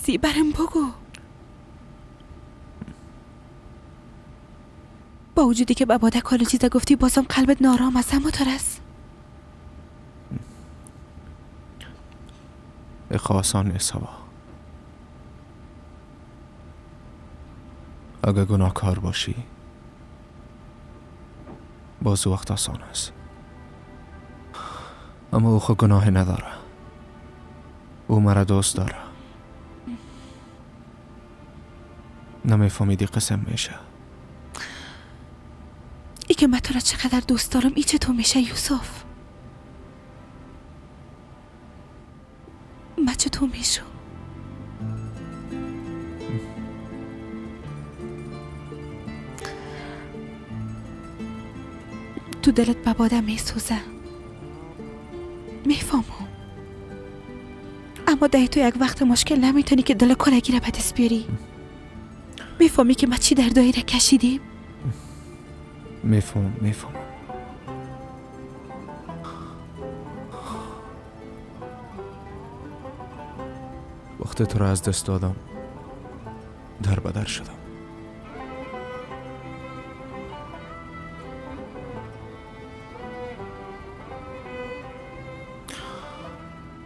هستی برام بگو. با وجودی که بابادک حالا چیزا گفتی بازم قلبت نارام است، اما ترس آسان نیست هوا. اگه گناهکار باشی باز وقت آسان است، اما او خود گناهی نداره. او مرا دوست داره. نمیفهمیدی قسم میشه. ای که من تو را چقدر دوست دارم ای چه تو میشه یوسف؟ من چه تو میشو؟ تو دلت ببادم میسوزه، میفهمم، اما ده تو یک وقت مشکل نمیتونی که دل کلگی را به دست بیاری. میفهمی که ما چی دردایی را کشیدیم؟ میفهمم. وقتی تو را از دست دادم در بدر شدم.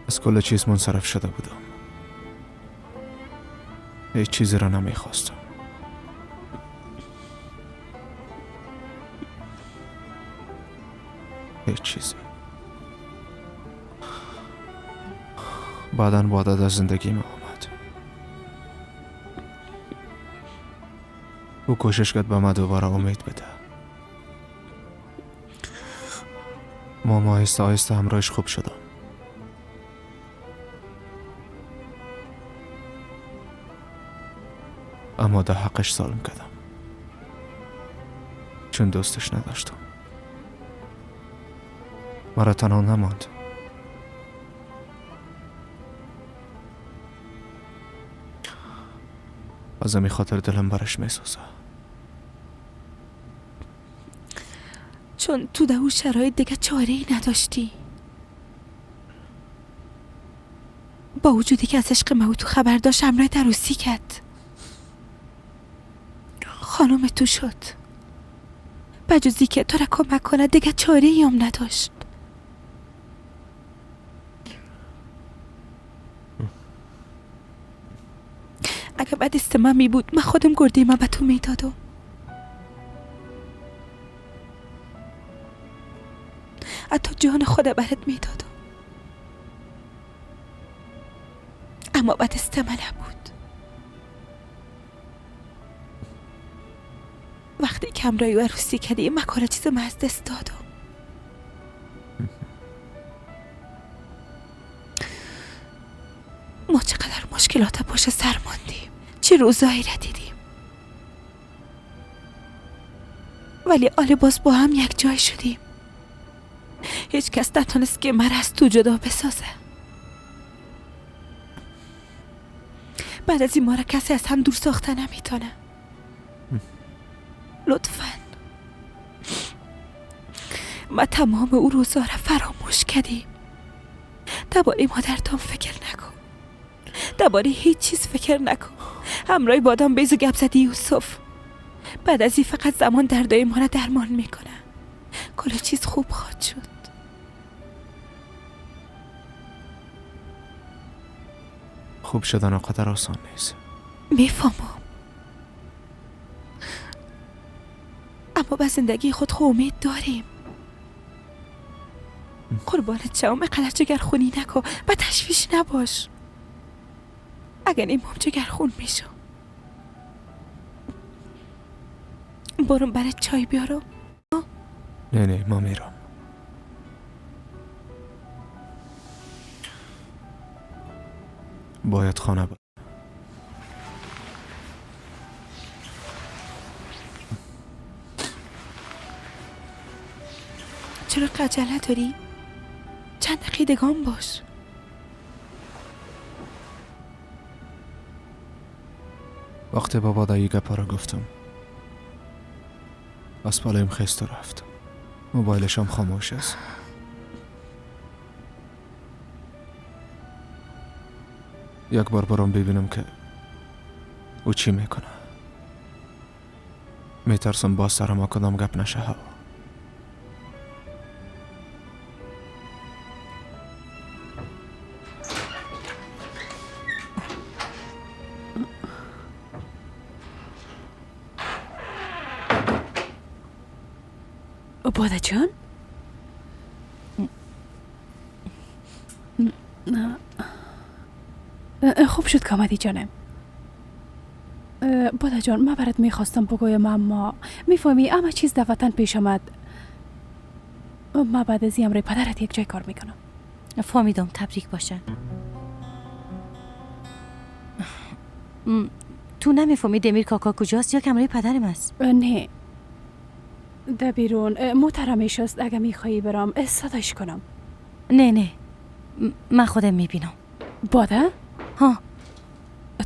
از کل چیز منصرف شده بودم. هیچ چیزی را نمیخواستم. هیچ چیزی. بعداً وعده از زندگی ما آمد. او کوشش کرد به ما دوباره امید بده. ما آهسته آهسته همراهش خوب شدم. اما در حقش ظلم کردم، چون دوستش نداشتم. مرا تنها نماند. از همین خاطر دلم برش میسوزه. چون تو در اون شرایط دیگه چاره‌ای نداشتی. با وجودی که از عشق ما تو خبر داشت همراه عروسی کرد. خانم تو شد. بجزی که تو را کمک کنه دیگه چاره‌ای هم نداشت. اگه بعد دست من می بود من خودم گردی من به تو میدادم. حتی جان خود برات میدادم، اما بعد دست من نبود. وقتی که همراهی و عروسی کردی من کار چیز من از دست دادم. ما چقدر مشکلات پشت سر ماندیم، چه روزایی را دیدیم، ولی آل باز با هم یک جای شدیم. هیچ کس نتونست که مرا از تو جدا بسازه. بعد از این ما را کسی از هم دور ساخته نمیتونه. لطفاً ما تمام او روزا را فراموش کردیم. درباره مادرتان فکر نکن، درباره هیچ چیز فکر نکن. همراه بادام بیز و گپ زدی یوسف. بعد از این فقط زمان دردای ما را درمان میکنه. کل چیز خوب خواهد شد. خوب شدن اونقدر آسان نیست. میفهمم، اما به زندگی خود خو امید داریم. قربانت شم، قدر جگرخونی نکن، با تشویش نباش. اگر نیمم جگرخون میشم. برم برای چای بیارم. نه ما میرم. باید خانه برم. چرا عجله داری؟ چند دقیقه باش. وقتی بابا دایی گپا را گفتم از پالایم خیست و رفت. موبایلش هم خاموش است. یک بار برام ببینم که او چی میکنه. میترسم باز سر ما کدام گپ نشه ها. باده جان؟ خوب شد که آمدی جانم. باده جان، من برات میخواستم بگویم اما میفهمی همه چیز در وطن پیش آمد. من بعد از این امر پدرت یک جای کار میکنم. فهمیدم، تبریک باشه. تو نمیفهمی دمیر کاکا کجاست یا کمره پدرم است؟ نه در بیرون محترمش است. اگه میخوایی برام صداش کنم. نه من خودم میبینم. باده؟ ها،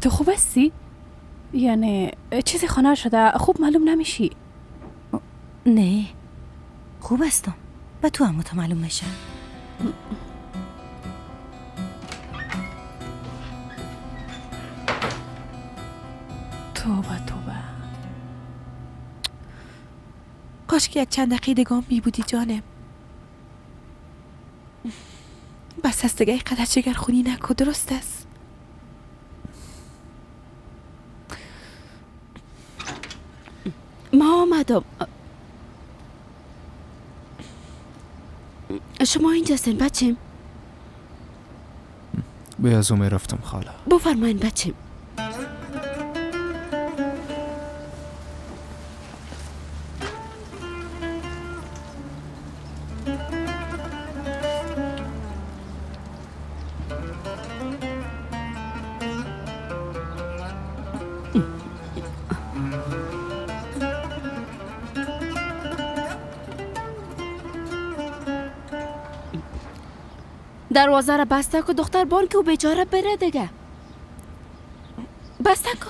تو خوب هستی؟ یعنی چیزی خانه شده خوب معلوم نمیشی؟ نه خوب هستم و تو هم تو معلوم میشه. توبه کاش که یک چند دقیقه می بودی جانم. بس است دیگه اینقدر جگر خونی نکن، درست است؟ ما آمدم. شما اینجاستین بچیم؟ به از او میرفتم خاله. بفرمایین بچیم. دروازه را بسته کو دختر بان که او بیچاره بره دیگه. بسته کو.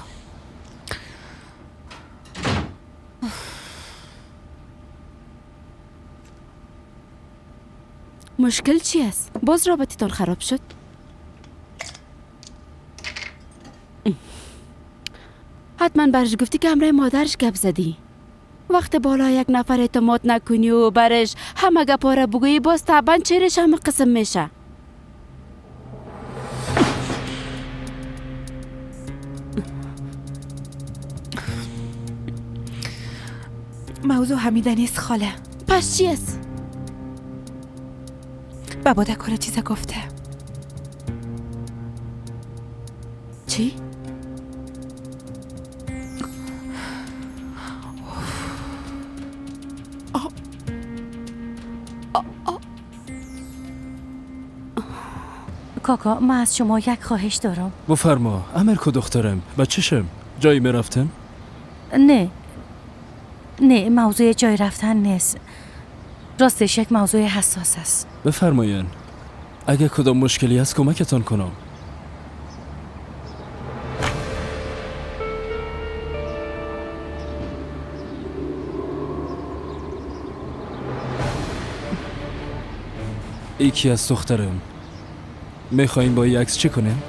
مشکل چی است؟ باز رابطتان خراب شد؟ حتما برش گفتی که همراه مادرش گپ زدی. وقت بالا یک نفر اعتماد نکنی و برش همه گپا را بگویی، باز طبعا چهرش همه قسم میشه. موضوع حمیده نیست خاله. پس چی است؟ بابا کار چیزا گفته. چی؟ کاکا، من از شما یک خواهش دارم. بفرما. امر کو دخترم، بچشم جایی میرفتن؟ نه موضوع جای رفتن نیست. راستش یک موضوع حساس است. بفرمایین. اگه کدام مشکلی هست کمکتان کنم. یکی از دخترم. میخواین با این عکس چی کنیم؟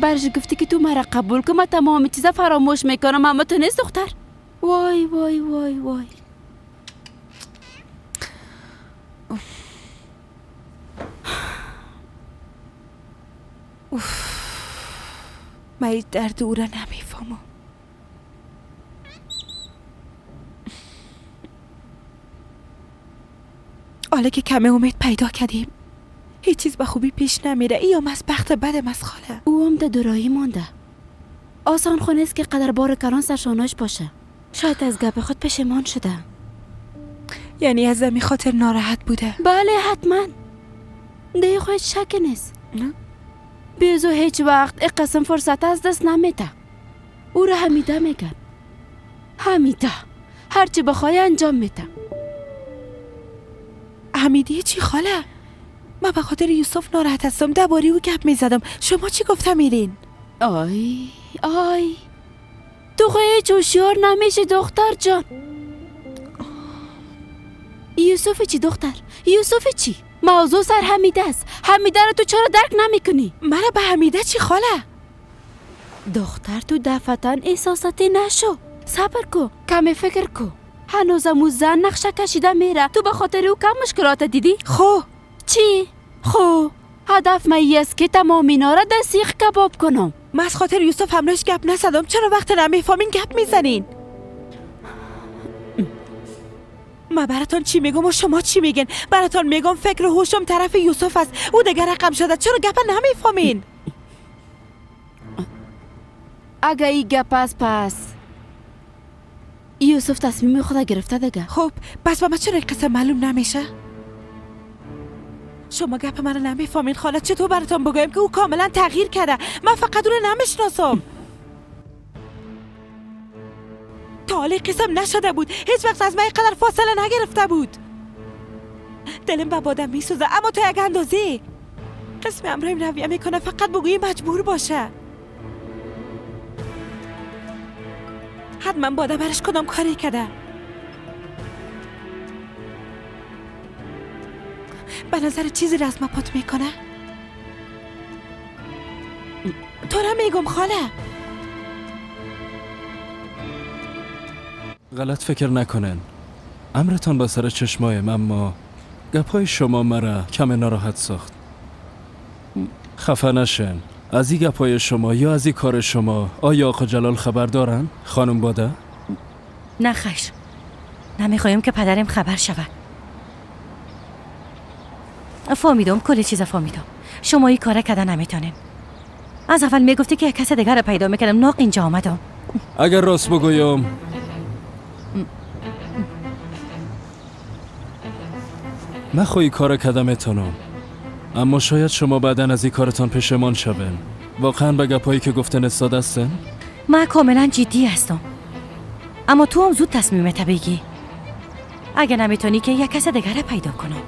برش گفتی که تو مرا قبول که من تمام چیزا فراموش میکنم، اما تو نیست دختر. وای وای وای وای. من این درد او را نمیفهمم. حالا که کمه امید پیدا کردیم هیچ چیز به خوبی پیش نمیره. ایام از بخت بدم از خاله. او هم در دورایی مانده. آسان خونه است که قدر بار کران سرشانش باشه. شاید از گپ خود پشیمان شده. یعنی از زمین خاطر ناراحت بوده؟ بله حتما. ده خود شک نیست. بیزو هیچ وقت این قسم فرصت از دست نمیده. او را حمیده میگن. حمیده هرچی بخوای انجام میده. حمیده چی خاله؟ من به خاطر یوسف ناراحت هستم. درباره او گپ میزدم. شما چی گفتم میرین؟ آی تو هیچ هوشیار نمیشی دختر جان. یوسف چی دختر؟ یوسف چی؟ موضوع سر حمیده است. حمیده رو تو چرا درک نمیکنی؟ مرا به حمیده چی خاله؟ دختر تو دفتن احساساتی نشو. صبر کو، کمی فکر کو. هنوزم او زن نقشه کشیده میره. تو به خاطر او کم مشکلات دیدی؟ خو چی؟ خو هدف من ای است که تمام اینا را در سیخ کباب کنم. من از خاطر یوسف همراهش گپ نزدم. چرا وقت نمیفهمین گپ میزنین؟ من براتون چی میگم و شما چی میگین؟ براتون میگم فکر و هوشم طرف یوسف است. او دیگر رقم شده. چرا گپ نمیفهمین؟ اگه ای گپ است پس یوسف تصمیم خود گرفته دیگه. خب پس با من چرا این قصه معلوم نمیشه؟ شما گپ من رو نمیفهمین خاله. چطور براتون بگویم که او کاملا تغییر کرده؟ من فقط او رو نمیشناسم. تا حالی قسم نشده بود. هیچ وقت از من اینقدر فاصله نگرفته بود. دلم به بادم میسوزه اما تا یک اندازه. قسم امرایم رویه میکنه فقط بگویی مجبور باشه. حتما باده برش کدام کاری کرده. به نظر چیزی را از ما پات میکنه؟ تو را میگم خاله. غلط فکر نکنن. امرتان با سر چشمایم، اما گپای شما مرا کم ناراحت ساخت. خفه نشن. از این گپای شما یا از این کار شما آیا آقا جلال خبر دارن؟ خانم باده؟ نه خیر، نمیخوایم که پدرم خبر شود. فهمیدم، کلی چیزا فهمیدم. شما این کار کردن نمیتونین. از اول میگفتی که یک کس دیگر رو پیدا میکنم. ناق اینجا آمدم. اگر راست بگویم من خواهی کار کردم میتونم، اما شاید شما بعدن از این کارتان پشیمان شوین. واقعا به گپایی که گفتن استاد هستن؟ من کاملا جدی هستم، اما تو هم زود تصمیمت بگی. اگه نمیتونی که یک کس دیگر رو پیدا کنم.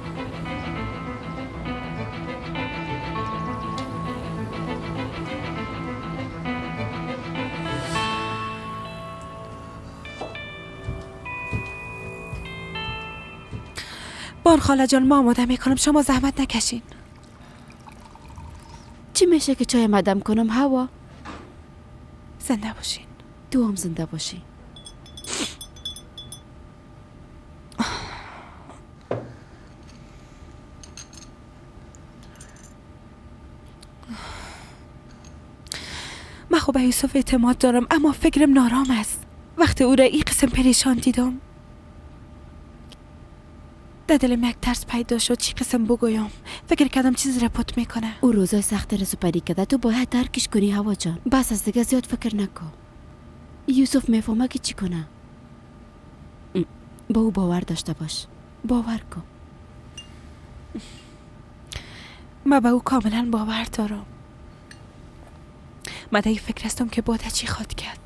بان خاله جان ما آماده میکنم. شما زحمت نکشین. چی میشه که چای مدم کنم؟ هوا زنده باشین. تو هم زنده باشی. من خب به یوسف اعتماد دارم اما فکرم نارام است. وقتی او را این قسم پریشان دیدم در دلم یک ترس پیدا شد. چی قسم بگویم؟ فکر کردم چیزی را پت میکنه. او روزای سخت رسو پری کده. تو باید درکش کنی هوا جان. بس از دیگه زیاد فکر نکن. یوسف میفهمه که چی کنه. با او باور داشته باش. باور کن. من به او کاملا باور دارم. من در این فکر هستم که باید چی خواد کرد.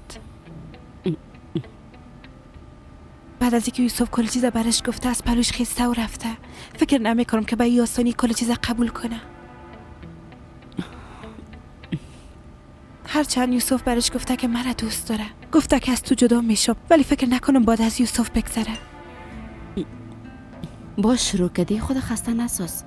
بعد از اینکه یوسف کل چیزا برش گفته از پلوش خسته و رفته. فکر نمی کنم که به این آسانی کل چیزا قبول کنه. هرچند یوسف برش گفته که مرا دوست داره، گفته که از تو جدا میشم، ولی فکر نکنم بعد از یوسف بگذره. باش شروع کردی، خود خسته نساز.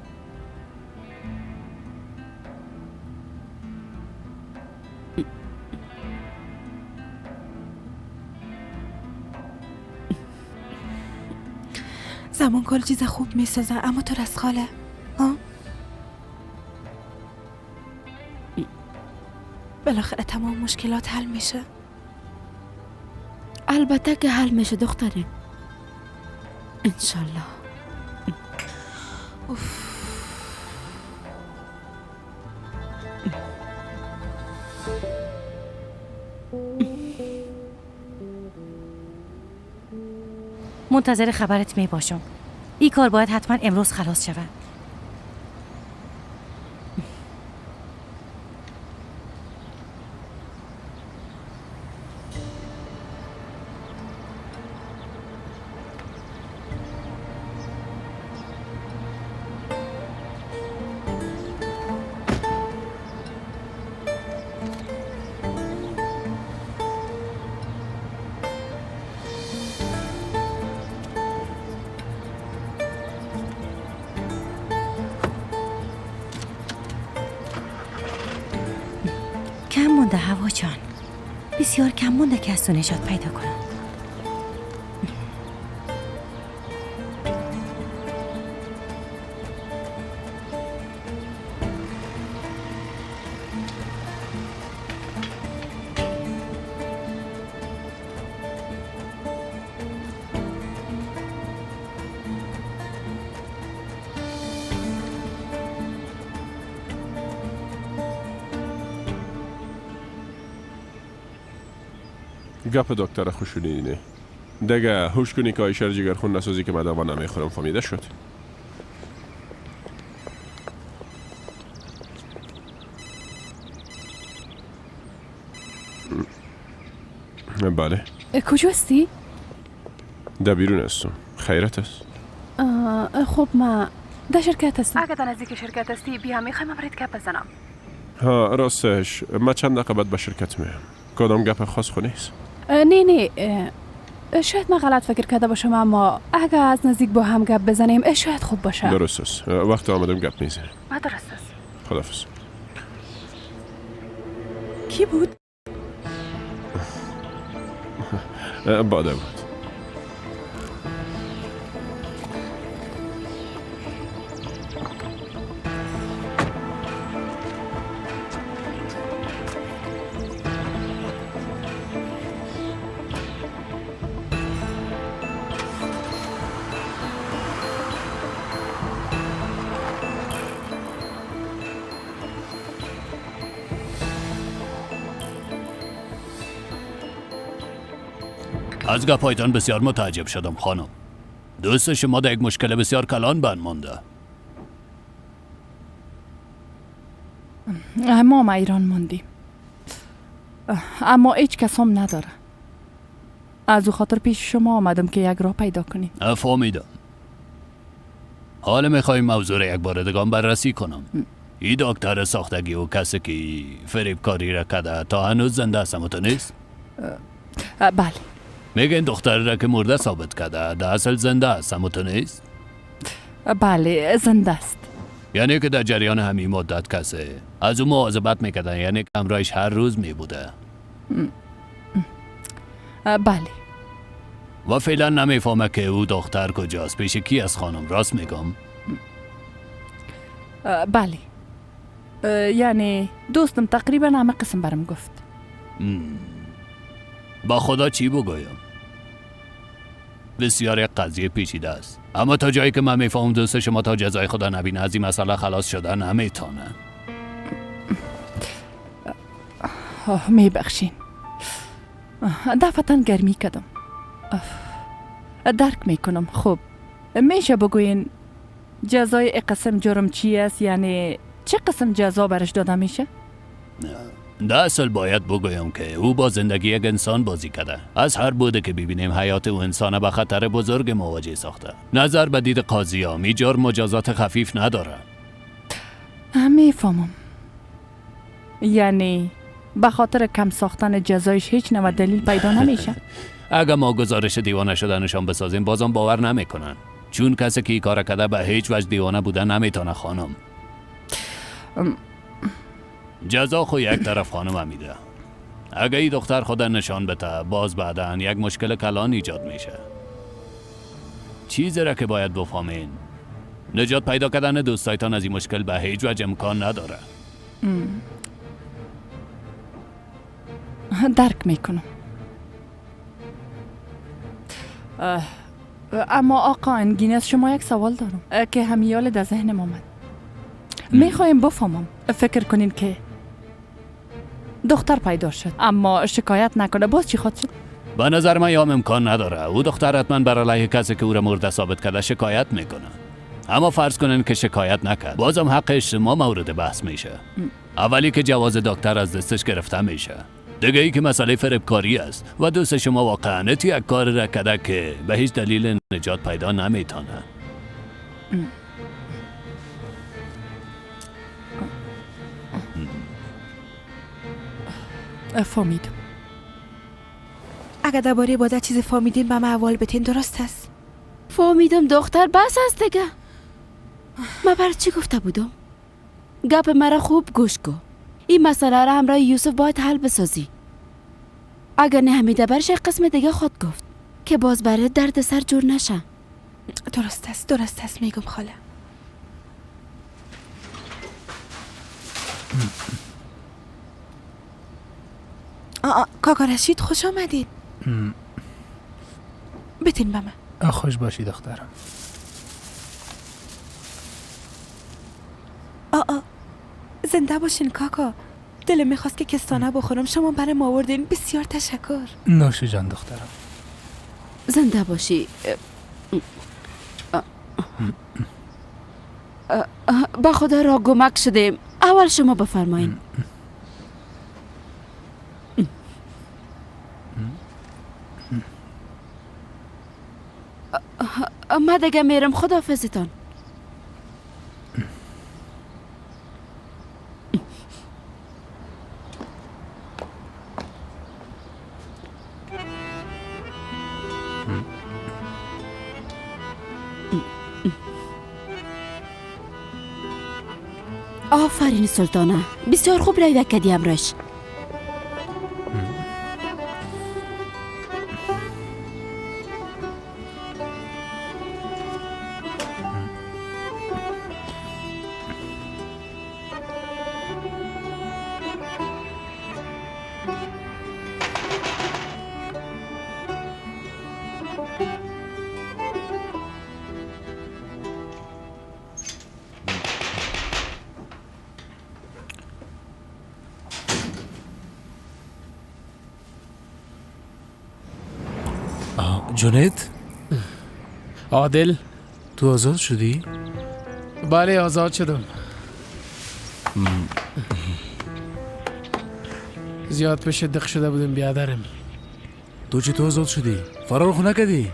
زمان کل چیز خوب میسازه اما تو رس خاله ها؟ بالاخره تمام مشکلات حل میشه. البته که حل میشه دختره، انشالله. منتظر خبرت می باشم. این کار باید حتما امروز خلاص شود. مونده هوا جان. بسیار کم مونده که از تو نجات پیدا کنم. گپ دکتر خوشونی اینه دیگه هوش کنی که آیشه جگر خون نسازی که من دوا نمیخورم. فهمیده شد؟ بله. کجا هستی؟ در بیرون هستم. خیرت است؟ خب ما در شرکت هستم. اگه در نزدیک شرکت هستی بیا میخوایم امرت گپ بزنم. ها راستش من چند دقیقه بعد به شرکت میام. کدام گپ خاص خونیست؟ نه شاید من غلط فکر کرده باشم، اما اگه از نزدیک با هم گپ بزنیم شاید خوب باشه. درست است. وقت آمدم گپ میزنیم. درست است. خداحافظ. کی بود؟ باده بود. از گپایتان بسیار متعجب شدم خانم. دوست شما در یک مشکل بسیار کلان بند مانده. ما ایران موندیم، اما هیچ کس هم نداره. از او خاطر پیش شما آمدم که یک راه پیدا کنیم. فهمیدم. حالا میخوایم موضوع را یک بار دیگه بررسی کنم. این دکتر ساختگی و کسی که فریبکاری را کرده تا هنوز زنده است تو نیست؟ بله. میگن دختر را که مرده ثابت کرده در اصل زنده است تو نیست؟ بله زنده است. یعنی که در جریان همین مدت کسی از او مواظبت میکردن، یعنی که همراهش هر روز میبوده؟ بله. و فعلا نمیفهمه که او دختر کجاست، پیش کی از خانم؟ راست میگم؟ بله. یعنی دوستم تقریبا همه قسم برم گفت. با خدا چی بگویم؟ بسیار یک قضیه پیچیده است، اما تا جایی که من میفهم دوست شما تا جزای خدا نبینه از این مسئله خلاص شدن نمیتونه. میبخشین، دفعتاً گرمی کردم. درک میکنم. خب میشه بگوین جزای این قسم جرم چی است؟ یعنی چه قسم جزا برش داده میشه؟ در اصل باید بگویم که او با زندگی یک انسان بازی کرده. از هر بوده که ببینیم حیات او انسان به خطر بزرگ مواجه ساخته. نظر به دید قاضی ها می جرم مجازات خفیف نداره. میفهمم. یعنی به خاطر کم ساختن جزایش هیچ نوع دلیل پیدا نمیشه. اگه ما گزارش دیوانه شدنشان بسازیم بازم باور نمیکنن، چون کسی که این کار کرده به هیچ وجه دیوانه بودن نمیتونه خانم. جزا خو یک طرف خانم امیده. اگه این دختر خود نشان بده باز بعداً یک مشکل کلان ایجاد میشه. چیزی را که باید بفهمین نجات پیدا کردن دوستایتان از این مشکل به هیچ وجه امکان نداره. درک میکنم. اما آقا انگین از شما یک سوال دارم که همیال در ذهنم آمد. میخوایم بفهمم فکر کنین که دختر پیدا شد اما شکایت نکنه، باز چی خواهد شد؟ به نظر من یا امکان نداره. او دختر حتما بر علیه کسی که او را مرده ثابت کرده شکایت میکنه. اما فرض کنین که شکایت نکرد، بازم حق شما مورد بحث میشه. اولی که جواز دکتر از دستش گرفته میشه، دیگه ای که مسئله فریبکاری است و دوست شما واقعا یک کار را کرده که به هیچ دلیل نجات پیدا نمیتونه. فهمیدم. اگر درباره باده چیز فهمیدین به من اول بتین. درست است؟ فهمیدم دختر، بس است دیگه. من برای چی گفته بودم؟ گپ مرا خوب گوش کن. این مسئله را همراه یوسف باید حل بسازی. اگر نه حمیده برش یک قسم دیگه خود گفت که باز برای درد سر جور نشه. درست است میگم خاله. کاکا رشید خوش آمدید. بتین به من. خوش باشی دخترم. زنده باشین کاکا. دلم میخواست که کستانه بخورم، شما برای ما آوردین، بسیار تشکر. نوش جان دخترم. زنده باشی. با خدا را گمک شدیم. اول شما بفرمایین. ما دیگه میرم، خداحافظتان. آفرین سلطانه، بسیار خوب رای کردی امرش. جنید؟ عادل؟ تو آزاد شدی؟ بله آزاد شدم. زیاد پیش دق شده بودم بیادرم. تو چی تو آزاد شدی؟ فرار خونه کردی؟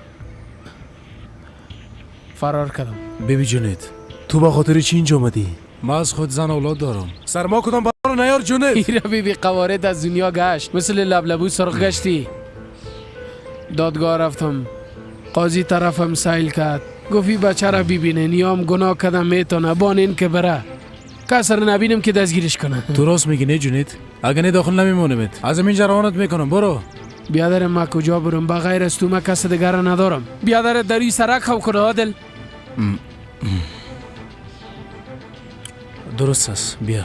فرار کردم. ببی جنید، تو با خاطر چی اینجا آمدی؟ من از خود زن اولاد دارم. سرما کدام برارو نیار جنید. ایره بیبی قوارد از دنیا گشت، مثل لبلبو سرخ گشتی. دادگاه رفتم، قاضی طرفم سایل کرد، گفتی بچه را ببینه، نیام گناه کدم میتونه بانین که بره، کسر نبینم که دستگیرش کنه. تو راست میگی نه جنید؟ اگه نه داخل نمیمونمت، از اینجا روانت میکنم. برو. بیادر ما کجا برم؟ بغیر از تو ما کس دیگر را ندارم. بیادر دری سرک خو کنه عادل. درست است، بیا.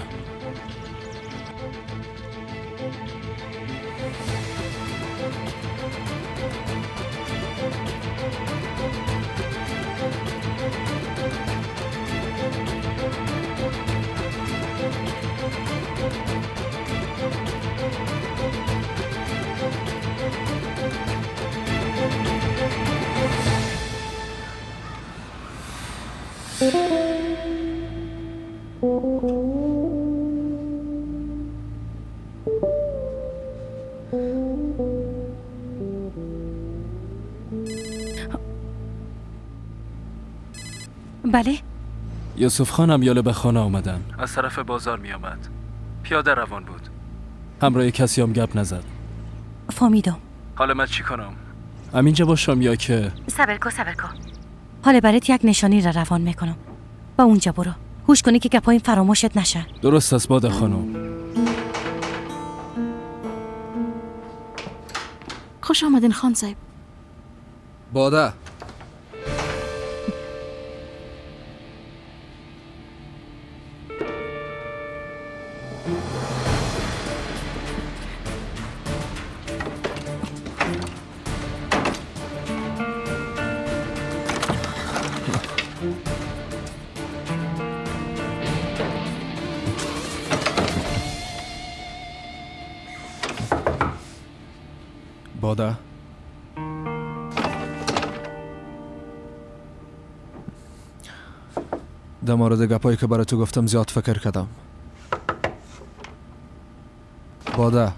بله؟ یوسف خانم یاله به خانه آمدن. از طرف بازار می آمد. پیاده روان بود. همراه کسی هم گپ نزد. فهمیدم. حالا من چی کنم؟ همینجا باشم یا که؟ صبر کن. حالا برات یک نشانی را روان میکنم. با اونجا برو. هوش کنی که گپایم فراموشت نشه. درست است باده خانم. خوش آمدین خان صاحب. باده. باده. در مورد گپایی که برای تو گفتم زیاد فکر کردم. باده،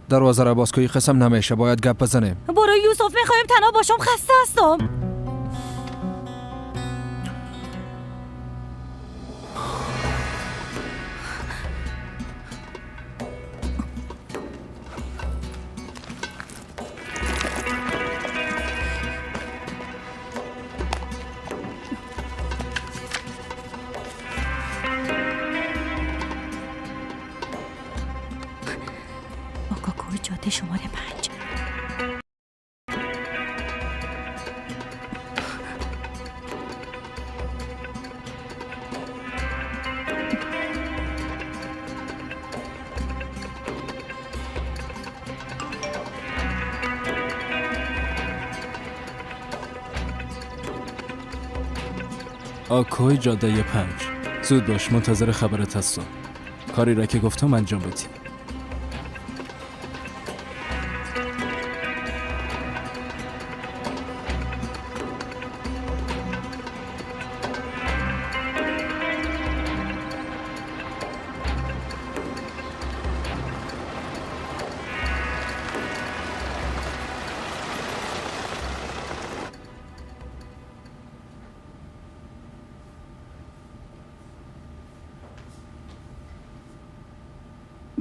دروازه را باز کنی، قسم نمیشه، باید گپ بزنیم. برو یوسف، میخوایم تنها باشم، خسته هستم. آکوی جاده 5. زود باش، منتظر خبرت هستم. کاری را که گفتم انجام بدی.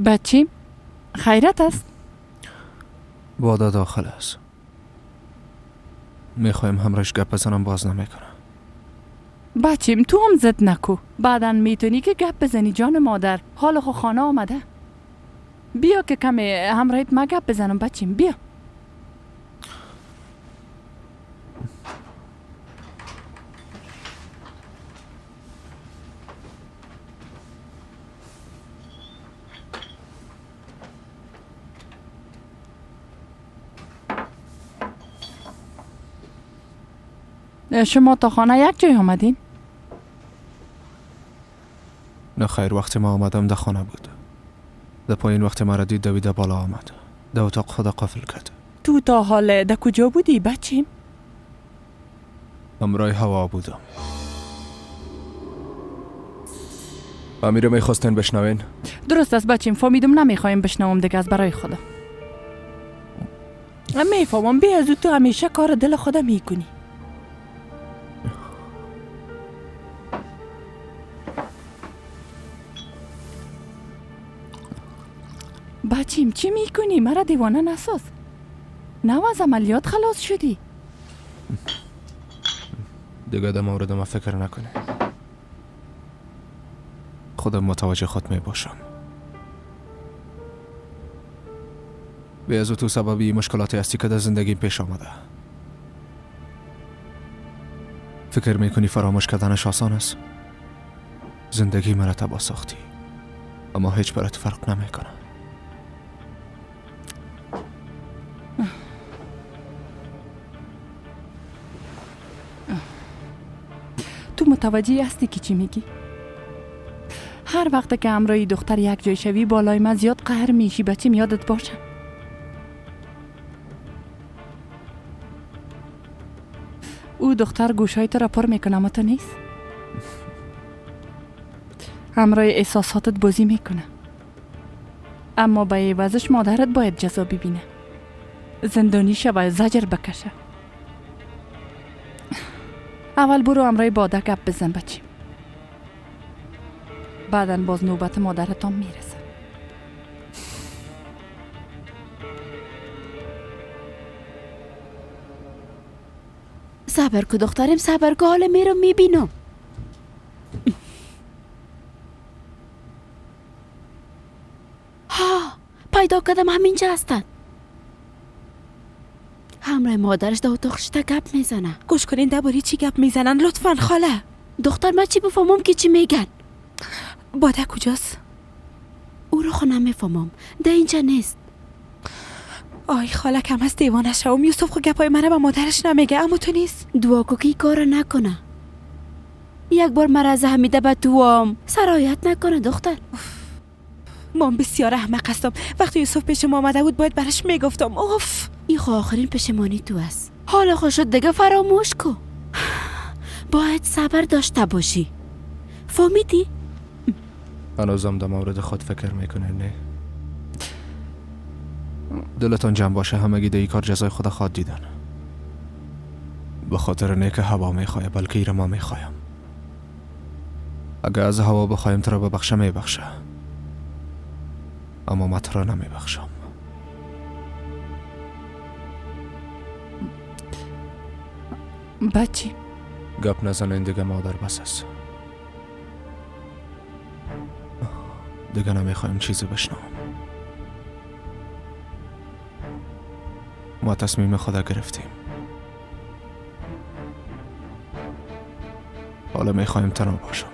بچیم خیرت است؟ بادا داخل است. میخوایم همراش گپ بزنم، باز نمیکنه. بچیم تو هم زد نکو. بعدن میتونی که گپ بزنی جان مادر. حال خو خانه آمده. بیا که کمی همراهیت ما گپ بزنم بچیم، بیا. شما تا خانه یک جای آمدین؟ نه خیر، وقتی ما آمدم در خانه بود. در پایین وقتی مرا دید دویده بالا آمد. در اتاق خود قفل کرد. تو تا حال در کجا بودی بچیم؟ همراه هوا بودم. امیر میخواستین بشنوین؟ درست است بچیم، فهمیدم نمیخوایم بشنوم دیگه از برای خدا. میفهمم بیا از تو همیشه کار دل خدا میکنی. بچیم چی میکنی؟ مرا دیوانه نساز. نو از عملیات خلاص شدی. دیگه در مورد ما فکر نکنی. خودم متوجه خود میباشم. به از تو سببی مشکلاتی هستی که در زندگیم پیش آمده. فکر میکنی فراموش کردنش آسان است؟ زندگی مرا تباه ساختی، اما هیچ برات فرق نمیکنه. تو متوجه هستی که چی میگی؟ هر وقت که همراهی دختر یک جای شوی بالای من زیاد قهر میشی بچیم، یادت باشه. او دختر گوشای تو را پر میکنه اما تو نیست. همراه احساساتت بازی میکنه، اما به عوضش مادرت باید جزا ببینه، زندانی شوه، زجر بکشه. اول برو همراه باده گپ بزن بچیم، بعدن باز نوبت مادرت هم میرسه. صبر کو دخترم، صبر کو، حالا میرم میبینم. ها پیدا کردم، همینجا هستن. همراه مادرش در اتاقش گپ میزنه. گوش کنین درباره چی گپ میزنن لطفاً خاله. دختر من چی بفهمم که چی میگن؟ باده کجاست؟ او رو خو نمیفهمم، ده اینجا نیست. آی خاله کم از دیوانه شوم. یوسف خو گپای منه به مادرش نمیگه، اما تو نیست. دعا کو که ای کار نکنه. یک بار مرض حمیده به تو هم سرایت نکنه دختر. من بسیار احمق هستم. وقتی یوسف پیش ما آمده بود باید برش میگفتم. اوف، این خو آخرین پشیمانی تو است. حالا خو شد دیگه فراموش کو. باید صبر داشته باشی، فهمیدی؟ هنوزم در مورد خود فکر میکنه؟ نه؟ دلتان جمع باشه، همگی در این کار جزای خود خواد دیدن. به خاطر نه که هوا میخواه، بلکه ایر ما میخوایم. اگه از هوا بخوایم تو را ببخشه میبخشه، اما من تو را نمیبخشم. بچی گپ نزنین دیگه، مادر بس است. دیگه نمیخوایم چیزی بشنوم. ما تصمیم خدا گرفتیم. حالا میخوایم تنها باشم.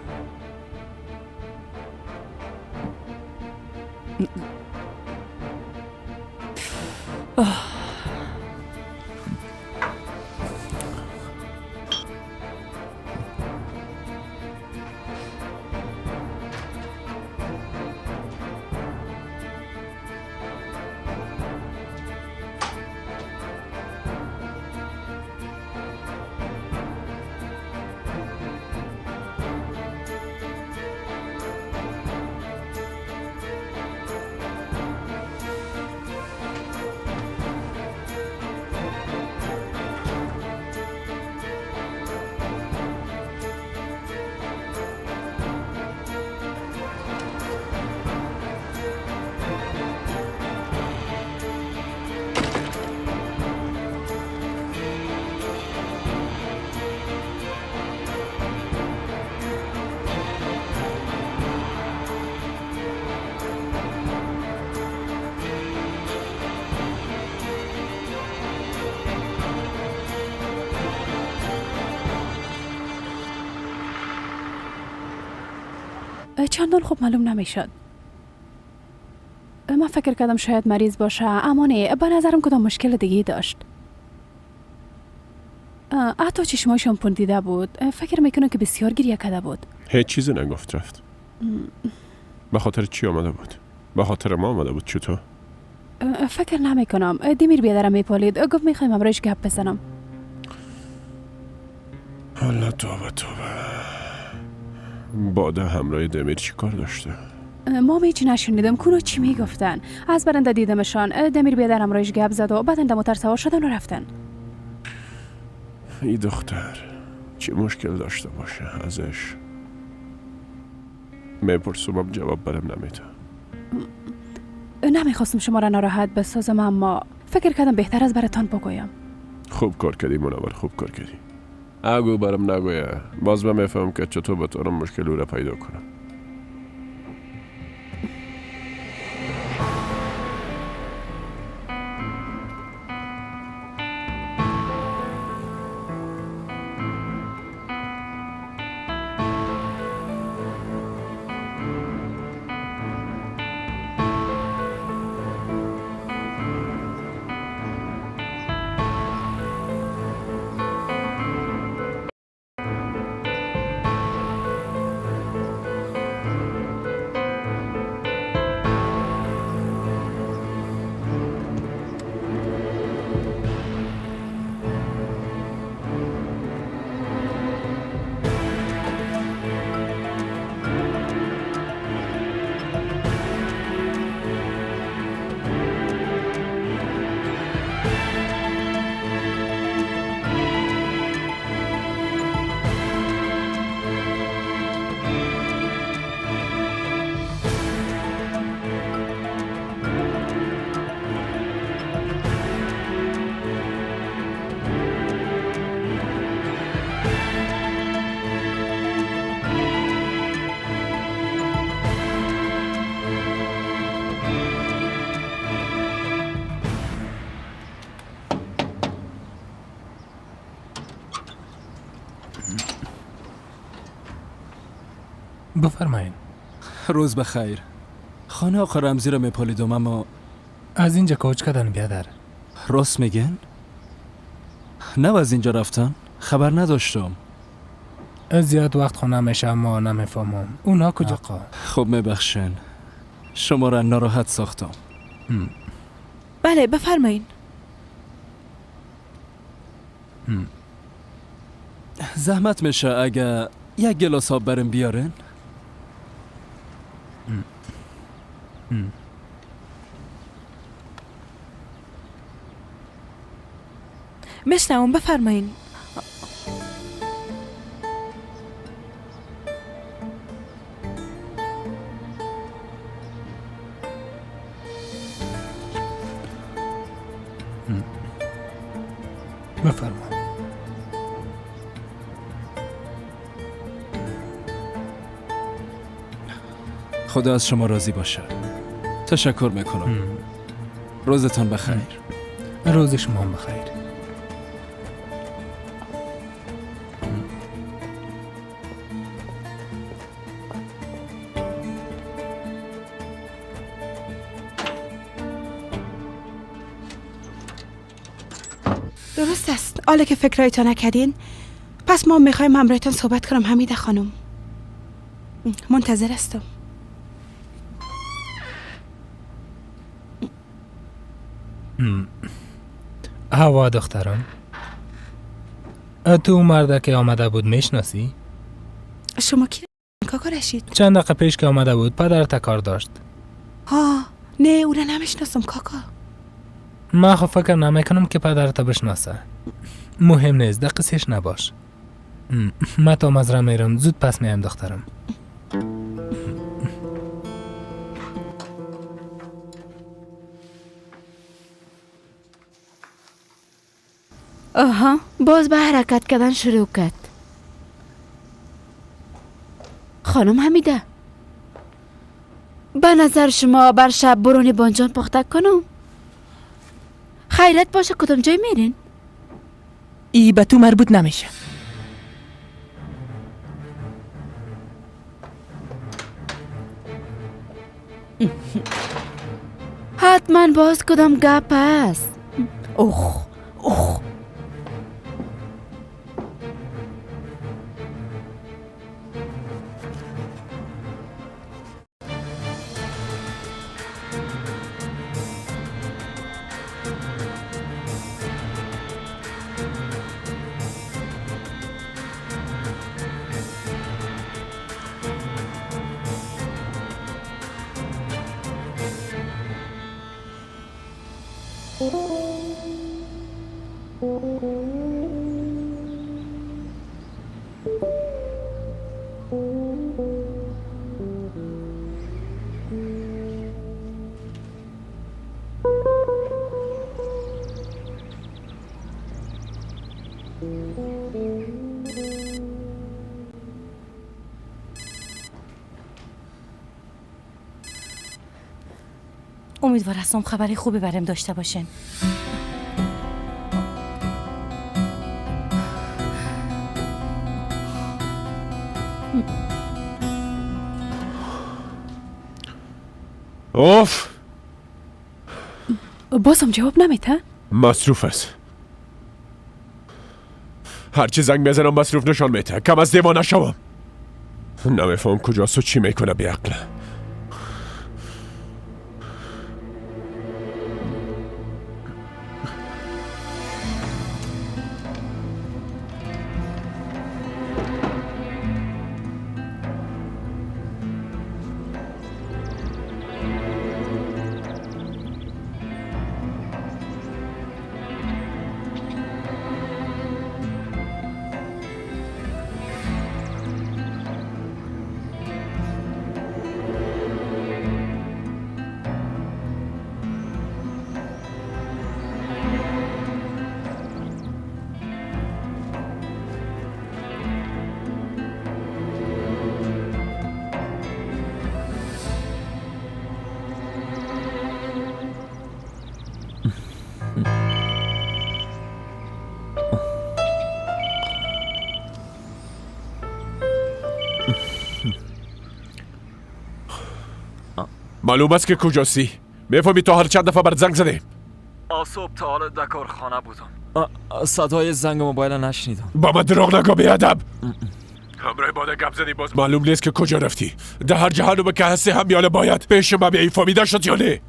چندان خوب معلوم نمیشد. من فکر کردم شاید مریض باشه، اما نه، به نظرم کدام مشکل دیگه داشت. حتی چشمایشان پوندیده بود. فکر میکنم که بسیار گریه کرده بود. هیچ چیزی نگفت رفت. به خاطر چی آمده بود؟ به خاطر ما آمده بود چطور؟ فکر نمیکنم. دمیر بیادرم میپالید. گفت میخوایم امروز گپ بزنم. الله توبه توبه. باده همراه دمیر چی کار داشته؟ ما هیچی نشنیدم. کونو چی میگفتن؟ از برنده دیدمشان. دمیر بیادرم رایش گپ زد و بعد موتر سوار شدن و رفتن. ای دختر چه مشکل داشته باشه ازش؟ میپرسم جواب برم نمیده. نمیخواستم شما را ناراحت بسازم، اما فکر کردم بهتر از براتان بگویم. خوب کار کردی منور، خوب کار کردی. اگه برم نگویه باز من میفهم که چطور بتونم مشکل او را پیدا کنم. بفرمایید. روز بخیر. خانه آقا رمزی را میپالیدم اما از اینجا کوچ کردن بیادر. راست میگن؟ نه از اینجا رفتن؟ خبر نداشتم. زیاد وقت خونه میشه اما نمیفهمم اونا کجا آقا؟ خب میبخشین شما را ناراحت ساختم. بله بفرمایین. زحمت میشه اگه یک گلاس آب برم بیارین؟ بشنوم بفرمایین. بفرمایید. خدا از شما راضی باشه. تشکر میکنم. روزتان بخیر. روز شما هم بخیر. درست است. حالا که فکرایتان نکردین پس ما میخوایم همراهتان صحبت کنم. حمیده خانم منتظر هستم. هوا دخترم، تو مرده که آمده بود میشناسی؟ شما کی کاکا رشید؟ چند دقیقه پیش که آمده بود پدرت کار داشت. ها نه او را نمیشناسم کاکا. من خب فکر نمیکنم که پدرت بشناسه. مهم نیست دقیقش نباش. من تا مزرعه میرم زود پس میام دخترم. آها باز به حرکت کردن شروع کرد. خانم حمیده به نظر شما بر شب برون بانجان پخته کنم؟ خیرت باشه کدام جای میرین؟ ای به تو مربوط نمیشه. حتما باز کدام گپ است. اوه اوه امیدوار هستم خبری خوبی برام داشته باشین. اوف بازم جواب نمیده؟ مصروف است. هرچی زنگ بزنم مصروف نشان میده. کم از دیوانه شوم. نمیفهم کجاست و چی میکنه بی عقله. معلوم است که کجاستی. میفهمی تا هر چند دفعه برات زنگ زدیم. صبح تا حالا در کارخانه بودم. صدای زنگ موبایل نشنیدم. با من دروغ نگو بیادب. همراه باده گپ زدی باز معلوم نیست که کجا رفتی. در هر جهنم که هستی هم یاله باید پیش ما بیایی. فهمیده شد یا نه؟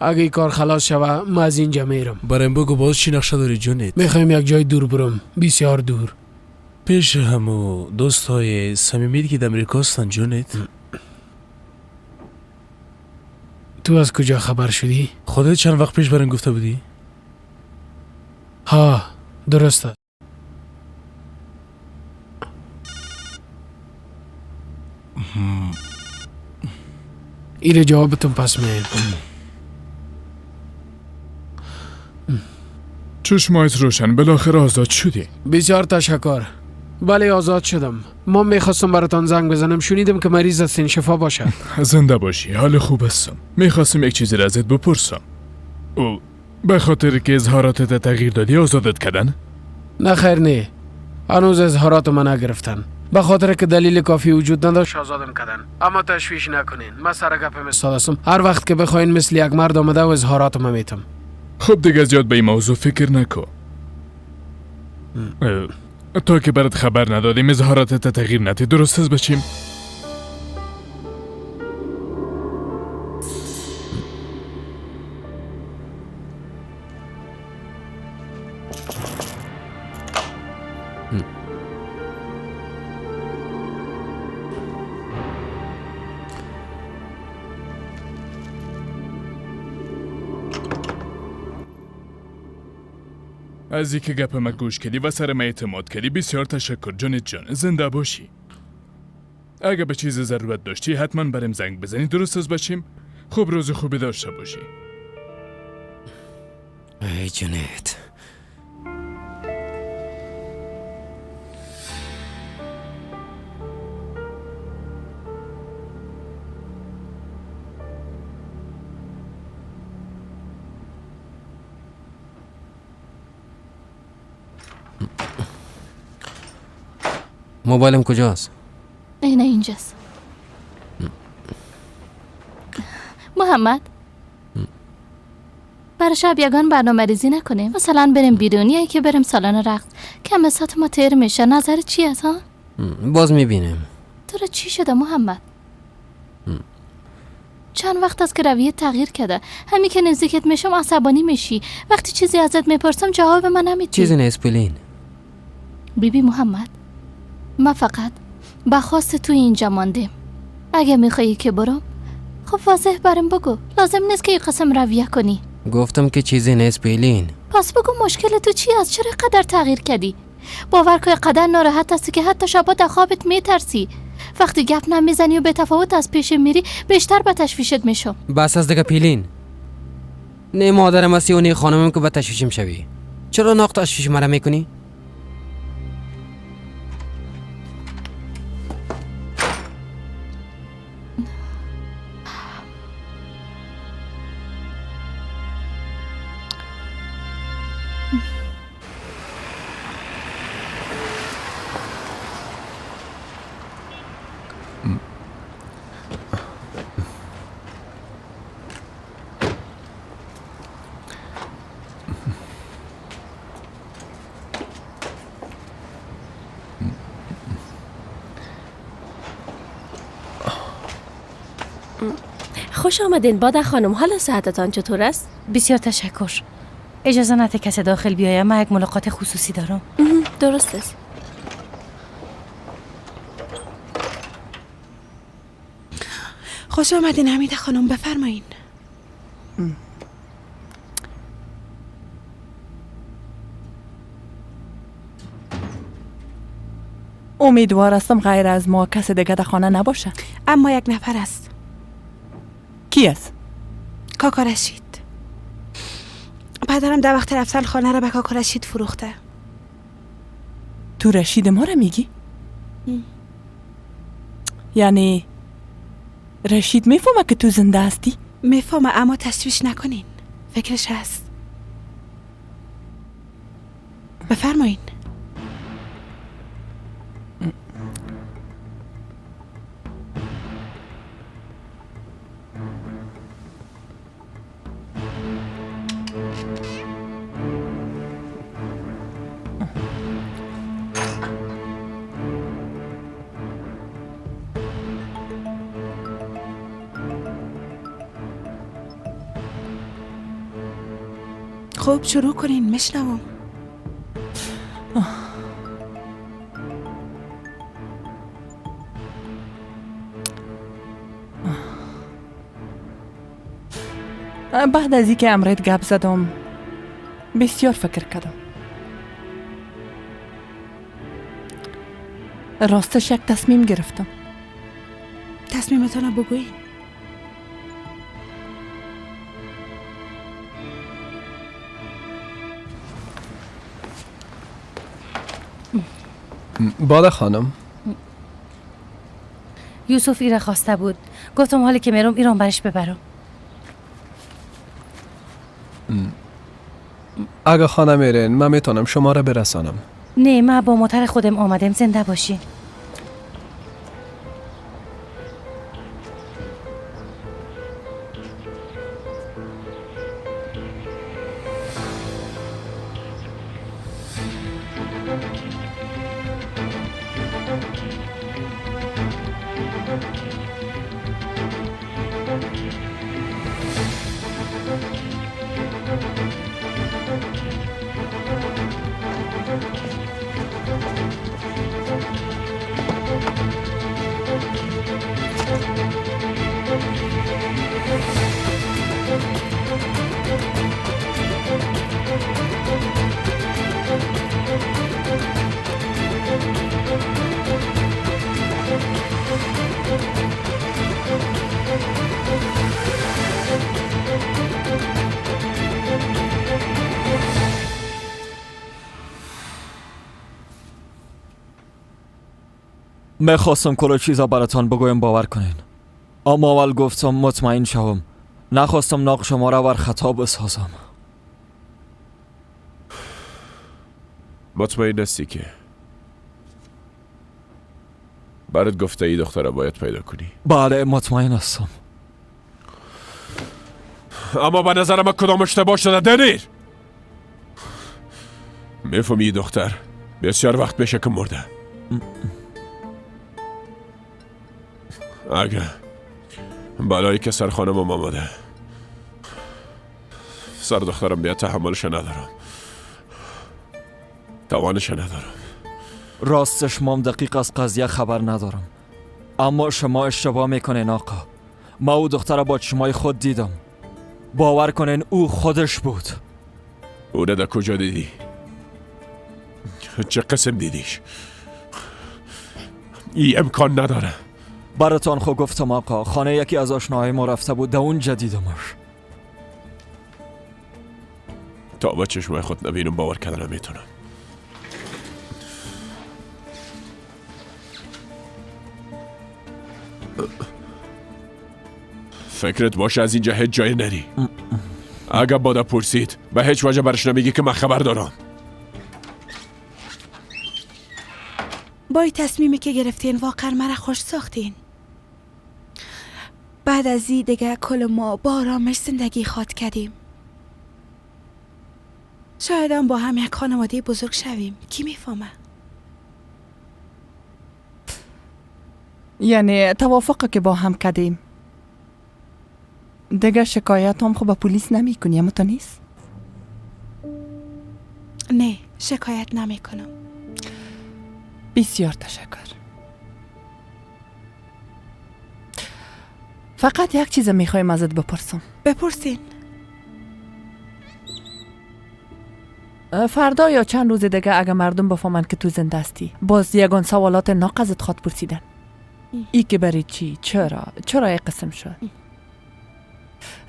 اگه ای کار خلاص شوه من از اینجا میرم. برایم بگو باز چی نقشه داری جونت؟ میخوایم یک جای دور برم، بسیار دور. پیش همو دوستای صمیمیت که در امریکا هستن جونت؟ تو از کجا خبر شدی؟ خودت چند وقت پیش برام گفته بودی؟ ها درست است. ایره جوابتون پس میایم. چشمایت روشن، بالاخره آزاد شدی. بسیار تشکر. بله آزاد شدم. ما میخواستم براتان زنگ بزنم، شنیدم که مریض هستین، شفا باشد. زنده باشی، حال خوب هستم. میخواستم یک چیزی را ازت بپرسم. او به خاطر که اظهاراتت تغییر دادی آزادت کردن؟ نه خیر نه، هنوز اظهارات من نگرفتن. به خاطر که دلیل کافی وجود نداشت آزادم کردن. اما تشویش نکنین، من سر گپم استاد هستم. هر وقت که بخواین مثل یک مرد آمده و اظهاراتم میتم. خب دیگه زیاد به این موضوع فکر نکن. تا که برات خبر ندادیم اظهاراتت تغییر ندی، درست است بچیم؟ از اینکه گپ ما گوش کردی و سر ما اعتماد کردی بسیار تشکر جانت جان. زنده باشی. اگه به چیز ضرورت داشتی حتما برام زنگ بزنی. درست از بچیم؟ خوب روز خوبی داشته باشی. ای جانت. موبایلم کجاست؟ اینجاست. محمد برای شب یگان برنامه ریزی نکنیم؟ مثلا بریم بیرون یا که بریم سالن رقص. کم ساعت ما تیر میشه. نظر چی است ها؟ باز میبینیم. تو را چی شده محمد؟ چند وقت است که رویه تغییر کرده. همین که نزدیکت میشم عصبانی میشی. وقتی چیزی ازت میپرسم جواب من نمیدی. چیزی نیست پلین. بیبی محمد، ما فقط با خواست تو اینجا ماندیم. اگه میخوایی که برم خب واضح برام بگو. لازم نیست که این قسم رویه کنی. گفتم که چیزی نیست پلین. پس بگو مشکل تو چی است؟ چرا قدر تغییر کردی؟ باور کن قدر ناراحت هستی که حتی شبا در خوابت میترسی. وقتی گپ نمیزنی و به تفاوت از پیش میری بیشتر به تشویشت میشم. بس از دیگه پیلین. نه مادرم هستی و نه خانمم که به تشویشم شوی. چرا ناق تشویش مرا میکنی؟ خوش آمدین باده خانم. حالا صحتتان چطور است؟ بسیار تشکر. اجازه نده کسی داخل بیایم. من یک ملاقات خصوصی دارم. درست است. خوش آمدین حمیده خانم. بفرمایین. امیدوار هستم غیر از ما کسی دیگه در خانه نباشه. اما یک نفر است. کی است؟ کاکا رشید. پدرم در وقت رفتن خانه را به کاکا رشید فروخته. تو رشید ما را میگی؟ یعنی رشید میفهمه که تو زنده هستی؟ میفهمه اما تشویش نکنین. فکرش هست. بفرمایین. خب شروع کنین. میشنوم. بعد از اینکه امرت گپ زدم بسیار فکر کردم. راستش یک تصمیم گرفتم. تصمیمتان رو بگویین. باده خانم. یوسف ایره خواسته بود. گفتم حالی که میرم ایران برش ببرم. اگه خانه میرین من میتونم شما را برسانم. نه من با موتر خودم آمدم. زنده باشین. میخواستم کل چیزا براتان بگویم باور کنین، اما اول گفتم مطمئن شوم. نخواستم ناق شما را بر خطا بسازم. مطمئن هستی که برات گفته ای دختره باید پیدا کنی؟ بله مطمئن هستم. اما به نظر من کدام اشتباه شده دنیر. میفهمی دختر بسیار وقت بشه که مرده. اگه بلایی که سر خانمم آمده سر دخترم بیاد تحملش ندارم، توانش ندارم. راستش مام دقیق از قضیه خبر ندارم، اما شما اشتباه میکنین آقا. ما او دختر با چشمای خود دیدم. باور کنین او خودش بود. او در کجا دیدی؟ چه قسم دیدیش؟ ای امکان نداره. براتان خود گفتم آقا، خانه یکی از آشناهای ما رفته بود، در اونجا دیدمش. تا با چشمای خود نبینم باور کردن نمیتونم. فکرت باشه از اینجا هیچ جای نری. اگه بادا پرسید به هیچ وجه برش نمیگی که من خبر دارم. با این تصمیمی که گرفتین واقعا مرا خوش ساختین. بعد از این دیگه کل ما با آرامش زندگی خواد کردیم. شاید هم با هم یک خانواده بزرگ شویم. کی میفهمه؟ یعنی توافق که با هم کردیم دیگه شکایت هم خب به پلیس نمی کنی، اما تو نیست؟ نه شکایت نمی کنم. بسیار تشکر. فقط یک چیز میخوایم ازت بپرسم. بپرسین. فردا یا چند روز دیگه اگه مردم بفهمن که تو زنده هستی باز یگان سوالات ناق ازت خواد پرسیدن. ای که برای چی؟ چرا ای قسم شد؟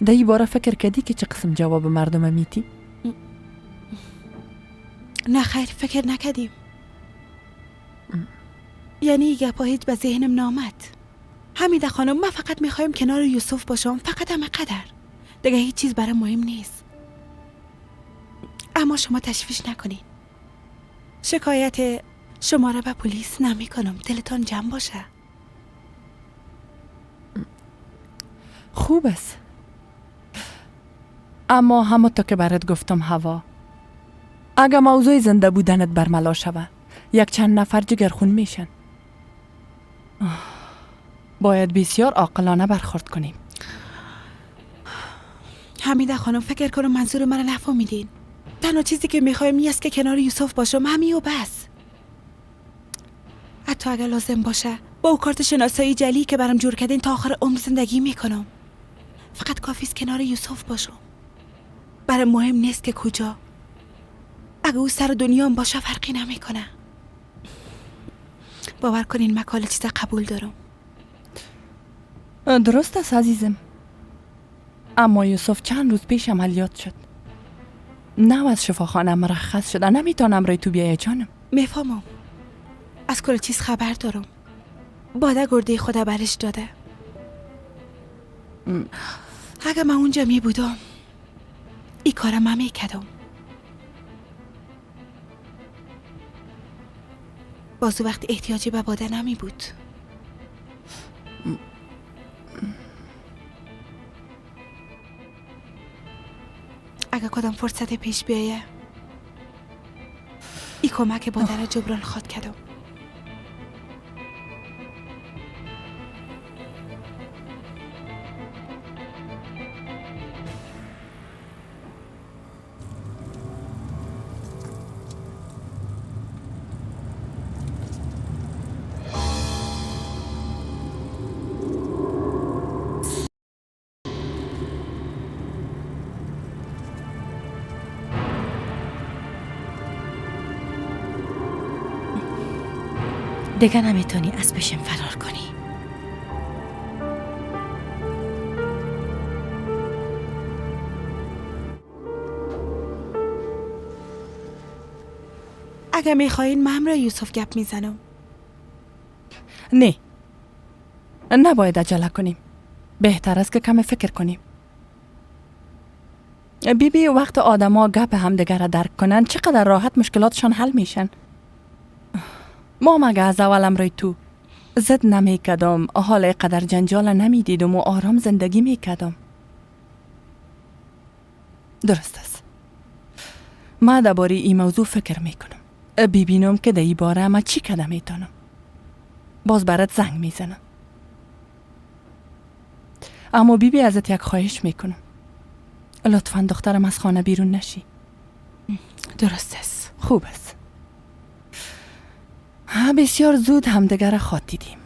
ده ای باره فکر کردی که چه قسم جواب مردم میتی؟ نه خیر فکر نکردیم. یعنی این گپا هیچ به ذهنم نامد. حمیده خانم من فقط میخوایم کنار یوسف باشم، فقط همه قدر. دیگه هیچ چیز برای مهم نیست. اما شما تشویش نکنین. شکایت شما را به پلیس نمی کنم. دلتان جمع باشه. خوب است. اما همونطور که برات گفتم هوا، اگه موضوع زنده بودنت برملا شوه یک چند نفر جگرخون میشن. باید بسیار عاقلانه برخورد کنیم. حمیده خانم فکر کنم منظور من نفهمیدین. تنها چیزی که میخوایم این است که کنار یوسف باشم، همین و بس. حتی اگر لازم باشه با او کارت شناسایی جلی که برام جور کردین تا آخر عمر زندگی میکنم. فقط کافی است کنار یوسف باشم. برای مهم نیست که کجا. اگه او سر دنیام باشه فرقی نمیکنه. باور کنین مکال چیزا قبول دارم. درست است عزیزم، اما یوسف چند روز پیش عملیات شد. نه از شفاخانه مرخص شده، نمیتونم رای تو بیای جانم. میفهمم، از کل چیز خبر دارم. باده گرده خدا برش داده. اگه من اونجا می بودم ای کارم من میکردم. بازو وقت احتیاجی به باده نمی بود. اگه کدام فرصت پیش بیایه ای کمک باده را جبران خواد کردم. دیگه نمیتونی از پیشم فرار کنی. اگه میخواین من را یوسف گپ میزنم. نه نباید عجله کنیم. بهتر است که کم فکر کنیم. بیبی وقت آدما گپ همدیگر را درک کنن چقدر راحت مشکلاتشان حل میشن. ما مگه از اول امروی تو زد نمی کدم، حال قدر جنجال نمی دیدم و آرام زندگی می کدم. درست است. ما درباره این موضوع فکر می کنم. ببینم که در این باره ما چی کده میتونم. باز برات زنگ میزنم. اما بیبی ازت یک خواهش میکنم. لطفاً دخترم از خانه بیرون نشی. درست است. خوب است. بسیار زود همدیگر خواهد دیدیم.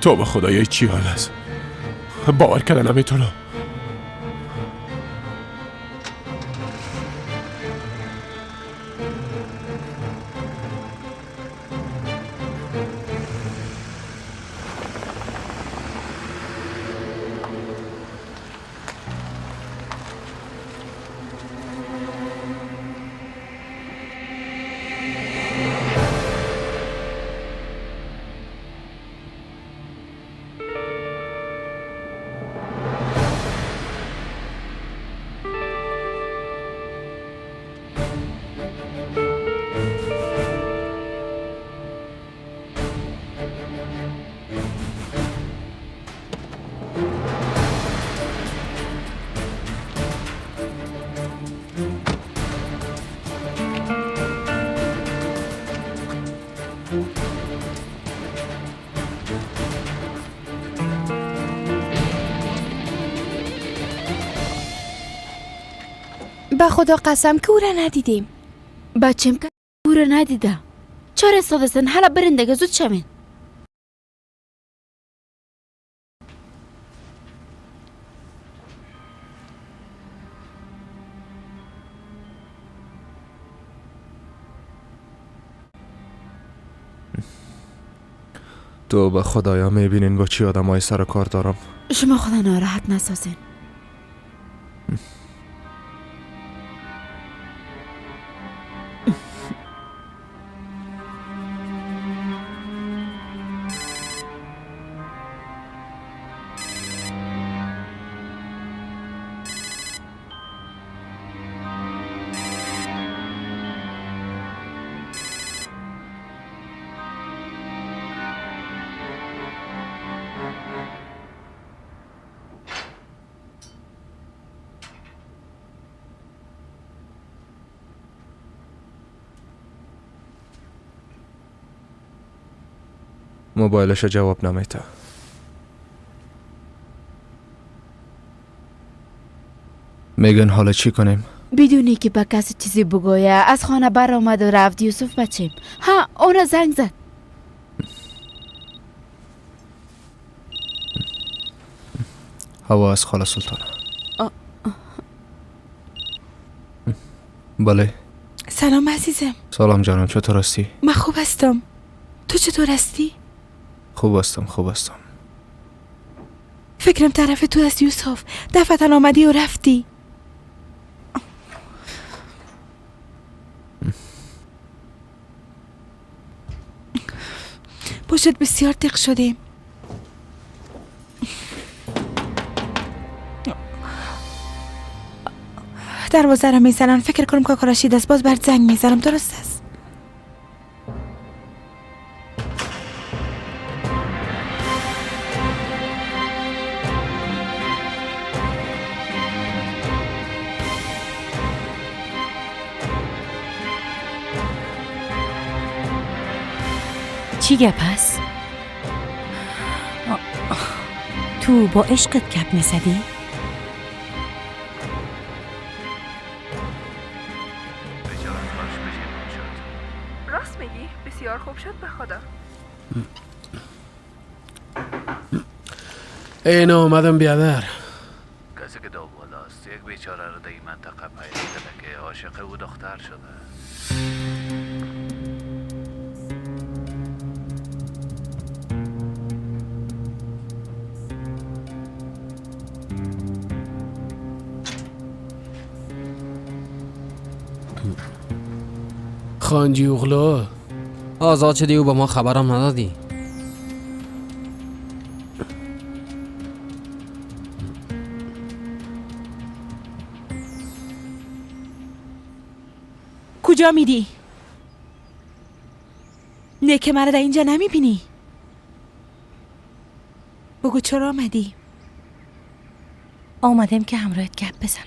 تو به خدای چی حال است؟ باور کردن نمیتونم. به خدا قسم که او را ندیدیم. بچم که او را ندیده. چرا استادستن؟ حالا برین دیگه، زود شوین. تو به خدایا میبینین با چی آدمای سر کار دارم. شما خدا ناراحت نسازین. موبایلش جواب نمیده. میگن حالا چی کنیم؟ بدونی که به کسی چیزی بگویه. از خانه بر آمد و رفت یوسف بچم. ها، اون زنگ زد. هوا از خاله سلطانه. بله. سلام عزیزم. سلام جانم، چطور هستی؟ من خوب هستم. تو چطور هستی؟ خوب هستم. فکرم طرف تو است یوسف. دفعتن آمدی و رفتی. پشت بسیار تق شدیم. دروازه را میزنن. فکر کنم کاکا رشید است. باز برد زنگ میزنم. درست است؟ چی گپ هست؟ تو با عشقت گپ میزدی؟ راست میگی؟ بسیار خوب شد به خدا. اینو اومدم بیادر. کسی که دوبالاست یک بیچاره رو در این منطقه پیدا کرده که عاشق او دختر شده. خانجی اغلو آزاد شدی و به ما خبرم ندادی. کجا میری؟ نه که منو در اینجا نمیبینی. بگو چرا آمدی؟ آمدم که همراهت گپ بزنم.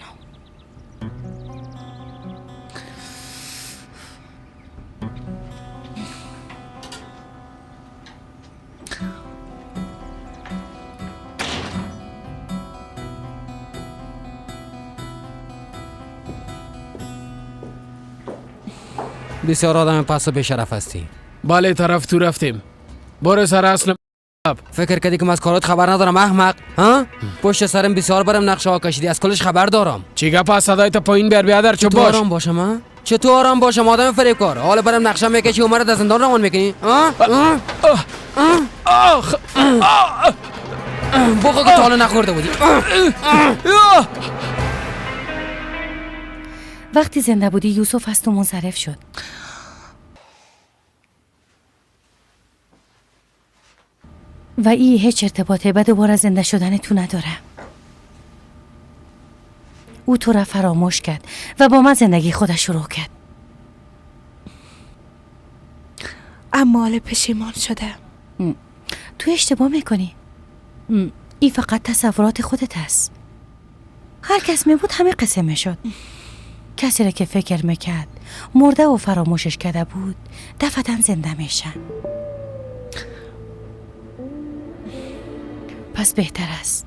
بسیار آدم پس و بیشرف هستی. بله طرف تو رفتیم. برو سر اصل. فکر کردی که من از کارات خبر ندارم احمق؟ ها؟ پشت سرم بسیار برم نقشه ها کشیدی، از کلش خبر دارم. چی گپ از صدایت پایین بیار بیادر. چه باش آرام باشم ها؟ چطور آرام باشم؟ آدم فریبکار. حالا برم نقشه میکشی و مرا در زندان روان میکنی؟ ها؟ بخو که تا حالا نخورده بودی. وقتی زنده بودی یوسف از تو منصرف شد. و این هیچ ارتباطی به دوباره زنده شدن تو نداره. او تو را فراموش کرد و با من زندگی خودش شروع کرد. اما حالا پشیمان شده. تو اشتباه میکنی. این فقط تصورات خودت هست. هر کس میبود همه قصه میشد. کسی را که فکر میکرد مرده و فراموشش کرده بود دفعتاً زنده میشن. پس بهتر است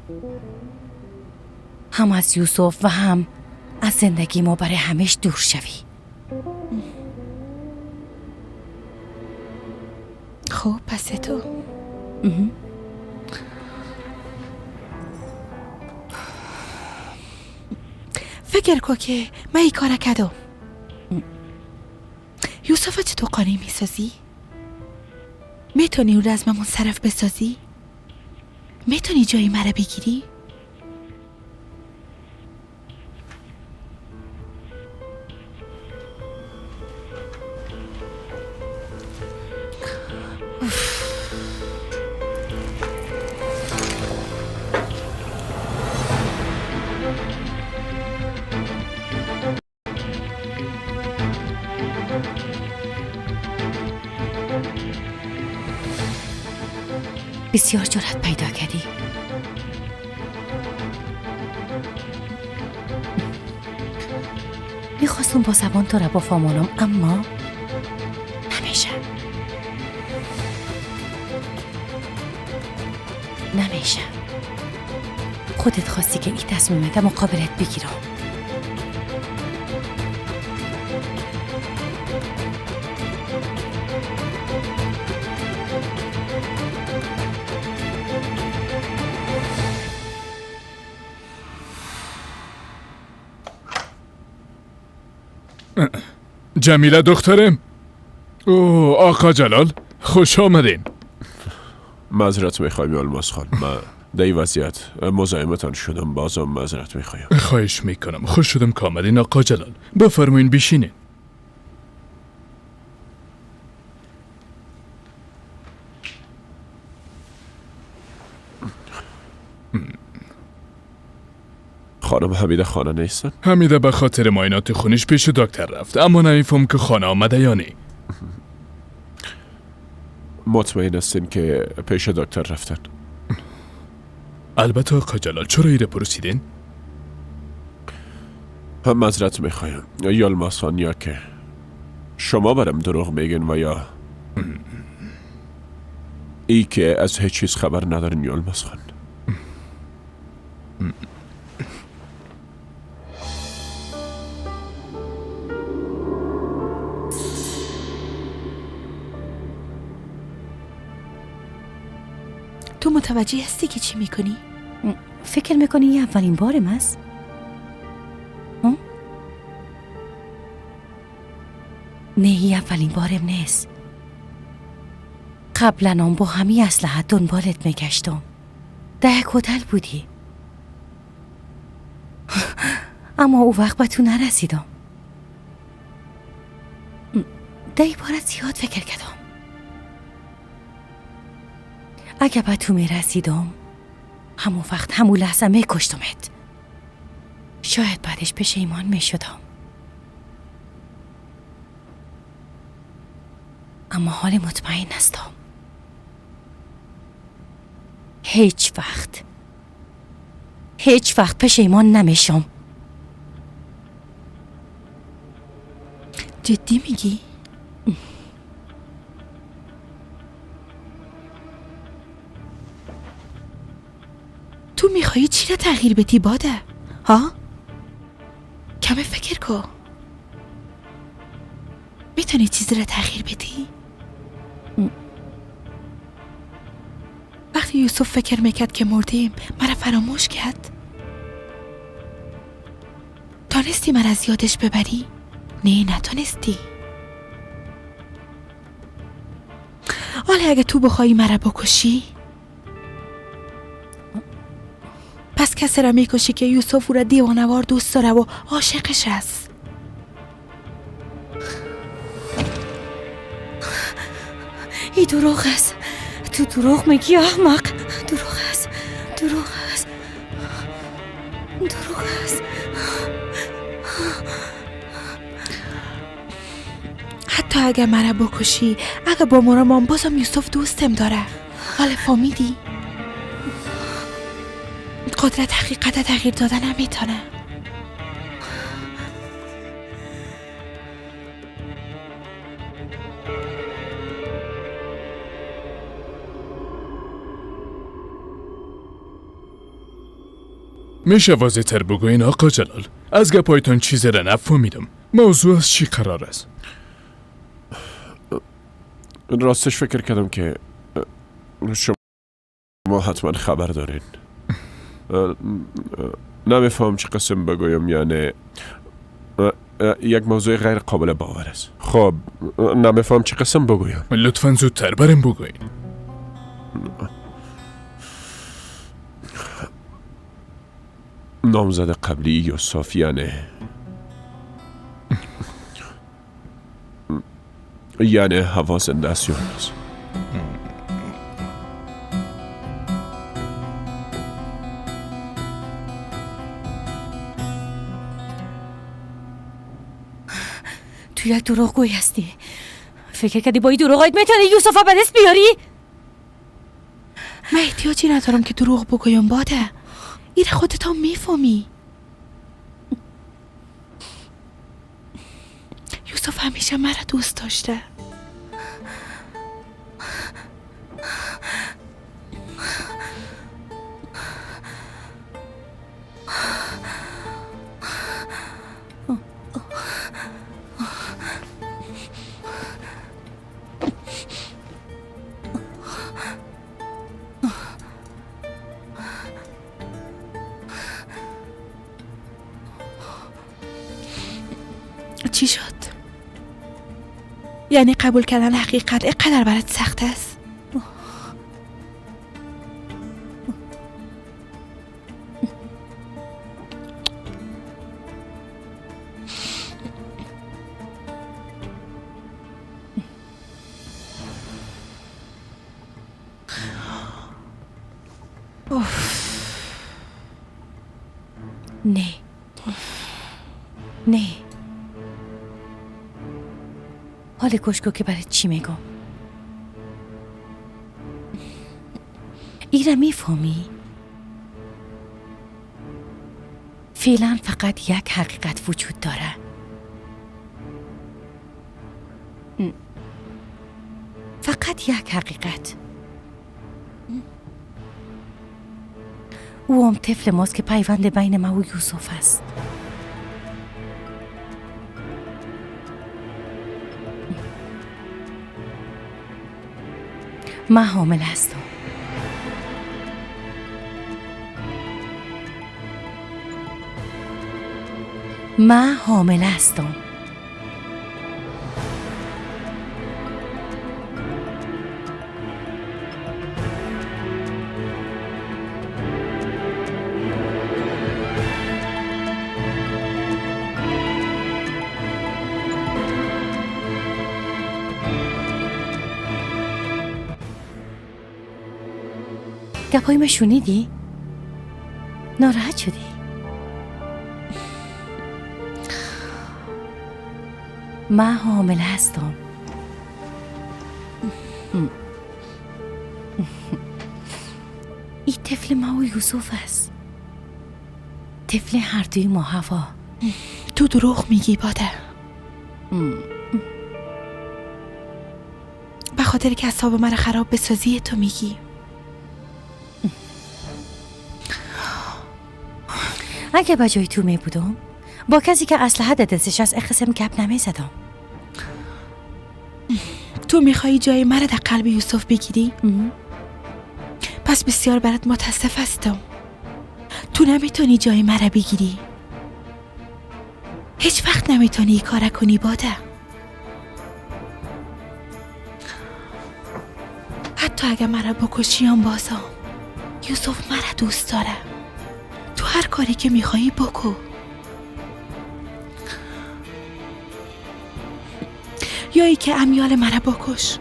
هم از یوسف و هم از زندگی ما برای همیشه دور شوی. خب پس تو فکر کن که من این کار کردم. یوسف چطور قانع میسازی؟ میتونی اون رو از من منصرف بسازی؟ میتونی جایی مرا بگیری؟ بسیار جرأت پیدا کردی. میخواستم با زبان تو را بفهمانم اما نمیشه. خودت خواستی که این تصمیمت مقابلت بگیرم. جمیله دخترم. اوه آقا جلال خوش آمدین. معذرت میخوایم الماس خان، من در این وضعیت مزاحمتان شدم، بازم معذرت میخوایم. خواهش میکنم. خوش شدم که آمدین آقا جلال. بفرمایین بشینین. خانم حمیده خانه نیستن؟ حمیده به خاطر معاینات خونش پیش دکتر رفت، اما نمیفهم که خانه آمده یا نه. مطمئن هستین که پیش دکتر رفتن؟ البته آقا جلال. چرا ایره پرسیدین؟ هم معذرت میخوایم یا الماس خان، یا که شما برم دروغ میگین و یا ای که از هیچ چیز خبر ندارین یلمز خان. تو متوجه هستی که چی میکنی؟ فکر میکنی یه اولین بارم است؟ نه یه اولین بارم نیست. قبلا هم با همین اسلحه دنبالت میگشتم. در یک هتل بودی اما او وقت به تو نرسیدم. در این بارت زیاد فکر کردم. اگه به تو میرسیدم همون وقت همون لحظه میکشتمت. شاید بعدش پشیمان میشدم، اما حال مطمئن هستم هیچ وقت پشیمان نمیشم. جدی میگی؟ تو میخوایی چی را تغییر بدی باده؟ ها؟ کم فکر کن. میتونی چیزی را تغییر بدی؟ وقتی یوسف فکر میکرد که مردیم مرا فراموش کرد. تانستی مرا از یادش ببری؟ نه نتونستی. حالا اگه تو بخوایی مرا بکشی، پس کسی را میکشی که یوسف او را دیوانوار دوست داره و عاشقش است. ای دروغ است. تو دروغ میگی احمق. دروغ است. حتی اگه مرا بکشی، اگه با مرام بازم یوسف دوستم داره. حالا فهمیدی؟ قدرت حقیقت تغییر دادن نمیتونه. میشه واضح تر بگوین آقا جلال؟ از گپایتان چیزی را نفهمیدم. موضوع از چی قرار است؟ راستش فکر کردم که شما حتما خبر دارین. نمیفهم چه قسم بگویم، یعنی یک موضوع غیر قابل باور است. خب نمیفهم چه قسم بگویم. لطفاً زودتر برم بگوین. نامزد قبلی یوسف یعنی هوا زنده است یا نیست. تو یک دروغ گوی هستی. فکر کردی با این دروغایت میتونی یوسف به دست بیاری؟ من احتیاجی ندارم که دروغ بگویم باده. این خودت هم میفهمی. یوسف همیشه مرا دوست داشته. چی شد؟ یعنی قبول کردن حقیقت اینقدر برات سخت است؟ نه حال گوش کن که برای چی میگم. ایره میفهمی؟ فعلا فقط یک حقیقت وجود داره. فقط یک حقیقت. او هم طفل ماست که پیوند بین ما و یوسف است. من حامل هستم. من حامل هستم. گپای من شنیدی؟ ناراحت شدی؟ من حامل هستم. این طفل ما و یوسف است. طفل هر دوی ما هوا. تو دروغ میگی باده. به خاطر که اعصاب من خراب بسازی تو میگی. اگه با جای تو می بودم با کسی که اسلحه دستش از اقسم گپ نمی زدم. تو میخوایی جای مرا در قلب یوسف بگیری؟ پس بسیار برات متاسف هستم. تو نمیتونی جای مرا بگیری. هیچ وقت نمیتونی کار کنی باده. حتی اگه مرا بکشیم بازم یوسف مرا دوست داره. تو هر کاری که میخوایی بکو. یا ای که امیال مرا بکش،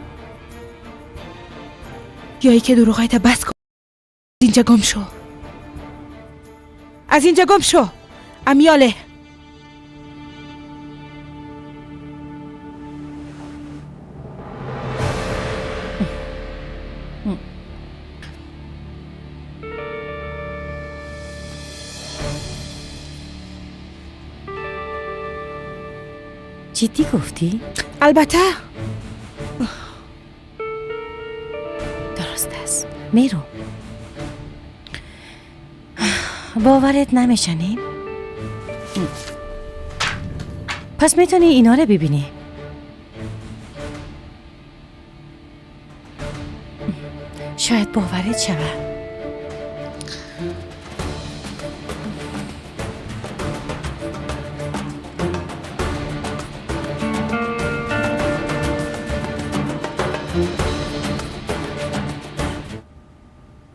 یا ای که دروغایت بس کن. از اینجا گم شو. از اینجا گم شو امیاله. جدی گفتی؟ البته. درست است. میرو. باورت نمیشنی؟ پس میتونی اینا رو ببینی. شاید باورت شود.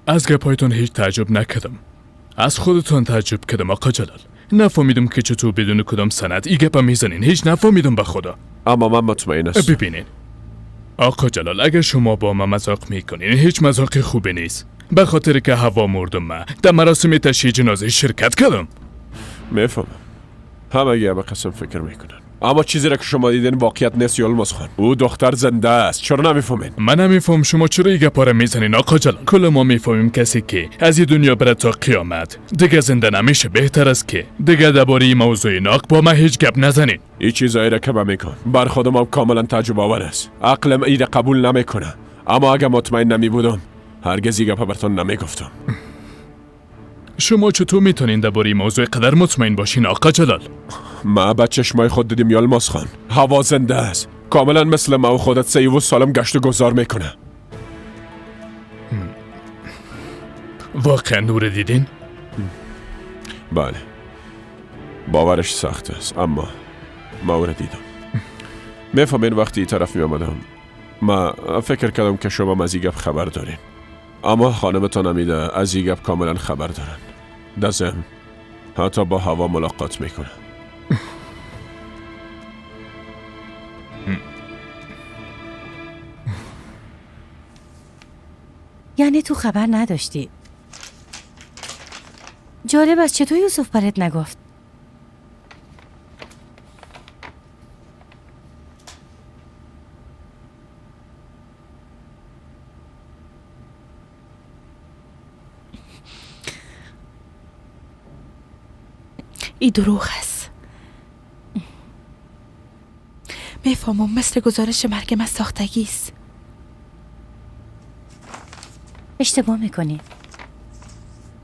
از گپایتون هیچ تعجب نکردم. از خودتون تعجب کردم آقا جلال. نفهمیدم که چطور بدون کدام سند ای گپا میزنین. هیچ نفهمیدم به خدا. اما من مطمئن است. ببینین آقا جلال، اگر شما با ما مذاق میکنین هیچ مذاق خوبی نیست. به خاطر که هوا مردم من در مراسم تشییع جنازه شرکت کردم. میفهمم. همه به قسم فکر میکنن، اما چیزی را که شما دیدین واقعیت نیست یلمز خان. او دختر زنده است. چرا نمیفهمین؟ من نمیفهم شما چرا این گپا را میزنین آقا جلال. کل ما میفهمیم کسی که از این دنیا بره تا قیامت دیگه زنده نمیشه. بهتر است که دیگه درباره این موضوع ناق با ما هیچ گپ نزنین. این چیزایی را که من میگم بر خودم هم کاملا تعجب آور است. عقلم این قبول نمیکنه. اما اگه مطمئن نمیبودم هرگز این گپا براتون نمیگفتم. شما چطور میتونین درباره این موضوع قدر مطمئن باشین آقا جلال؟ ما با چشمای خود دیدیم یلمز خان. هوا زنده است. کاملا مثل ما و خودت 3 سالم گشت و گذار میکنه. واقعا نور دیدین؟ بله. باورش سخت است اما ما او را دیدم. میفهمین وقتی طرف میامدم ما فکر کردم که شما از این گپ خبر دارین، اما خانمتان امیده از این گپ کاملا خبر دارن. دزم حتی با هوا ملاقات میکنه. یعنی تو خبر نداشتی؟ جالب است. چطور یوسف برات نگفت؟ ای دروغ است. میفهمم مثل گزارش مرگ من ساختگی است. اشتباه میکنی.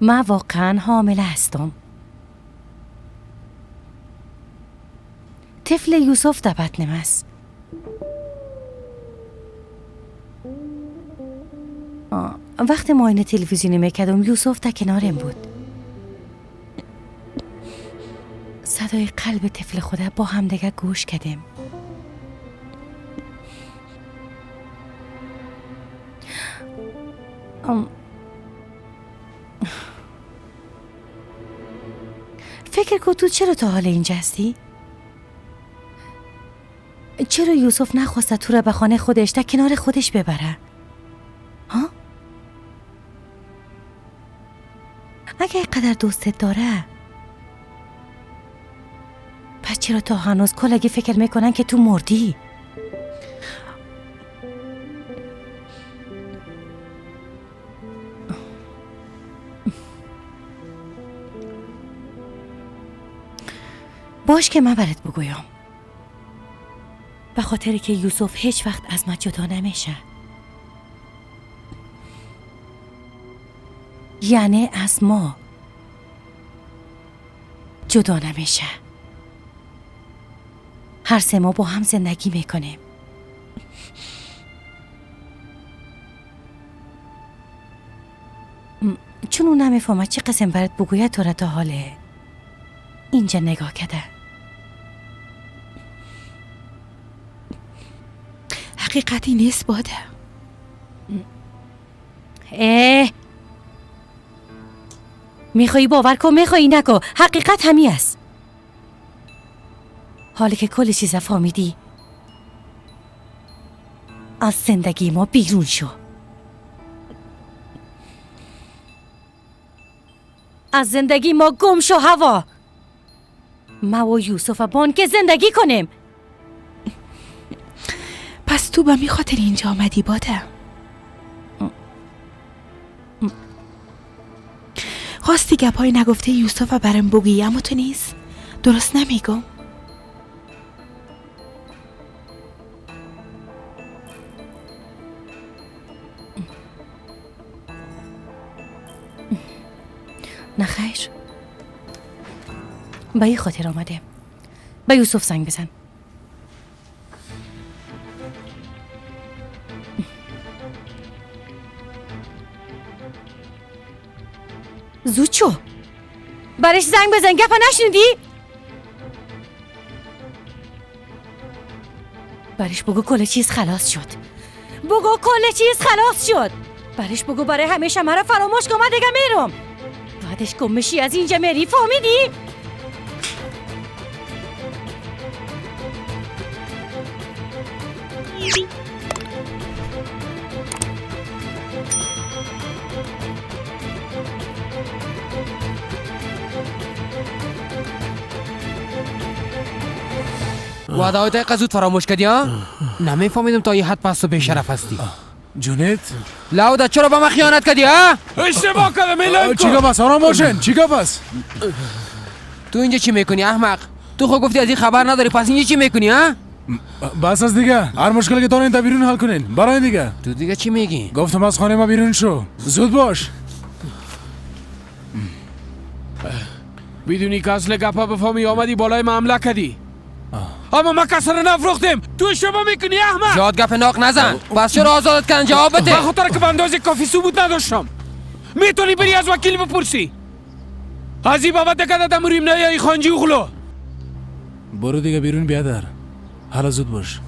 من واقعا حامل هستم. طفل یوسف در بطنم است. وقتی معاینه تلویزیونی میکردم یوسف در کنارم بود. صدای قلب طفل خود با هم دیگه گوش کردیم. فکر کن تو چرا تا حال اینجا هستی؟ چرا یوسف نخواسته تو را به خانه خودش در کنار خودش ببره؟ ها؟ اگه اینقدر دوستت داره پس چرا تا هنوز کلگی فکر میکنن که تو مردی؟ باش که من برات بگویم، به خاطری که یوسف هیچ وقت از ما جدا نمیشه. یعنی از ما جدا نمیشه. هر سه ما با هم زندگی میکنیم. چون اون نمیفهمه چه قسم برات بگوید تو را تا حاله اینجا نگاه کرده. حقیقتی نیست باده. میخوایی باور کن میخوایی نکن، حقیقت همی است. حالی که کل چیزا فهمیدی از زندگی ما بیرون شو. از زندگی ما گم شو هوا. ما و یوسف بان که زندگی کنیم. پس تو با می خاطر اینجا آمدی باده؟ خواستی گپای نگفته یوسف برم بگی اما تو نیست؟ درست نمیگم؟ نخیر، به این خاطر آمده. به یوسف زنگ بزن. زود شو، برش زنگ بزن. گپا نشنیدی؟ برش بگو کل چیز خلاص شد. بگو کل چیز خلاص شد. برش بگو برای همیشه مرا فراموش کن، من دیگه میرم. بعدش گم بشی از اینجا میری، فهمیدی؟ وعده های دقیقه زود فراموش کردی ها؟ نمیفهمیدم تا یه حد پس تو بیشرف هستی. جونت؟ لاوده چرا با من خیانت کردی ها؟ اشتباه کردم میلان. چیکار بس آرام باشین. چیکار بس؟ تو اینجا چی میکنی احمق؟ تو خود گفتی از این خبر نداری، پس اینجا چی میکنی ها؟ بس از دیگه، هر مشکلی که دارین تا بیرون حل کنین. برای دیگه. تو دیگه چی میگی؟ گفتم از خانه ما بیرون شو. زود باش. بدونی که اصل گپا بفهمی آمدی بالای معامله کردی. اما ما کس رو نفروختیم. تو اشتباه میکنی احمق. زیاد گپ ناق نزن. بس چرا آزادت کردن؟ جواب بده. به خاطر که به اندازه کافی ثبوت نداشتم. میتونی بری از وکیل بپرسی. از این بابت دکه دادم مریم نه ای خانجی اغلو. برو دیگه بیرون بیادر. حالا زود باش.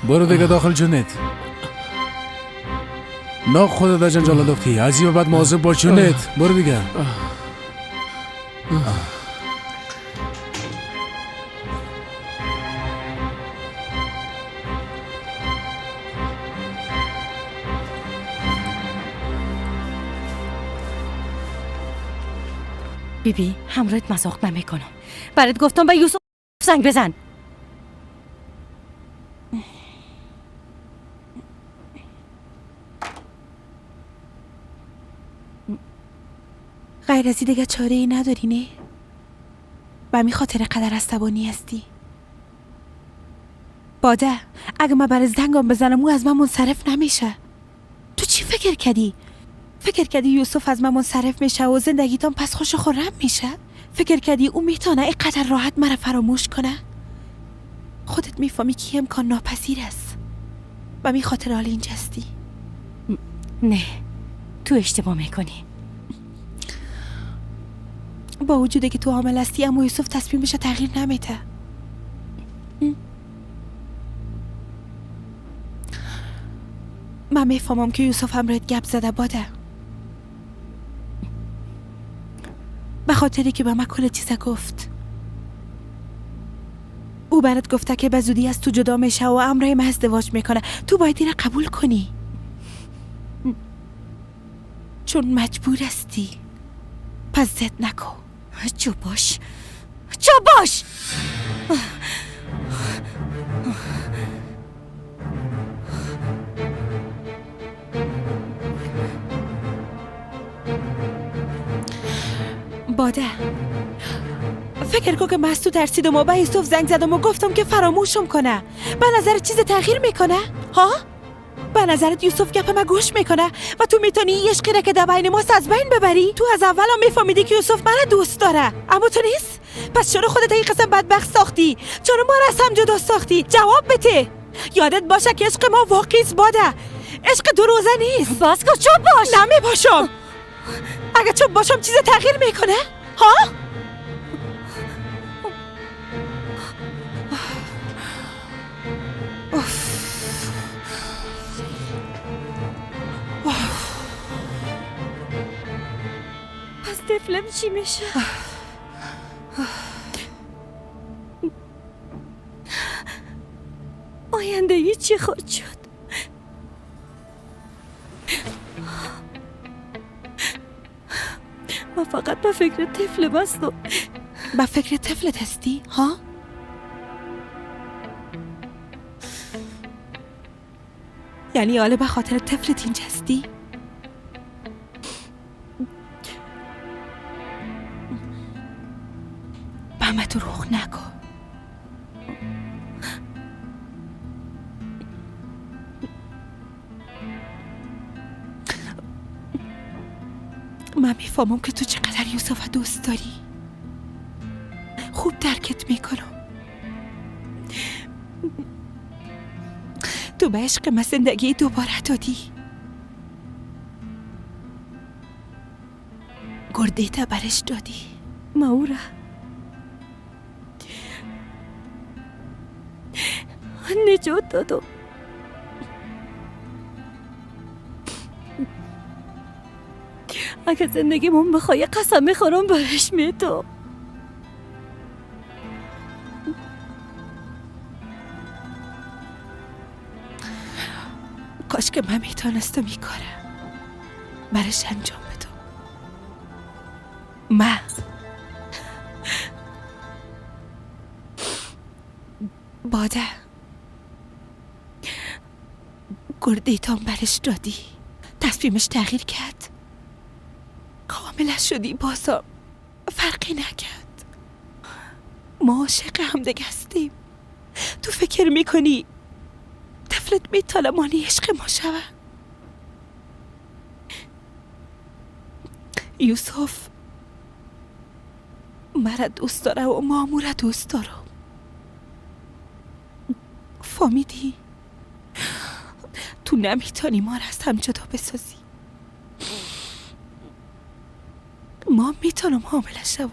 برو دیگه داخل جونت. نه خودت در جنجال انداختی. از این بعد مواظب باش جونت. برو دیگه. بیبی همراهت مذاق نمیکنم. برات گفتم به یوسف زنگ بزن. غیر از این دیگه چاره ای نداری نه؟ به می خاطر قدر عصبانی هستی. باده اگه من برای زنگم بزنم او از من منصرف نمیشه. تو چی فکر کردی؟ فکر کردی یوسف از من منصرف میشه و زندگیتان پس خوش و خرم میشه؟ فکر کردی او میتونه اینقدر راحت مرا فراموش کنه؟ خودت میفهمی که امکان ناپذیر است. و می خاطر حال اینجا هستی. نه، تو اشتباه میکنی. با وجوده که تو حامل هستی اما یوسف تصمیمش تغییر نمیده. من میفهمم که یوسف همراهت گپ زده باده، به خاطری که به من کل چیزا گفت. او برات گفته که به زودی از تو جدا میشه و امرای من ازدواج میکنه. تو باید این قبول کنی چون مجبور هستی. پس ضد نکن. جو باش، جو باش. باده فکر کن که من از تو ترسیدم و به یوسف زنگ زدم و گفتم که فراموشم کنه. به نظرت چیز تغییر میکنه؟ ها؟ به نظرت یوسف گپ من گوش میکنه و تو میتونی این عشقی را که در بین ماست از بین ببری؟ تو از اول هم میفهمیدی که یوسف من دوست داره اما تو نیست. پس چرا خودت این قسم بدبخت ساختی؟ چرا ما را از هم جدا ساختی؟ جواب بده. یادت باشه که عشق ما واقعی است باده. عشق دو روزه نیست. بس کن، چوب باش. نمی باشم. اگه چوب باشم چیز تغییر میکنه؟ ها؟ پس طفلم چی میشه؟ آینده ای چی خواهد شد؟ من فقط به فکر طفلم هستم. به فکر طفلت هستی؟ ها؟ یعنی حالا به خاطر طفلت اینجا هستی؟ به من دروغ نگو. من میفهمم که تو چقدر یوسف دوست داری. خوب درکت میکنم. تو به عشق من زندگی دوباره دادی. گرده تا برش دادی. ماورا نجات دادم. اگه زندگی من بخوای قسم میخورم برش میتو. کاش که من میتونستم این کاره برش انجام بدم. من باده گرده تام برش دادی. تصمیمش تغییر کرد. کاملا شدی بازم فرقی نکرد. ما عاشق هم دیگه هستیم. تو فکر میکنی طفلت میتونه مانی عشق ما شوه؟ یوسف مرا دوست داره و ما را دوست دارم. فهمیدی؟ تو نمیتونی ما را از هم جدا بسازی. ما میتونم حامله شوم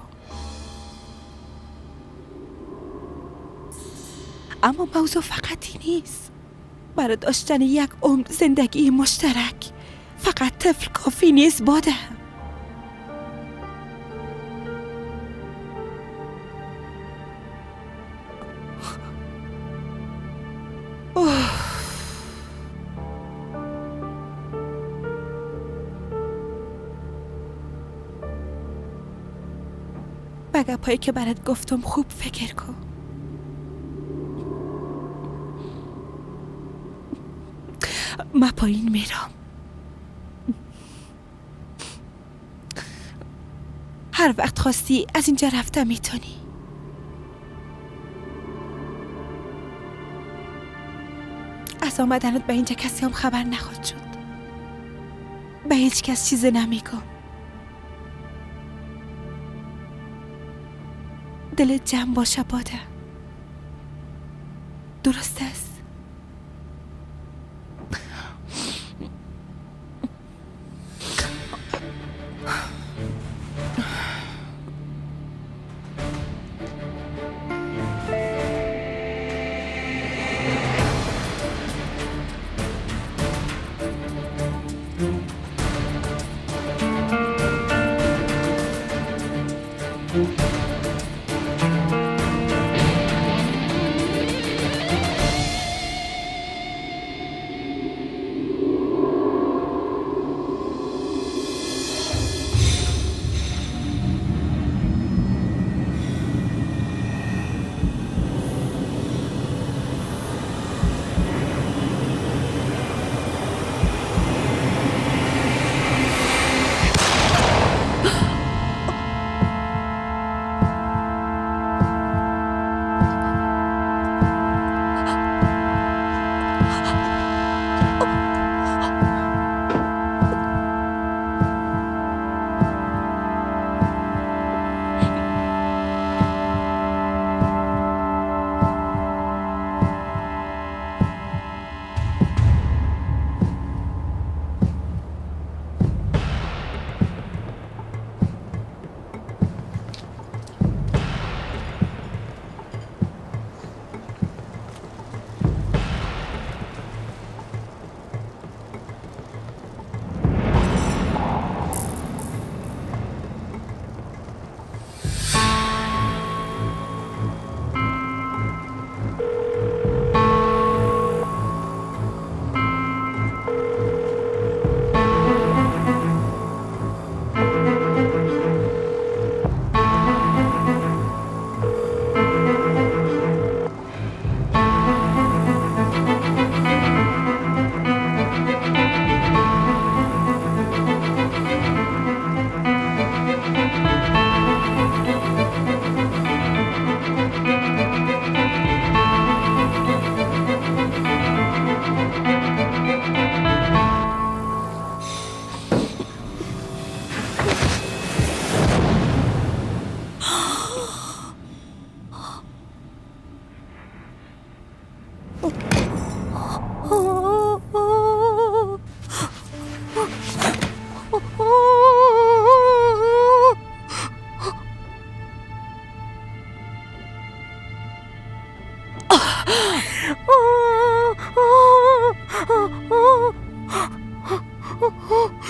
اما موضوع فقط این نیست. برای داشتن یک عمر زندگی مشترک فقط طفل کافی نیست باده. به گپایی که برات گفتم خوب فکر کن. من پایین میرم. هر وقت خواستی از اینجا رفته میتونی. از آمدنت به اینجا کسی هم خبر نخواهد شد. به هیچ کس چیزی نمیگم. دلت جمع باشه باده. درست است؟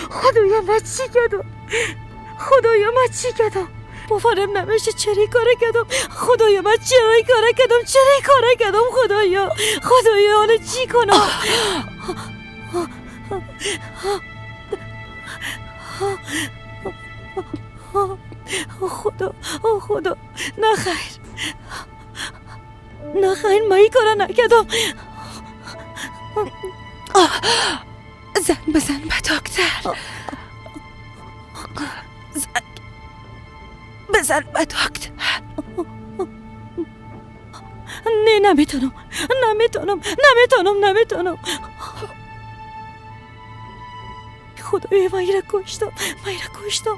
خدایا من چی کردم؟ خدایا من چی کردم؟ باورم نمیشه چرا کاره کردم؟ خدایا من چرا کاره کردم؟ چرا کاره کردم؟ خدایا حالا چی کنم؟ خدا نخیر من این کاره نکردم. زنگ بزن به دکتر. بزن به دکتر. نه نمیتونم. خدایا من را کشتم. خدایا من را کشتم.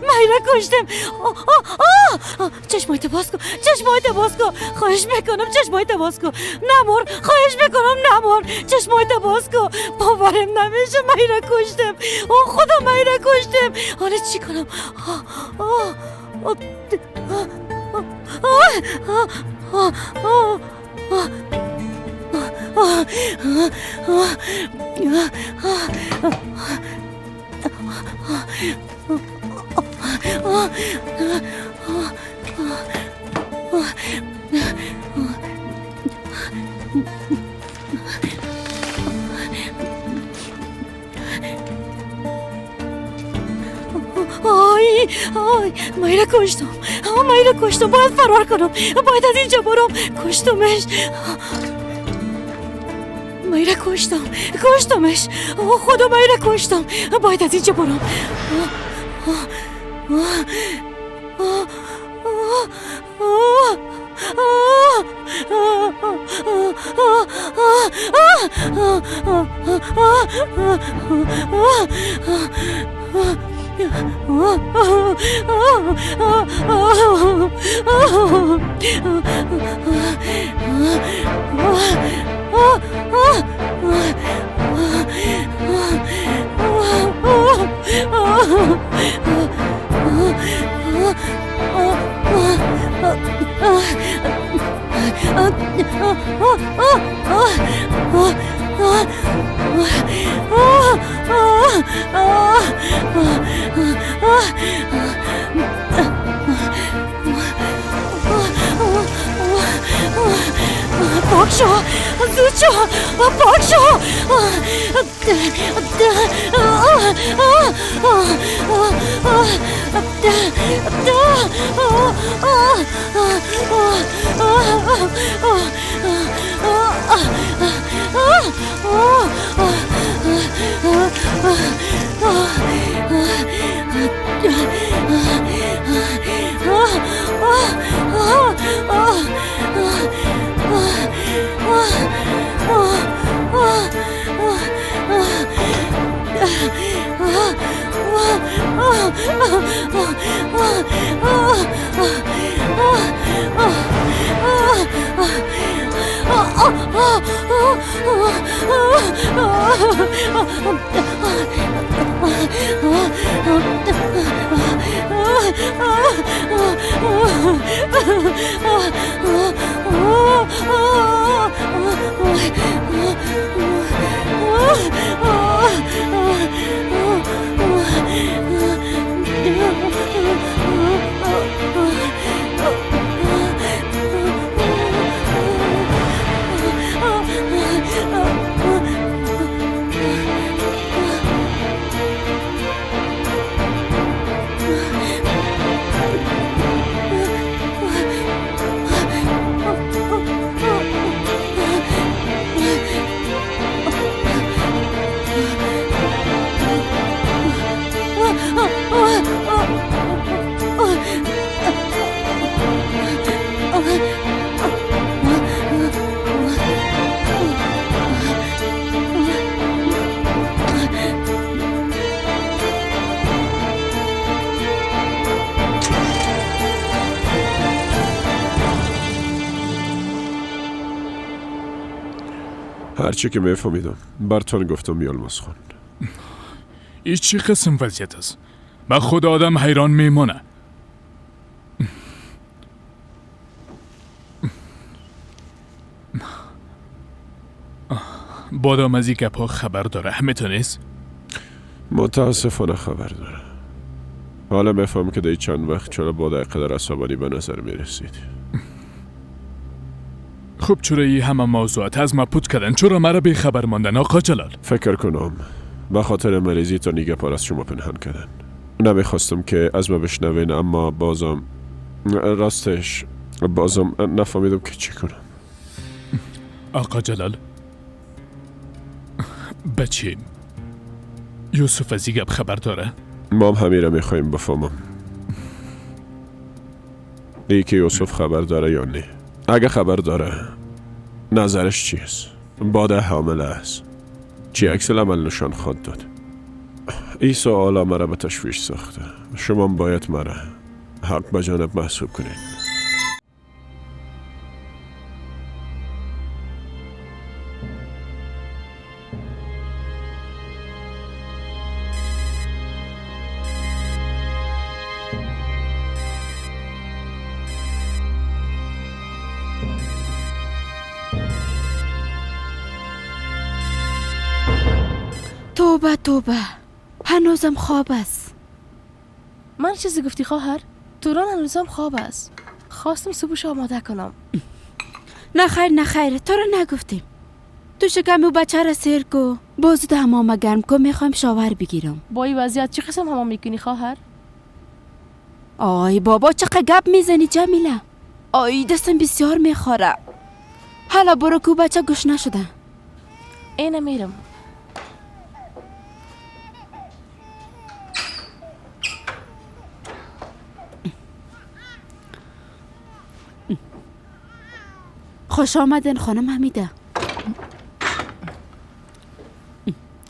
من کشتم. چشمایت باز کن. خواهش میکنم چشمایت باز کن. نمور. خواهش میکنم نمور. چشمایت باز کن. باورم نمیشه من را کشتم. خدا من را کشتم. حالا چی کنم؟ من را کشتم. باید فرار کنم. باید از اینجا برم. کشتمش. من را کشتمش. خدا من را کشتم. باید از اینجا برم. پاک شو زود شو پاک شو هرچی که میفهمیدم برتون گفتم یالماس خان. این چی قسم وضعیت است؟ من خود آدم حیران میمانه. بادام از این گپ ها خبر داره همه نیست؟ متاسفانه خبر داره. حالا میفهم که دی چند وقت چرا با قدر عصبانی به نظر میرسید. خب چرا این همه موضوعات از ما پود کردن؟ چرا مرا بی خبر ماندن آقا جلال؟ فکر کنم به خاطر مریضی تا نیگه پار از شما پنهان کردن. نمیخواستم که از ما بشنوین، اما بازم راستش بازم نفهمیدم که چی کنم. آقا جلال بچیم یوسف از این گپ خبر داره؟ ما هم همین را میخواییم بفهمم ای که یوسف خبر داره یا نه. اگه خبر داره نظرش چیست؟ باده حامله است؟ چی عکس العمل نشان خواهد داد؟ این سوالا مرا به تشویش ساخته. شما باید مرا حق به جانب محسوب کنید. توبه توبه هنوزم خواب است. من چیزی گفتی خواهر؟ توران هنوزم خواب است. خواستم صبحش آماده کنم. نه خیر نه خیر، تو رو نگفتیم. تو شکم او بچه را سیر کو، بازو ده حمام گرم کو، میخوایم شاور بگیرم. با این وضعیت چی قسم حمام میکنی خواهر؟ آی بابا چقدر گپ میزنی جمیله. آی دستم بسیار میخوره. حالا برو کو بچه گوش نشده. اینه میرم. خوش آمدین خانم حمیده.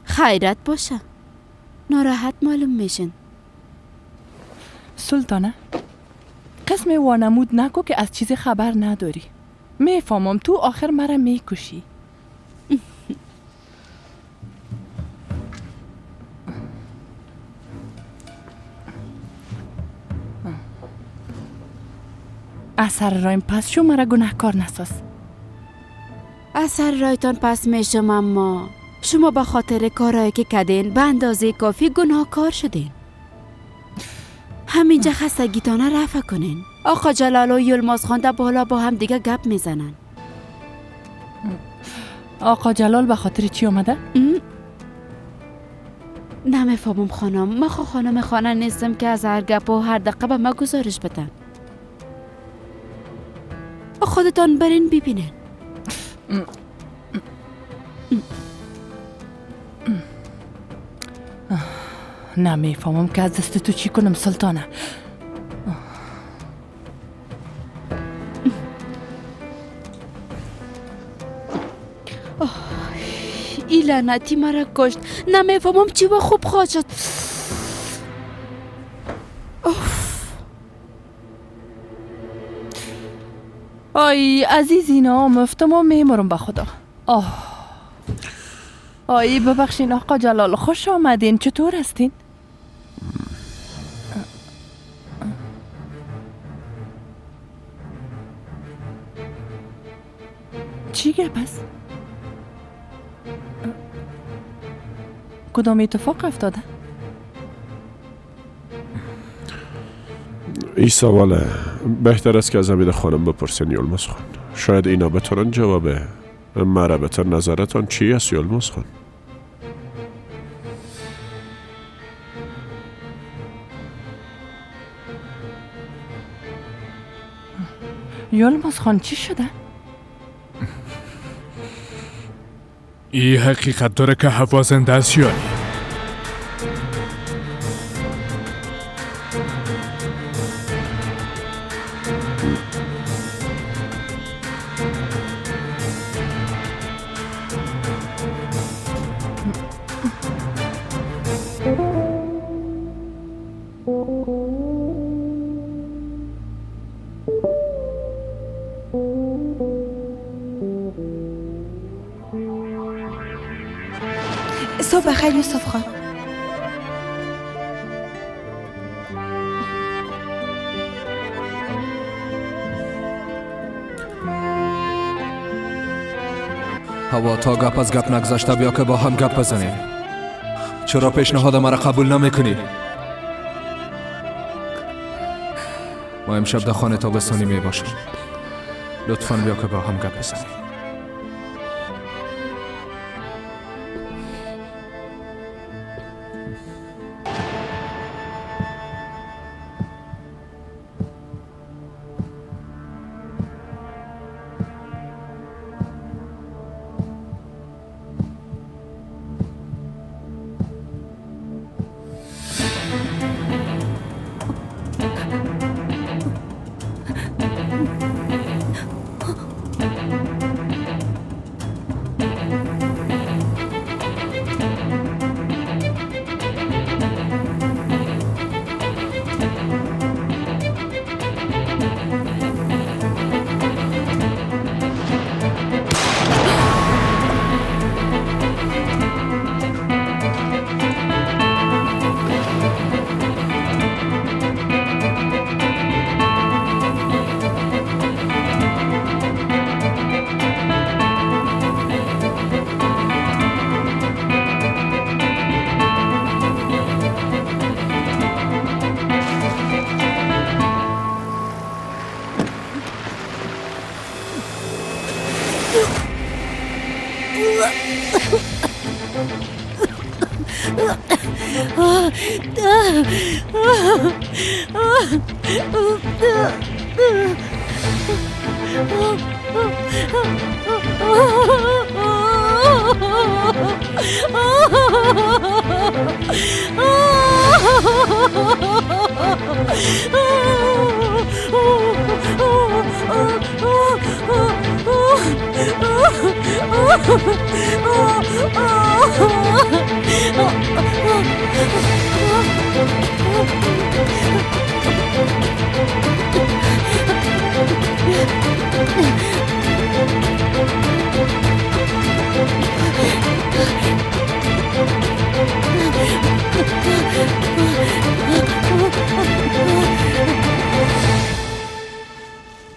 خیرت باشه. ناراحت معلوم میشن. سلطانه قسم وانمود نکو که از چیزی خبر نداری. میفهمم تو آخر مرا میکشی. اثر رایم پس شو مرا گناهکار نساز. اثر رایتان پس میشم، اما شما به خاطر کارهایی که کردین به اندازه کافی گناهکار شدین. همینجا خستگیتانه رفع کنین. آقا جلال و یلماز خان در بالا با هم دیگه گپ میزنن. آقا جلال به خاطر چی آمده؟ نمیفهمم خانم. من خانم خانه نیستم که از هر گپ و هر دقیقه به ما گزارش بدن. خودتان برین ببینین. نمیفهمم که از دست تو چی کنم سلطانه. این لعنتی مرا کشت. نمیفهمم چی با خوب خواهد شد. آی عزیزینا مفتم و میمرم به خدا. آی ببخشین آقا جلال، خوش آمدین. چطور هستین؟ چی گپ است؟ کدام اتفاق افتاده؟ این سوال بهتر است که از امید خانم بپرسین یلماز خان. شاید اینا بتونن جوابه. مرا نظرتان چی است یلماز خان؟ یلماز خان چی شده؟ این حقیقت داره که هوا زنده است یا نه؟ صبح بخیر یوسف خان. هوا تا گپ از گپ نگذشته بیا که با هم گپ بزنیم. چرا پیشنهاد مرا قبول نمیکنی؟ ما امشب در خانه تابستانی می باشیم. لطفاً بیا که با هم گپ بزنیم.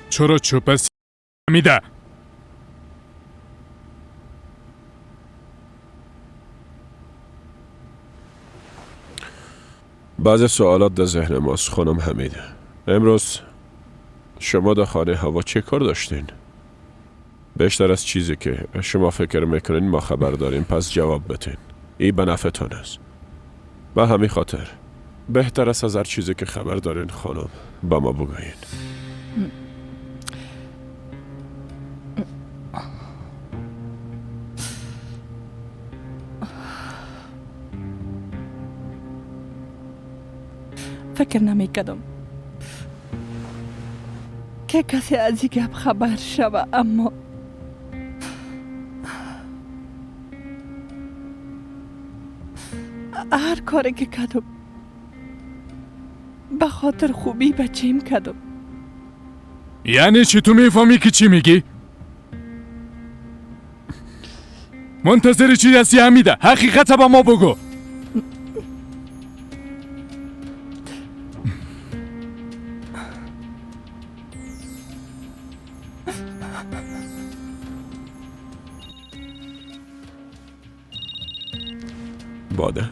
چرا چوب هستی؟ میده بعض سوالات در ذهن ماست خانم حمیده. امروز شما در خانه هوا چه کار داشتین؟ بیشتر از چیزی که شما فکر میکنین ما خبر داریم، پس جواب بتین. این به نفعتان است. به همین خاطر بهتر است از هر چیزی که خبر دارین خانم با ما بگوین. فکر نمیکردم که کسی از این گپ خبر شوه، اما هر کاری که کردم به خاطر خوبی بچیم کردم. یعنی چی؟ تو میفهمی که چی میگی؟ منتظر چی هستی حمیده؟ حقیقت با ما بگو. باده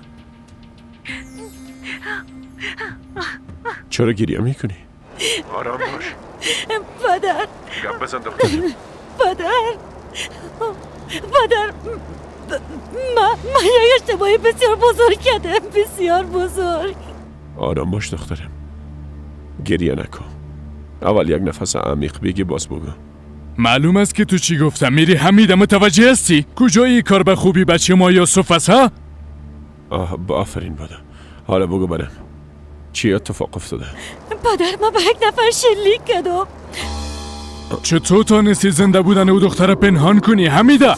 چرا گریه میکنی؟ آرام باش. پدر گپ بزن دخترم. پدر من یک اشتباهی بسیار بزرگ کردم، بسیار بزرگ. آرام باش دخترم، گریه نکن. اول یک نفس عمیق بگی باز بگو. معلوم است که تو چی گفتم. میری حمیده متوجه هستی؟ کجایی کار به خوبی بچه ما یوسف است ها؟ آفرین باده. حالا بگو برم چی اتفاق افتاده؟ پدر من به یک نفر شلیک کردم. چطور تانستی زنده بودن او دختر پنهان کنی حمیده؟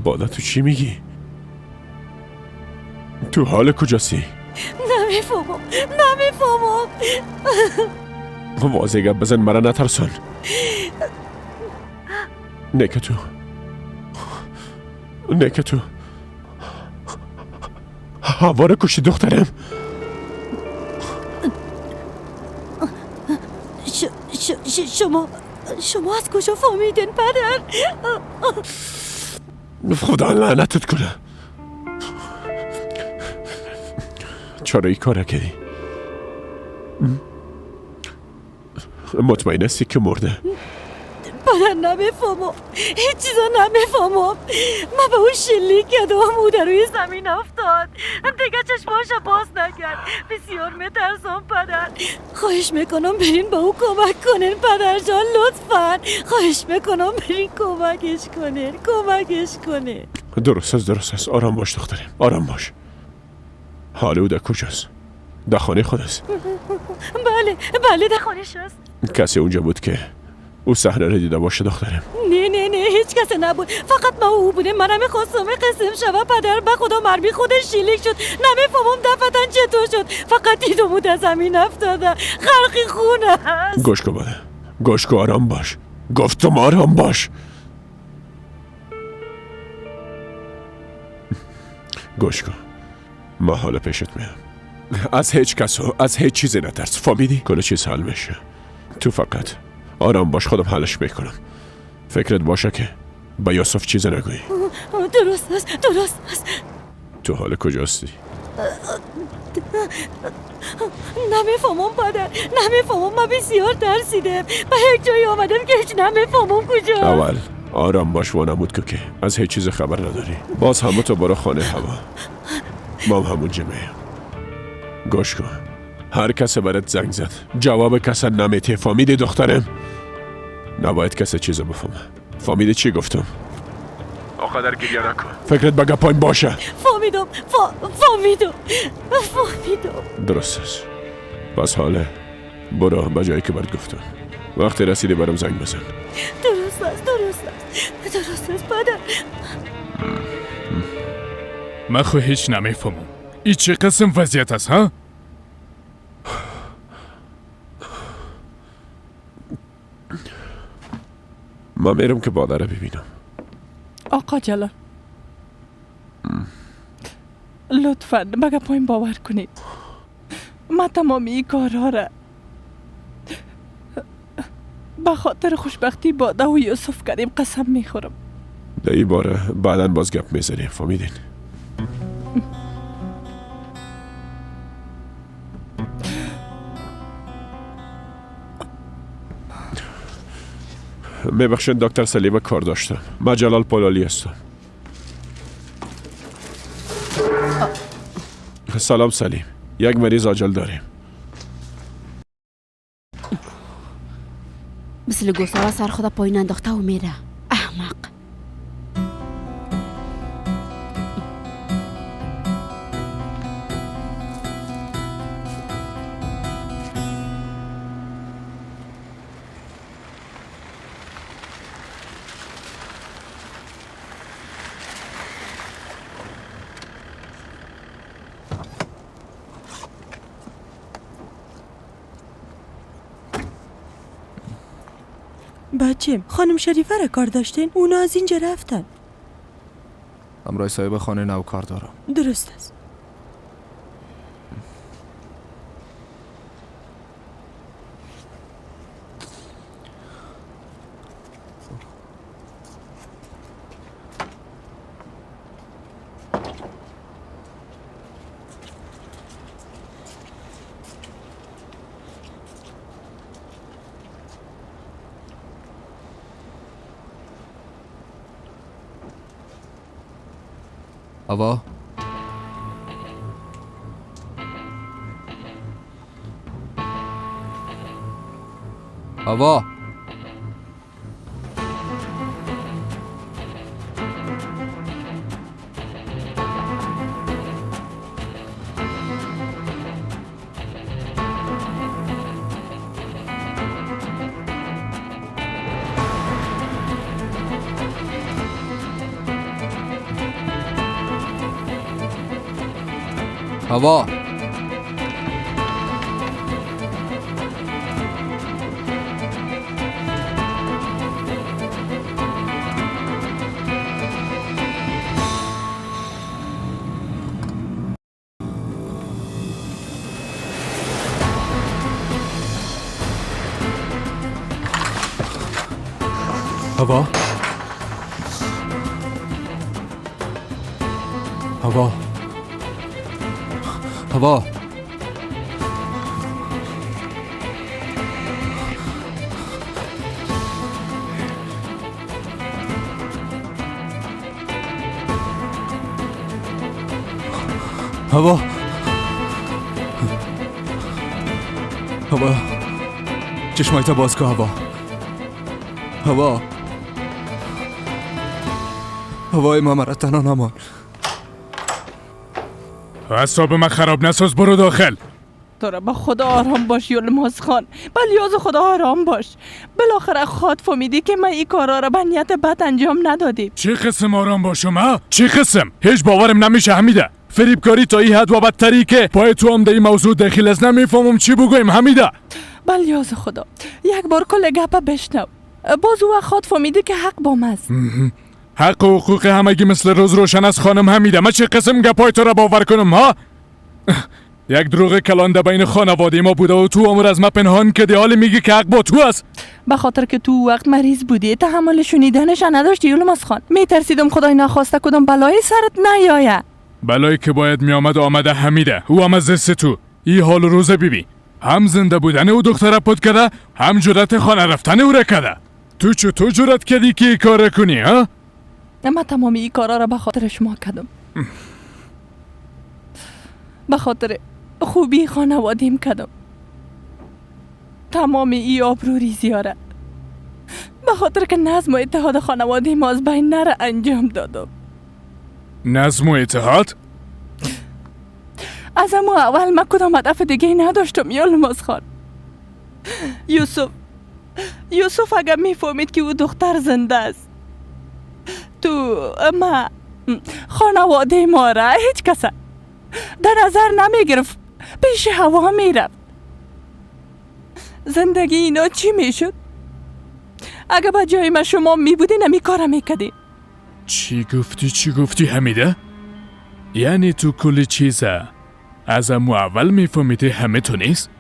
باده تو چی میگی؟ تو حال کجاسی؟ نمیفهمم. واضح گپ بزن، مرا نترسان. نه که تو هوا رو کشی دخترم. شما از کجا فهمیدین پدر؟ خدا لعنتت کنه. چرا این کار کردی؟ مطمئن هستی که مرده؟ پدر نمیفهمم، هیچ چیزا نمیفهمم. من به اون شلیک کردم، او در روی زمین افتاد، دیگه چشماشو باز نکرد. بسیار میترسم پدر. خواهش میکنم برین به او کمک کنین پدر جان، لطفا. خواهش میکنم برین کمکش کنین. درست است. آرام باش دخترم، آرام باش. حال او در کجاست؟ در خانه خود است؟ بله در خانه‌ش است. کسی اونجا بود که او صحنه را دیده باشه دخترم؟ نه هیچ کسی نبود، فقط ما او بودیم. من میخواستم قسم شوه پدر، به خدا مرمی خودش شلیک شد. نمیفهمم دفعتاً چطور شد، فقط دیدم او در زمین افتاده، غرق خونه هست. گوش کن آرام باش. گفتم آرام باش. گوش کن، ما حالا پیشت میام. از هیچ کس و از هیچ چیزی نترس، فهمیدی؟ کل چیز حل میشه. تو فقط آرام باش، خودم حلش میکنم. فکرت باشه که با یوسف چیزی نگویی. درست است. تو حال کجاستی؟ نمیفهمم پدر، من بسیار ترسیدم. به یک جایی آمدم که هیچ نمیفهمم کجا. اول آرام باش و نمود که از هیچ چیز خبر نداری. باز همه تو برو خانه هوا، ما همونجا میام. گوش کن، هر کس برات زنگ زد جواب کس نمیتی. فهمیدی دخترم؟ نباید کسی چیزو بفهمه. فهمیدی چی گفتم؟ آقادر گریه نکن، فکرت بگه پایین باشه. فهمیدم. درست است. پس حالا برو به جایی که برات گفتم. وقتی رسیدی برام زنگ بزن. درست است پدر. من خو هیچ نمیفهمم. این چه قسم وضعیت است ها؟ من میرم که مادر ببینم. آقا جلال لطفاً بگه پایم باور کنید. من تمامی این کارها را به خاطر خوشبختی باده و یوسف کریم قسم میخورم. در این باره بعداً باز گپ میزنیم، فهمیدین؟ میبخشید دکتر سلیمه کار داشتم. من جلال پولالی هستم. سلام سلیم، یک مریض عاجل داریم. مثل گوساله سر خود پایین انداخته و میره. احمق. بچم خانم شریفه را کار داشتین؟ اونا از اینجا رفتن. امرای صاحب خانه نو کار دارم. درست است. هوا هوا هوا هوا هوا هوا هوا هوا چشمایت باز که هوا هوا هوای ما مرا تنها نمان. اعصاب من خراب نساز، برو داخل. تو را با خدا آرام باش یلماز خان، بلیاز خدا آرام باش. بالاخره خود فهمیدی که من این کارا را به نیت بد انجام ندادیم. چه قسم آرام باشم ها؟ چه قسم؟ هیچ باورم نمیشه حمیده. فریبکاری تا این حد و بدتری که پای تو هم در این موضوع داخل است. نمیفهمم چی بگویم حمیده. بلیاز خدا یک بار کل گپا بشنو. باز او خود فهمیدی که حق با ماست. حق و حقوق همگی مثل روز روشن است خانم حمیده. من چه قسم گپای تو را باور کنم ها؟ یک دروغ کلانده بین خانواده ما بوده و تو امور از ما پنهان کردی، حالی میگی که حق با تو است. به خاطر که تو وقت مریض بودی تحمل شنیدنش نداشتی یلماز خان. میترسیدم خدای نخواسته کدام بلایی سرت نیایه. بلایی که باید میآمد آمده حمیده. او هم از دست تو. این حال روز بیبی هم زنده بودن او دختر پد کرده، هم جرأت خانه رفتن او را کرده. تو چطور جرأت کردی که این کار کنی ها؟ من تمامی این کارا را به خاطر شما کردم. به خاطر خوبی خانوادیم کردم. تمامی این آبرو ریزیاره به خاطر که نظم و اتحاد خانواده ما از بین نره انجام دادم. نظم و اتحاد؟ از اما اول من کدام هدف دیگه نداشتم یلماز خان. یوسف اگر میفهمید که او دختر زنده است، تو ما خانواده ما را هیچ کس در نظر نمیگرفت، پیش هوا میرفت. زندگی اینا چی میشد؟ اگر با جای ما شما میبودی نمی کارا میکردی. چی گفتی حمیده؟ یعنی تو کل چیزه از امو اول میفهمیدی همه تو نیست؟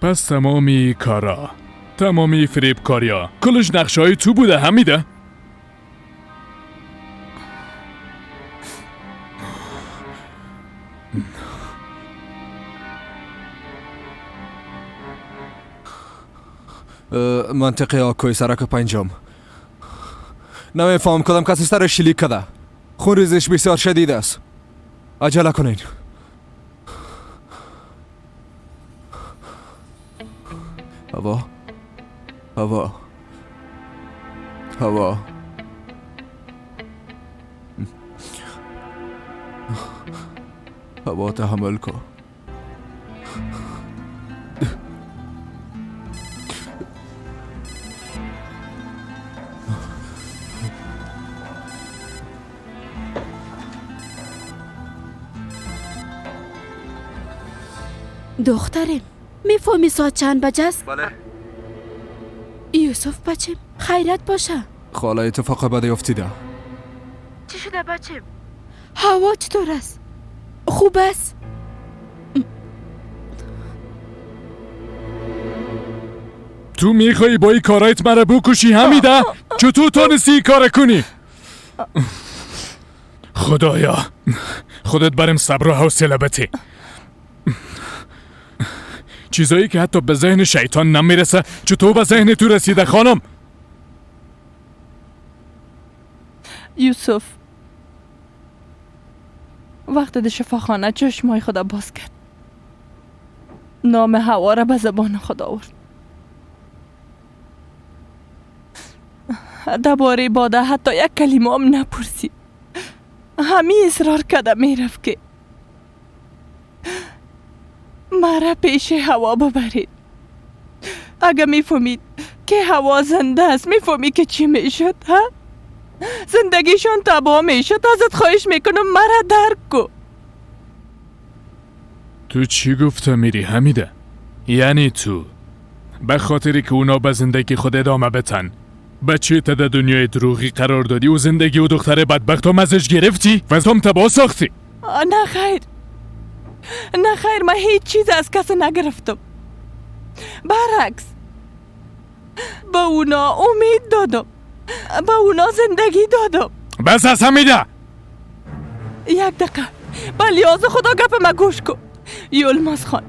پس تمامی کارا، تمامی فریب کاریا، کلش نقشای تو بوده حمیده؟ منطقه آکوی سرک پنجم. نمیفهم کدام کسی سر شلیک کده. خون ریزش بسیار شدید است. عجله کنین. هوا تحمل کن. دخترم میفهمی ساعت چند بجه است؟ بله. یوسف بچم خیرت باشه. خاله اتفاق بدی افتیده. چی شده بچم؟ هوا چطور است؟ خوب است؟ تو میخوایی با این کارایت مرا بکشی حمیده؟ چطور تونستی این کار کنی؟ خدایا خودت برم صبر و حوصله بده. چیزایی که حتی به ذهن شیطان نمیرسه چطور به ذهن تو رسیده خانم؟ یوسف وقت در شفاخانه چشمای خدا باز کرد، نام هوا را به زبان خدا آورد. درباره باده حتی یک کلمه هم نپرسید. همین اصرار کرده میرفت که مرا پیش هوا ببرید. اگر میفهمید که هوا زنده است میفهمید که چی میشد؟ ها؟ زندگیشون تباه میشد. ازت خواهش میکنم مرا درک کو. تو چی گفته میری حمیده؟ یعنی تو به خاطری که اونا به زندگی خود ادامه بتن بچه تا در دنیای دروغی قرار دادی و زندگی و دختر بدبخت هم ازش گرفتی و از هم تباه ساختی؟ نه خیر من هیچ چیز از کس نگرفتم. برعکس به اونا امید دادم، به اونا زندگی دادم. بس از حمیده. یک دقیقه به لیاز خدا گپ ما گوش کن. یلماز خان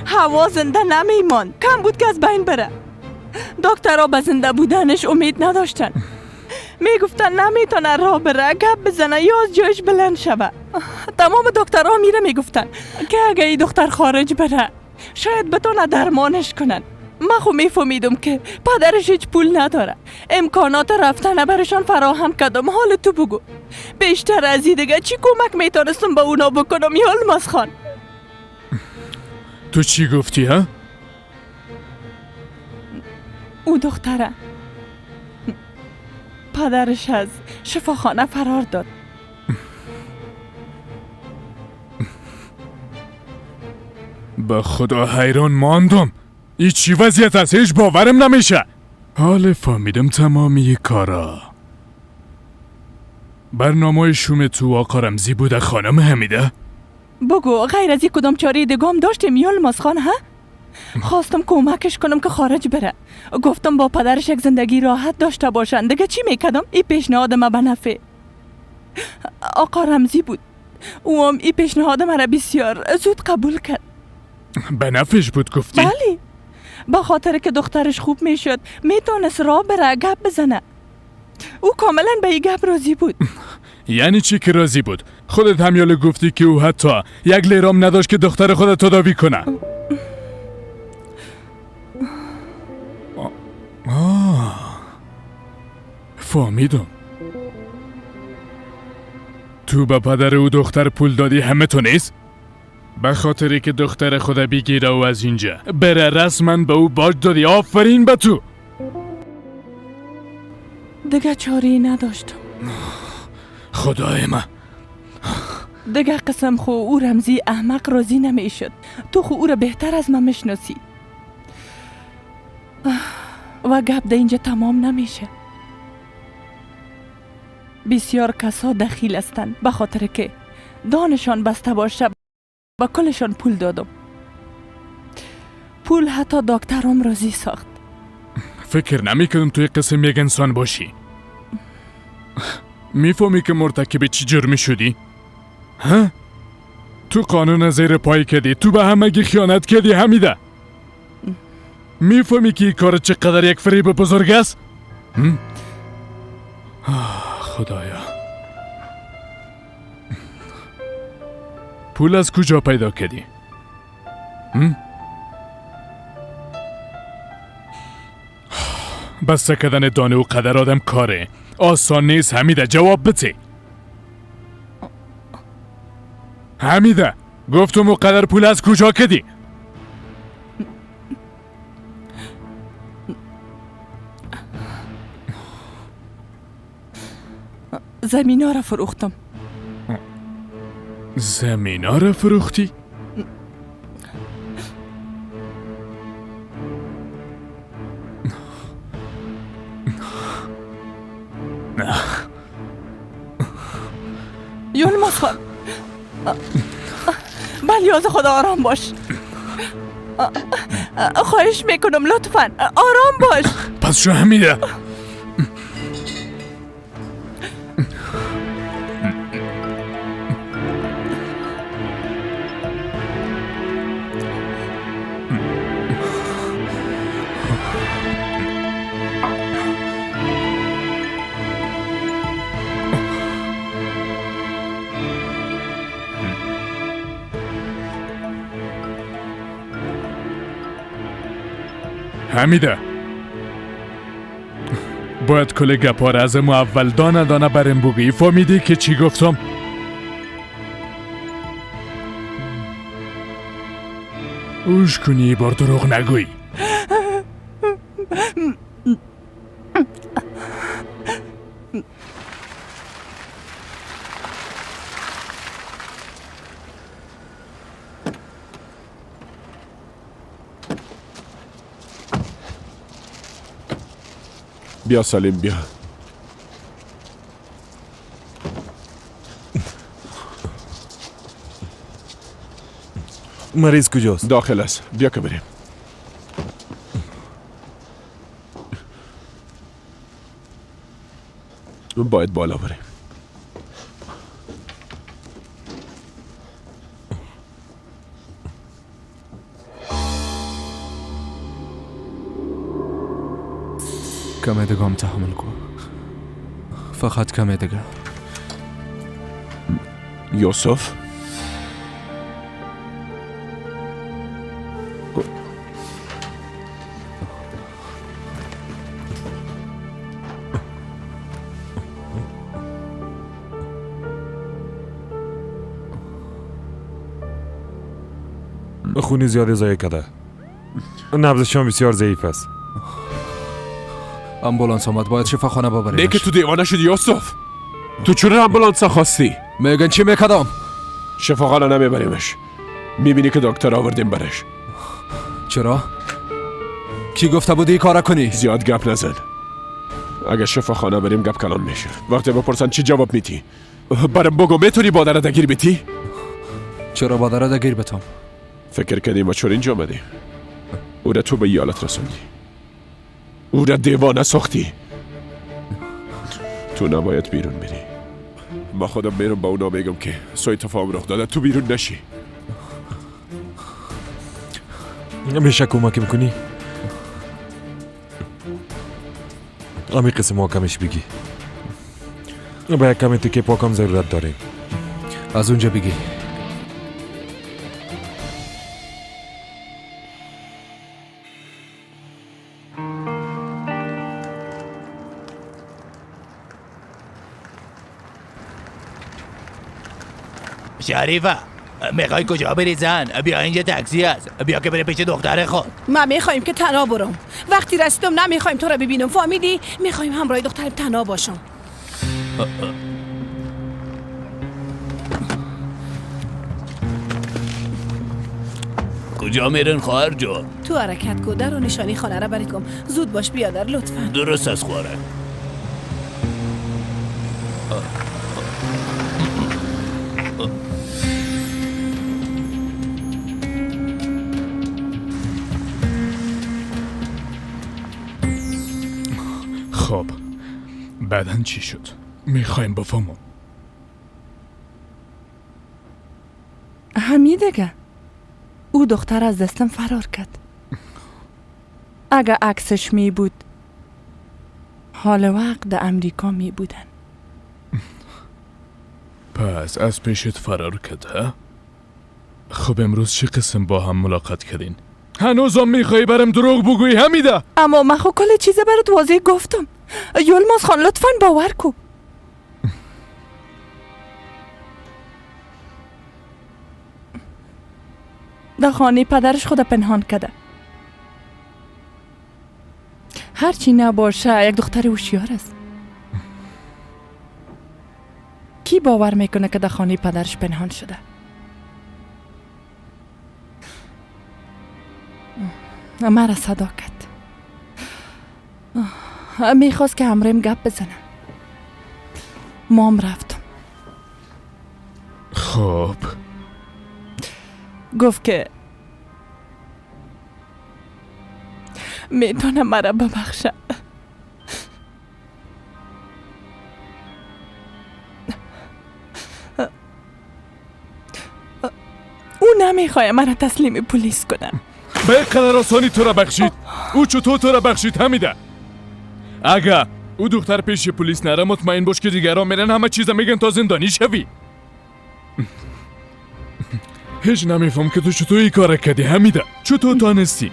هوا زنده نمیمان، کم بود که از بین بره. دکترها به زنده بودنش امید نداشتن، میگفتن نمیتونه راه بره، گپ بزنه یا از جایش بلند شوه. تمام دکترها میره میگفتن که اگه این دختر خارج بره شاید بتونه درمانش کنن. من خو میفهمیدم که پدرش هیچ پول نداره، امکانات رفتن برشان فراهم کردم. حال تو بگو بیشتر از این دیگه چی کمک میتونستم به اونا بکنم؟ یلماز خان تو چی گفتی ها؟ او دختره پدرش از شفاخانه فرار داد. به خدا حیران ماندم. این چی وضعیت است؟ هیچ باورم نمیشه. حالا فهمیدم تمامی کارا برنامه شوم تو آقا رمزی بوده خانم حمیده. بگو غیر از یک کدام چاره دیگام داشتیم یلماز خان؟ ها؟ خواستم کمکش کنم که خارج بره. گفتم با پدرش یک زندگی راحت داشته باشن. دیگه چی میکردم؟ این پیشنهاد ما به نفع آقا رمزی بود. او هم این پیشنهاد مرا بسیار زود قبول کرد. به نفعش بود گفتی؟ بله، به خاطر که دخترش خوب میشد میتونست راه بره، گپ بزنه. او کاملا به این گپ راضی بود. یعنی چی که راضی بود؟ خودت هم یاله گفتی که او حتی یک لیرام نداشت که دختر خودت تداوی کنه. فهمیدم. تو به پدر او دختر پول دادی همه تو نیست؟ به خاطری که دختر خود بگیره و از اینجا بره رسما به او باج دادی. آفرین به تو. دیگه چاری نداشتم. خدای من، دیگه قسم خو او رمزی احمق راضی نمیشد. تو خو او را بهتر از من میشناسی و گپ ده اینجا تمام نمیشه. بسیار کسا دخیل هستند به خاطر که دانشان بسته باشه و کلشان پول دادم. پول حتی دکترم راضی ساخت. فکر نمیکنم توی قسم یک انسان باشی. میفهمی که مرتکب چی جرمی شدی؟ ها؟ تو قانون زیر پای کردی. تو به همگی خیانت کردی حمیده. میفهمی که این کار چقدر یک فریب بزرگ است؟ خدایا، پول از کجا پیدا کردی؟ بسته کردن دانه و قدر آدم کاره آسان نیست. حمیده جواب بده. حمیده گفتم و قدر پول از کجا کردی؟ زمین ها را فروختم. زمین ها را فروختی؟ یلماز خان، بلیاز خدا آرام باش. خواهش میکنم لطفاً آرام باش. پس شو حمیده. حمیده باید کل گپا را از ما اول دانه دانه بریم بگی. فهمیدی که چی گفتم؟ اوش کنی یه بار دروغ نگوی. بیا سلیم بیا. مریض کجاست؟ داخل است. بیا که بریم. باید بالا بریم. کمی دیگه هم تحمل کن. فقط کمی دیگه. یوسف خونی زیاده ضایع کرده. نبضشان بسیار ضعیف است. امبولانس آمد. باید شفاخانه ببریمش. نه که تو دیوانه شدی یوسف. تو چرا امبولانس خواستی؟ میگن چی میکدم؟ شفاخانه نمیبریمش. میبینی که دکتر آوردیم برش. چرا؟ کی گفته بودی کارا کنی؟ زیاد گپ نزن. اگه شفاخانه بریم گپ کلان میشه. وقتی بپرسن چی جواب میتی؟ برم بگو میتونی بادر دگیر بیتی؟ چرا بادر دگیر بتم؟ فکر کردیم و چرا اینجا آمدی؟ او را تو به یالت رسوندی. او را دیوانه ساختی. تو نباید بیرون بری. ما خودم میرم با اونا میگم که سوی تفاهم رخ داده. تو بیرون نشی. میشه کمک میکنی؟ امی قسم محاکمش بگی. با یک کمی تکه پاکم ضرورت داریم. از اونجا بگی. شریفه میخوای کجا بری زن؟ بیا اینجا تاکسی هست، بیا که بری پیش دختر خود. ما میخوایم که تنها برم. وقتی رسیدم نمیخوایم تو رو ببینم، فهمیدی؟ میخوایم همراه دخترم تنها باشم. کجا میرن خواهر جان؟ تو حرکت کو، در و نشانی خانه را برید کن. زود باش بیادر لطفا. درست از خواهر. خب بعدن چی شد؟ میخوایم بفهمم. همین دیگه، او دختر از دستم فرار کرد. اگه عکسش می بود حال وقت در امریکا می بودن. پس از پیشت فرار کرد ها؟ خب امروز چی قسم با هم ملاقات کردین؟ هنوزم میخوایی برم دروغ بگویی حمیده؟ اما من خو کل چیزه برات واضح گفتم. یلماز خان لطفاً باور کو. در خانه پدرش خود پنهان کرده. هرچی نباشه یک دختر هوشیار است. کی باور میکنه که در خانه پدرش پنهان شده؟ مرا صدا کرد. میخواست که همراهم گپ بزنه. مام رفتم. خب گفت که میتونه مرا ببخشه. او نمیخواه مرا تسلیم پلیس کنم. به قدر آسانی تو را بخشید. او چطور تو را بخشید حمیده؟ اگه او دختر پیش پلیس نره مطمئن باش که دیگران میرن همه چیز میگن تا زندانی شوی. هیچ نمیفهم که تو چطور این کار کردی حمیده؟ چطور تانستی؟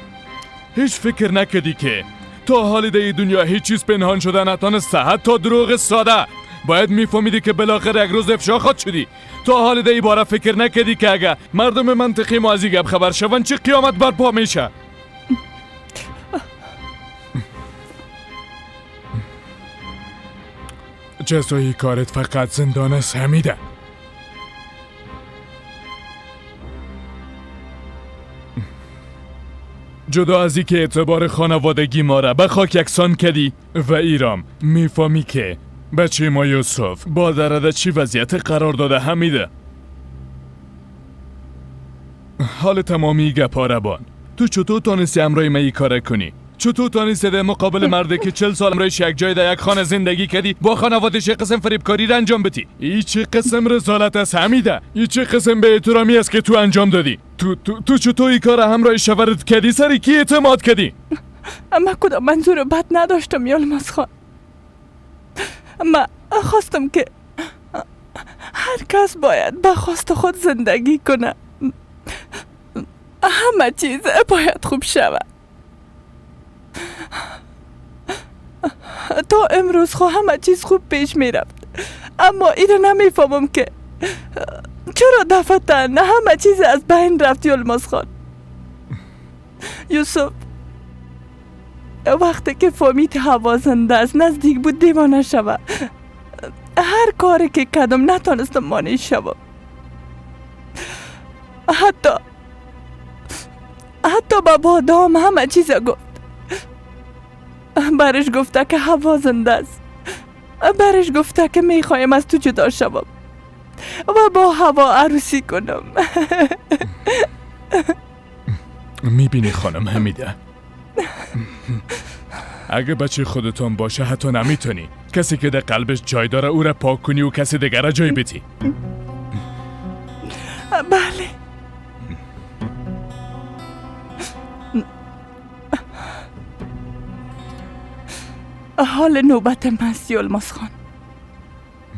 هیچ فکر نکردی که تا حال در دنیا هیچ چیز پنهان شده نتانسته، حتی دروغ ساده. باید میفهمیدی که بالاخره یک روز افشا خواهد شدی. تا حال در این باره فکر نکردی که اگه مردم منطقی ما از این گپ خبر شون چه قیامت برپا میشه؟ جزای کارت فقط زندان است حمیده. جدا از که اعتبار خانوادگی ما را به خاک یکسان کردی و ایرام میفهمی که بچه ما یوسف با درد چی وضعیت قرار داده حمیده. حال تمامی گپا ربان، تو چطور تانستی امرای ما ای کار کنی؟ چطور تانستی در مقابل مرده که 40 سال امرایش یک جای در یک خانه زندگی کردی با خانوادش یک قسم فریبکاری را انجام بدی؟ ای چه قسم رسالت است حمیده؟ ای چه قسم به احترامی است که تو انجام دادی؟ تو چطور این کار همراه شوهرت کردی؟ سری کی اعتماد کردی؟ اما کدام منظور بد نداشتم یلماز خان. من خواستم که هر کس باید به خواست خود زندگی کنه. همه چیز باید خوب شود. تا امروز خو همه چیز خوب پیش می رفت، اما اینو نمیفهمم که چرا دفعتن همه چیز از بین رفت. یلماز خان، یوسف وقتی که فهمید هوا زنده است نزدیک بود دیوانه شود. هر کاری که کردم نتانستم مانع شوم. حتی با بادام همه چیز گفت. برش گفته که هوا زنده است. برش گفته که میخوایم از تو جدا شوم و با هوا عروسی کنم. میبینی خانم حمیده، اگه بچه خودتون باشه حتی نمیتونی کسی که در قلبش جای داره او را پاک کنی و کسی دیگر را جای بدی. بله. حال نوبت مست یلماز خان،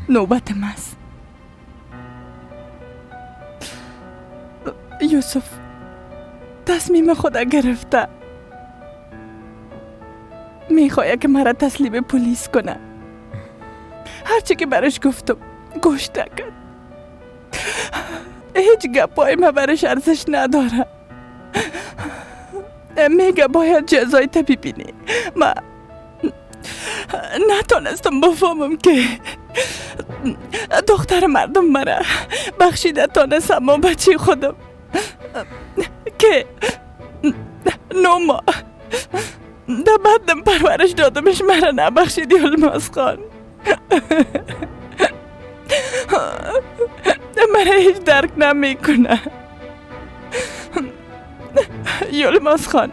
نوبت مست. یوسف تصمیم خود گرفته. میخواه که مرا تسلیم پلیس کنه. هرچی که برش گفتم گوش نکرد. هیچ گپای ما برش ارزش نداره. میگه باید جزای تا ببینی. ما نتونستم بفهمم که دختر مردم مرا بخشیده تانستم و بچه خودم که 9 ماه در بدم پرورش دادمش مرا نبخشیدی الماس خان. مرا هیچ درک نمیکنه. یلماس خان،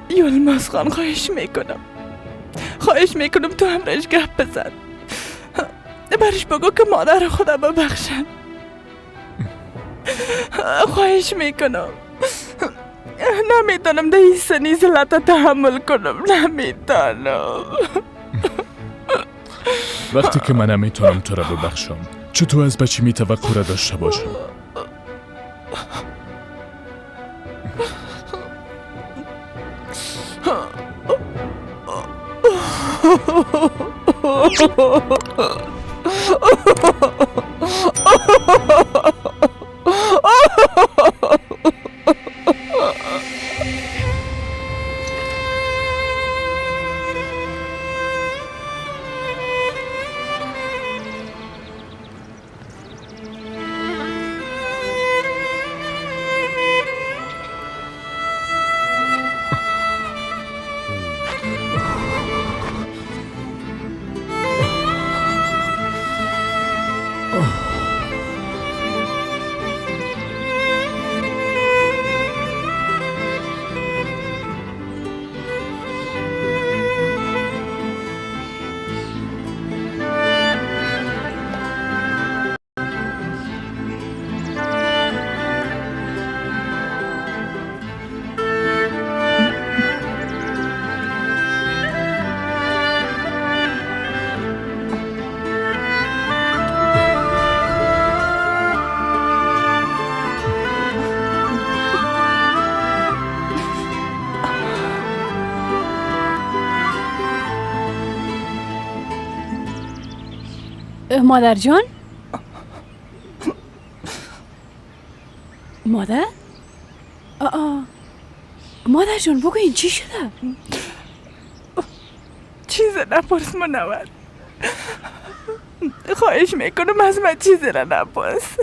یلماس خان، خواهش میکنم تو همراهش گپ بزن. برش بگو که مادر خدا ببخشن. خواهش میکنم. نمیتونم ده این سنی زلطه تحمل کنم. نمیتونم. وقتی که من نمیتونم تو را ببخشم، چطور از بچه می توقع را داشته باشم؟ مادر جان؟ مادر؟ مادر جان بگو این چی شده؟ چیز نپرس منور. خواهش میکنم از من چیز را نپرس.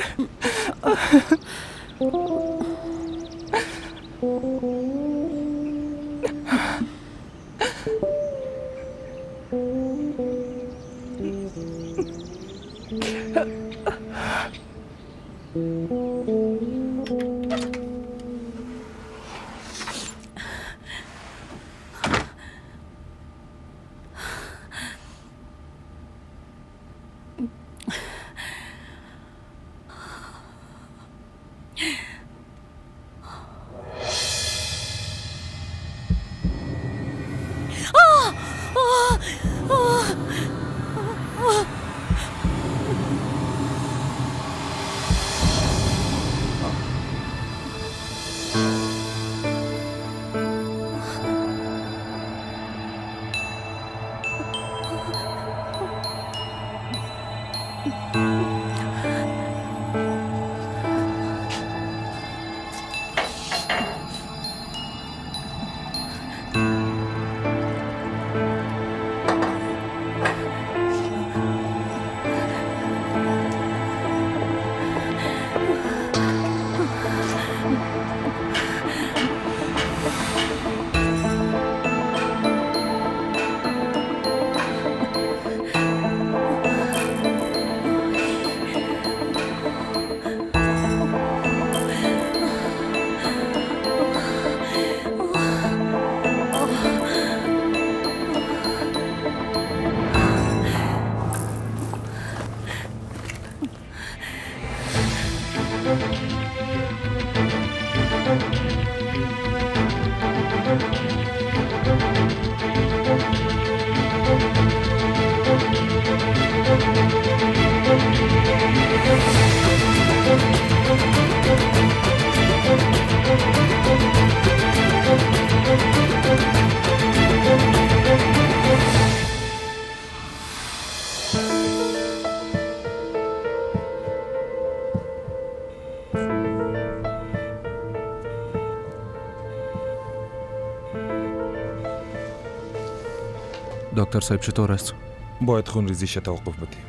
دکتر صاحب چطور است؟ باید خون ریزیش توقف بدیم.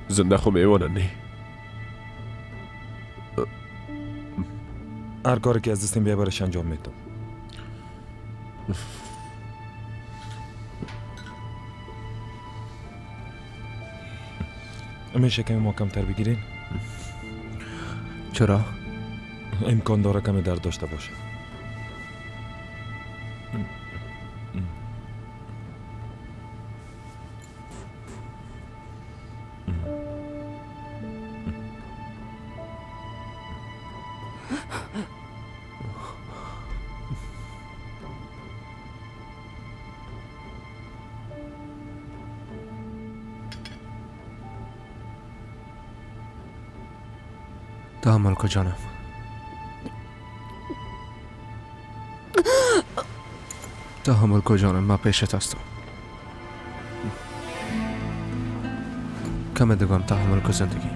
زنده خو میمونن نه؟ هر کاری که از دستیم بیای برش انجام میدم. میشه کمی ما کمتر بگیرین؟ چرا؟ امکان داره کمی درد داشته باشه. تحمل کن جانم. تحمل کن جانم، من پیشت هستم. کم دوام تحمل کن زندگی.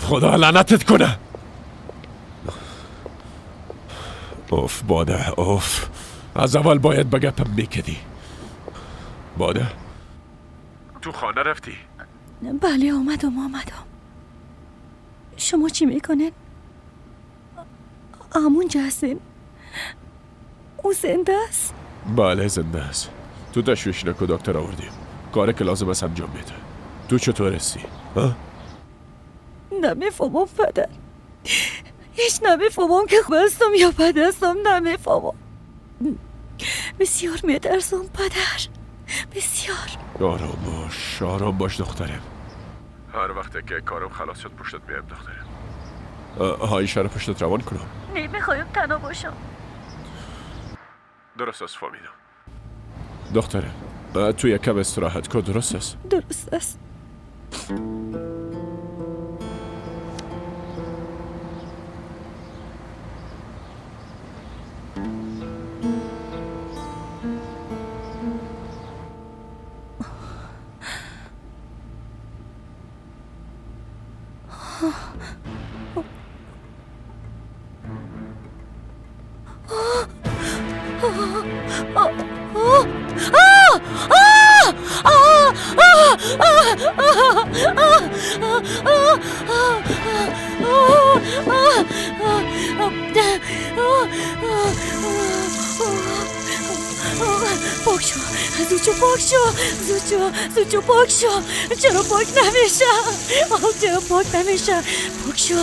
خدا لعنتت کنه. اوف باده، اوف. از اول باید به گپم میکدی. باده تو خانه رفتی؟ بله آمدم. شما چی میکنین؟ همونجا هستین؟ او زنده است؟ بله زنده است. تو تشویش نکن، دکتر آوردیم. کاری که لازم است انجام میده. تو چطور هستی؟ ها؟ نمیفهمم پدر. هیچ نمیفهمم که خوب هستم یا بد هستم. نمیفهمم. بسیار میترسم پدر. بسیار. آرام باش دخترم. هر وقت که کارم خلاص شد پشتت میام دخترم. هایشه رو پشتت روان کنم. نمیخوایم تنها باشم. درست است فهمیدم. دخترم تو یک کم استراحت کن. درست است؟ درست است. پاک شو زوچو، پاک شو زوچو، پاک شو. چرا پاک نمیشه؟ چرا پاک نمیشه؟ پاک شو.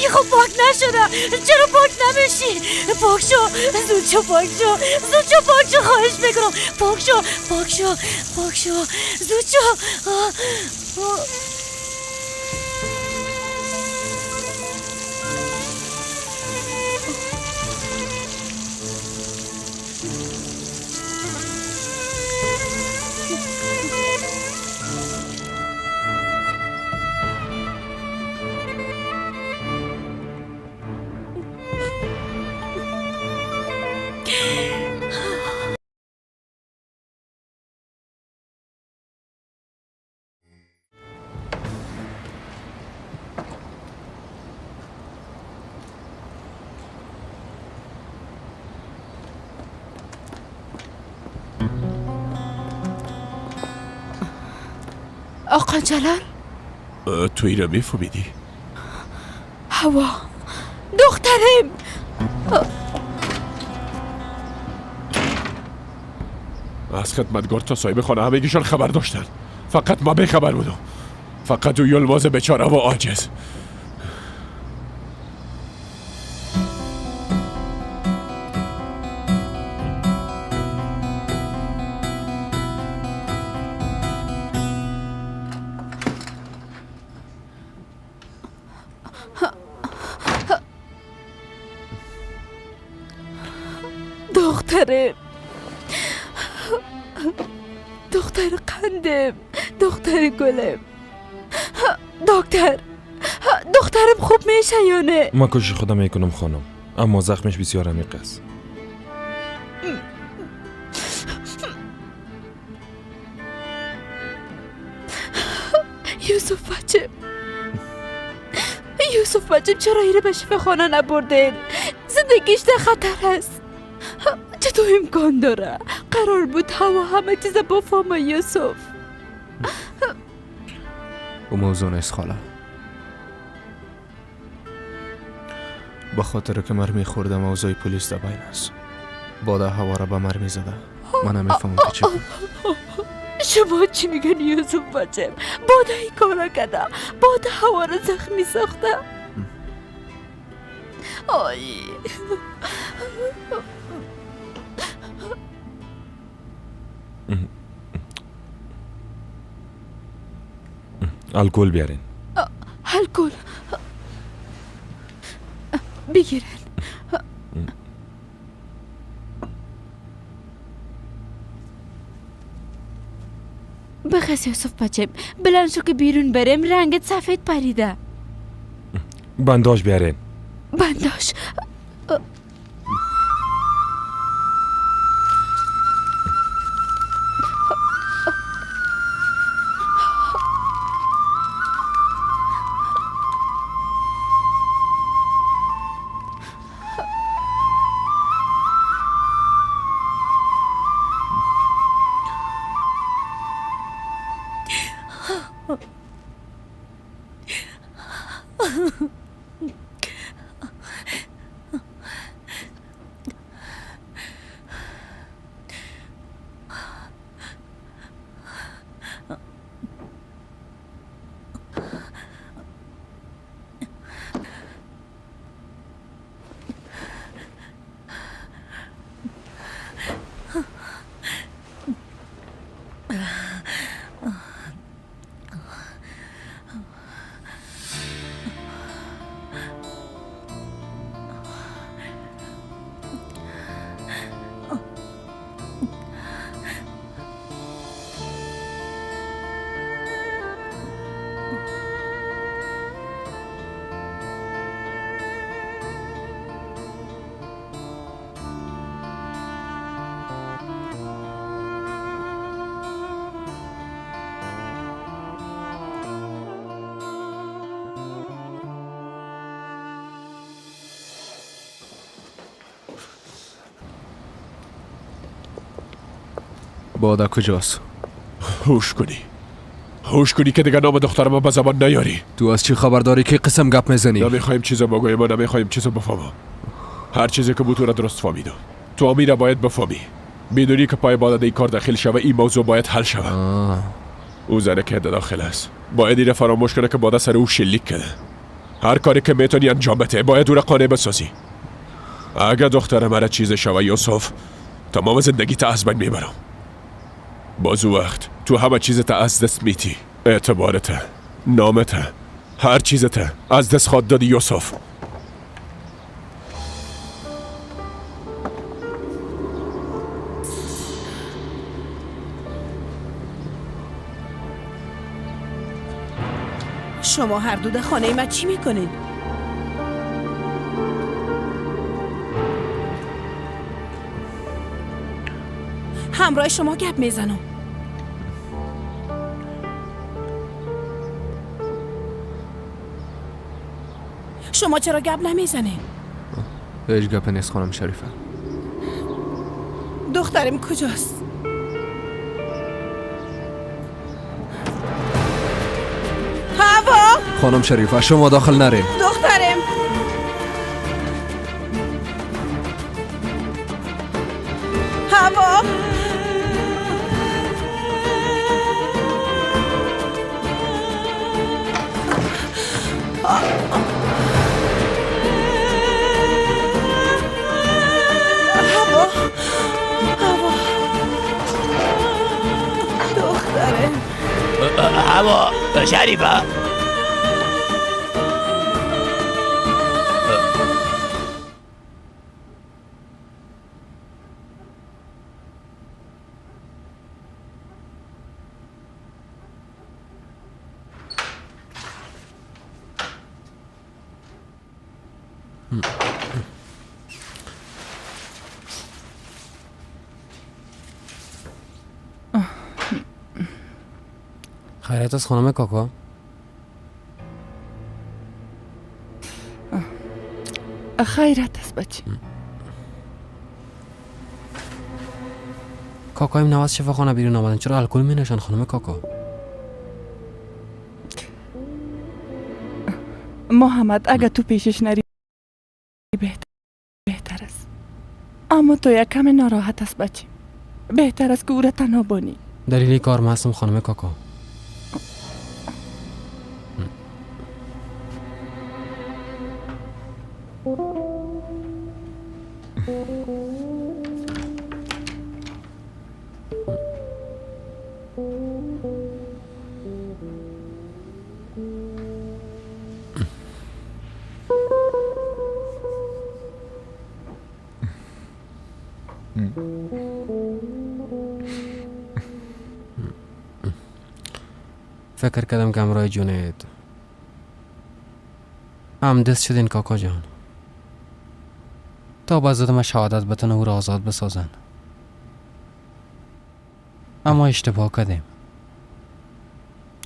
یه خب پاک نشده. چرا پاک نمیشی؟ پاک شو زوچو، پاک شو زوچو، پاک شو. خواهش میکنم پاک شو زوچو. آقا جلال تو ایره میفهمیدی؟ هوا دخترم. از خدمتگار تا صاحب خانه همگیشان خبر داشتن. فقط ما به خبر بودم. فقط او یلواز بیچاره و عاجز. دخترم دختر قندم، دختر گلم. دخترم خوب میشه یا نه؟ من کوشش خودم میکنم خانم، اما زخمش بسیار عمیق است. یوسف بچم چرا ایره به شفاخانه نبردین؟ زندگیش در خطر است. چطور امکان داره؟ قرار بود هوا همه چیز بفهمه یوسف. او موضوع نیست خاله. به خاطر که مرمی خورده موضوع پلیس در بین است. باده هوا را به مرمی زده. من نمیفهمم که چی بود. شما چی میگن یوسف بچم؟ باده ای کارا کرده، باده هوا را زخمی ساخته. آی الکل بیارین. الکل بگیرین. بخس یوسف بچم، بلند شو که بیرون بریم، رنگت سفید پریده. بنداج بیارین. بنداج. باده کجاست؟ هوش کنی که دیگه نام دخترم به زبان نیاری. تو از چی خبر داری که قسم گپ میزنی؟ نمیخوایم چیزا بگویم و نمیخوایم چیزا بفهمم. هر چیزی که بود تو را درست فهمیدم. تو امیر باید بفهمی. میدونی که پای باده ای کار داخل شوه این موضوع باید حل شوه. او زنه که داخل است باید ایره فراموش کنه که باده سر او شلیک کنه. هر کاری که میتونی انجام بده باید او را قانع بسازی. اگه دختر مرا چیز شوه یوسف تمام زندگی تا از بین میبرم. باز وقت تو همه چیزت از دست میتی. اعتبارت، نامت، هر چیزت از دست خود دادی یوسف. شما هر دو در خانه من چی میکنین؟ همراه شما گپ میزنم. شما چرا گپ نمیزنین؟ هیچ گپ نیست خانم شریفه. دخترم کجاست؟ هوا! خانم شریفه شما داخل نرین. دخترم! هوا! هوا شریفه خیرت است خانم کاکا؟ خیرت است بچه. کاکایم نواز شفاخانه بیرون آمدن، چرا الکل می نشن خانم کاکا؟ محمد اگه تو پیشش نری بهتر است، اما تو یک کم ناراحت است بچه. بهتر است که او را تنها بانی. دلیلی کار هستم خانم کاکا. فکر کردم که امرای جونید هم دست شدین کاکا جان، تا بازد ما شهادت بتن او را آزاد بسازن، اما اشتباه کردیم.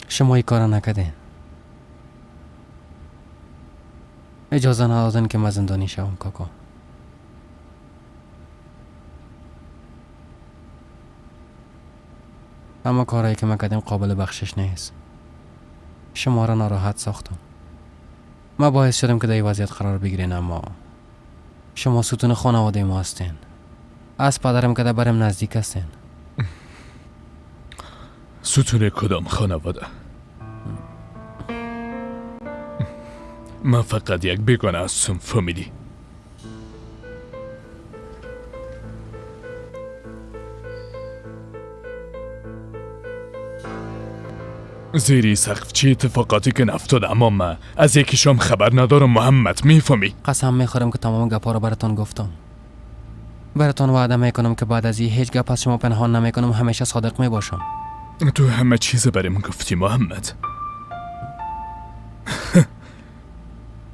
شما ای کار نکردین. اجازه ندادن که من زندانی شوم کاکا. اما کارهایی که من کردیم قابل بخشش نیست. شما را ناراحت ساختم. من باعث شدم که در این وضعیت قرار بگیرین، اما شما ستون خانواده ما هستین. از پدرم که در برم نزدیک هستین. ستون کدام خانواده؟ من فقط یک بیگانه هستم فامیلی. زیری سقف چی اتفاقاتی که نفتاده، اما من از یکیشام خبر ندارم محمد، میفهمی؟ قسم میخورم که تمام گپا رو براتون گفتم. براتون وعده میکنم که بعد از این هیچ گپ از شما پنهان نمیکنم، همیشه صادق میباشم. تو همه چیز برای من گفتی محمد.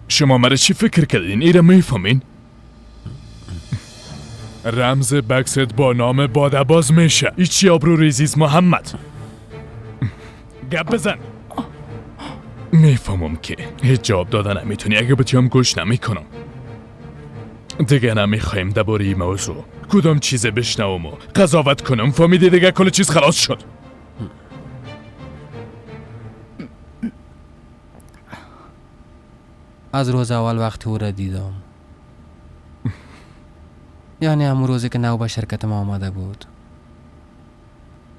شما مرا چی فکر کردین؟ ایره میفهمین؟ رمز بکست با نام بادباز میشه. ایچی آبرو ریزیز محمد. گپ بزن. میفهمم که هیچ جواب دادن نمیتونی، اگه بتیم گوش نمیکنم. دیگه نمیخوایم درباره این موضوع کدام چیز بشنوم و قضاوت کنم. فهمیدی دیگه کل چیز خلاص شد. از روز اول وقتی او را دیدم، یعنی همون روزی که نو به شرکت ما آمده بود،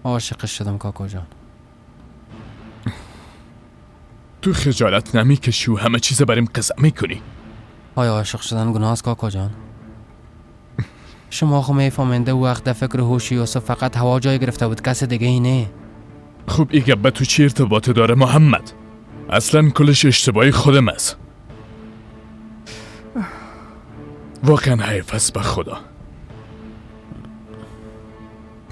عاشقش شدم کاکا جان. تو خجالت نمیکشی و همه چیز بریم قصه میکنی؟ آیا عاشق شدن گناه است کاکا جان؟ شما خو میفهمنده وقت در فکر هوش یوسف فقط هوا جای گرفته بود، کس دیگه ای نه. خب این گپ به تو چی ارتباطی داره محمد؟ اصلا کلش اشتباهی خودم است. واقعا حیف است به خدا.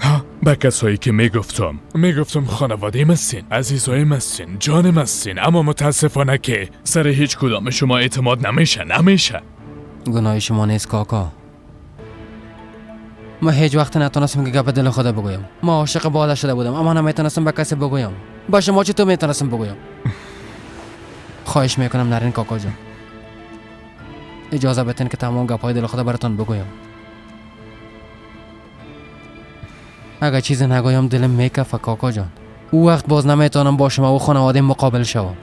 ها به کسایی که میگفتم خانواده هستین، عزیزای هستین، جانم هستین، اما متاسفانه که سر هیچ کدام شما اعتماد نمیشه. گناه شما نیست کاکا. ما هیچ وقت نتونستم که گپ دل خدا بگویم. ما عاشق بالا شده بودم، اما نمیتونستم به کسی بگویم. با شما چطور میتونستم بگویم؟ خواهش میکنم نرین کاکا جان. اجازه بدین که تمام گپای دل خدا براتون بگویم. اگر چیزی نگویم دلم میکفه کاکا جان. او وقت باز نمیتونم با شما و خانواده مقابل شوم.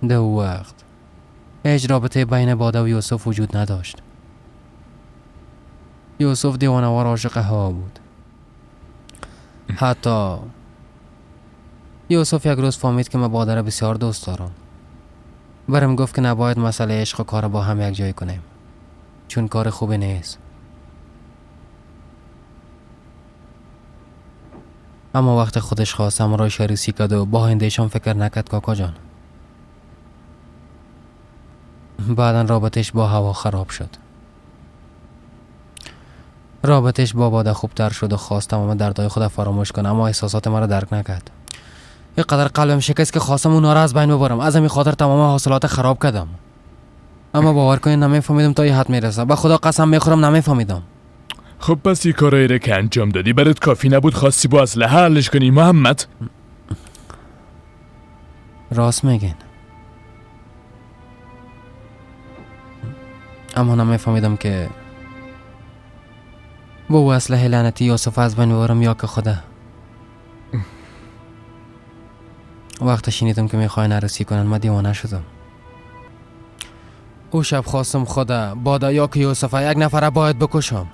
در او وقت هیچ رابطه بین باده و یوسف وجود نداشت. یوسف دیوانوار عاشق هوا بود. حتی یوسف یک روز فهمید که من باده را بسیار دوست دارم. برم گفت که نباید مسئله عشق و کار با هم یک جای کنیم، چون کار خوبی نیست. اما وقت خودش خواست همراه شریسی کرد و با آیندهشان فکر نکرد کاکا جان. بعدا رابطش با هوا خراب شد. رابطش با باده خوبتر شد و خواست تمام دردهای خود فراموش کنه، اما احساسات مرا درک نکرد. اینقدر قلبم شکست که خواستم اونا را از بین ببرم. از همین خاطر تمام حاصلات خراب کردم. اما باور کنید نمیفهمیدم تا یه حد میرسم. به خدا قسم میخورم نمیفهمیدم. خب پس این کارایی را که انجام دادی برات کافی نبود خواستی با اسلحه حلش کنی محمد؟ راست میگین. اما نمیفهمیدم که با او اسلحه لعنتی یوسف از بین ببرم یا که خدا. وقت شنیدم که میخواین عروسی کنن من دیوانه شدم. او شب خواستم خدا بادا یا که یوسف یک نفره باید بکشم.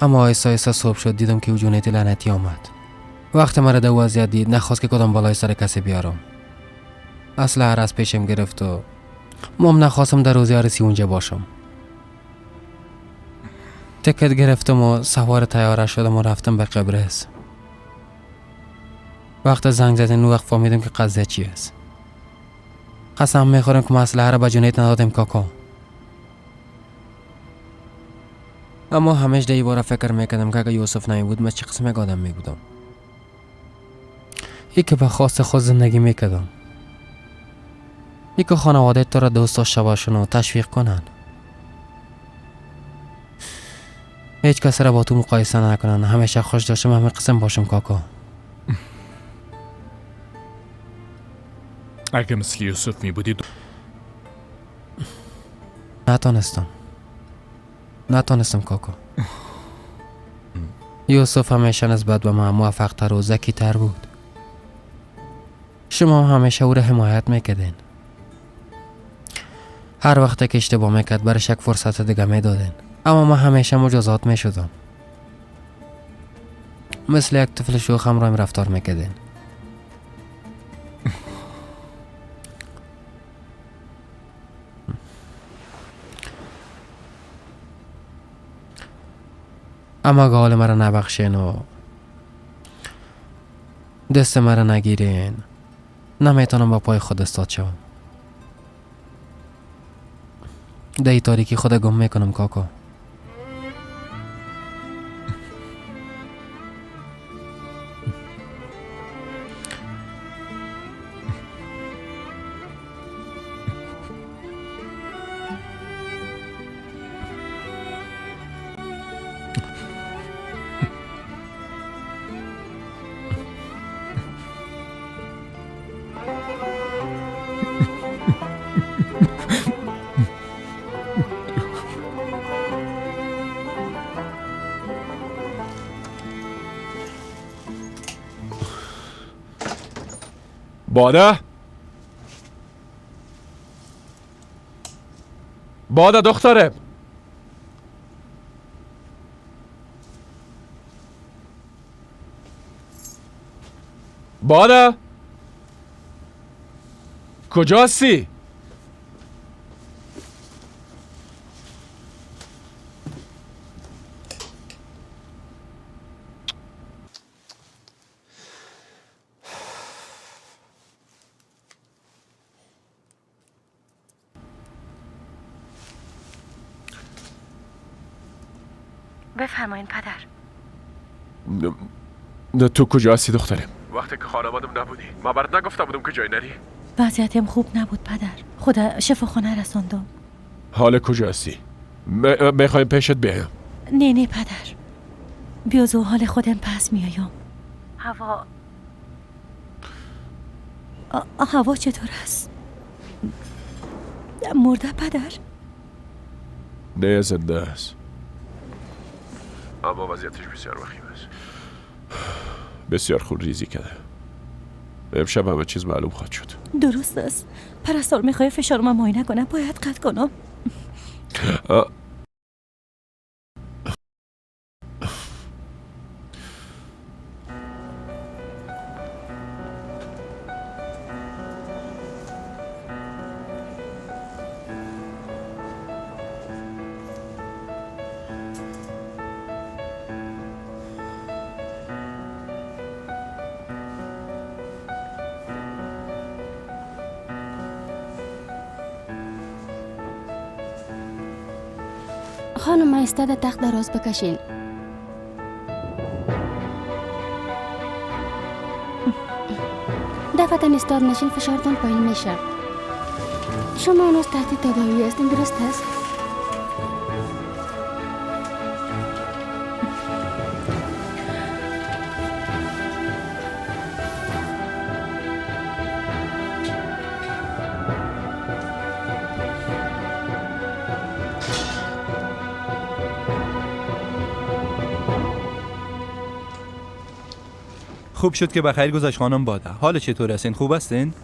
اما آیسا آیسا صبح شد دیدم که او جونیت لعنتی آمد. وقت مرا دو وضعیت دید نخواست که کدام بالای سر کسی بیارم. اسلحه را از پیشم گرفت و مام نخواستم در روز عروسی اونجا باشم. تکت گرفتم و سوار طیاره شدم و رفتم به قبرس. وقت زنگ زدن وقت فهمیدم که قضیه چی است. قسم میخورم که اسلحه را به جونیت ندادم کاکا. اما همش ده بار فکر میکردم که اگه یوسف نمیبود من چه قسم یک آدم میبودم. ای که به خواست خود زندگی میکردم. ای که خانواده تو را دوست داشته باشن و تشویق کنن. هیچ کس را با تو مقایسه نکنن. همیشه خوش داشتم همه قسم باشم کاکا. اگه مثل یوسف می بودی نتانستم کاکا. یوسف همیشه نسبت به من موفق تر و ذکی تر بود. شما همیشه او را حمایت میکردین. هر وقت که اشتباه میکرد برش یک فرصت دیگه میدادین. اما من همیشه مجازات میشدم. مثل یک طفل شوخ همراهم رفتار میکردین. اما اگه حال مرا نبخشین و دست مرا نگیرین نمیتونم با پای خود استاد شوم. در این تاریکی خود گم میکنم کاکا. باده دختره. باده کجاستی؟ بفرمایین پدر. تو کجا هستی دخترم؟ وقتی که خانوادم نبودی ما برات نگفته بودم که جای نری؟ وضعیتم خوب نبود پدر. خدا شفاخانه رساندم. حال کجا هستی؟ میخوایم پیشت بیایم؟ نه پدر. بیازو حال خودم پس میایم. هوا چطور است؟ مرده پدر؟ نه زنده است، اما وضعیتش بسیار وخیم است. بسیار خون ریزی کرده. امشب همه چیز معلوم خواهد شد. درست است. پرستار میخوای فشارم معاینه کنم. باید قطع کنم. خانم ایستاده تخت دراز بکشین. دفعتا استاد نشین فشارتان پایین میشه. شما هنوز تحت تداوی هستین، درست است؟ خوب شد که بخیر گذشت خانم باده. حال چطور هستین؟ خوب هستین؟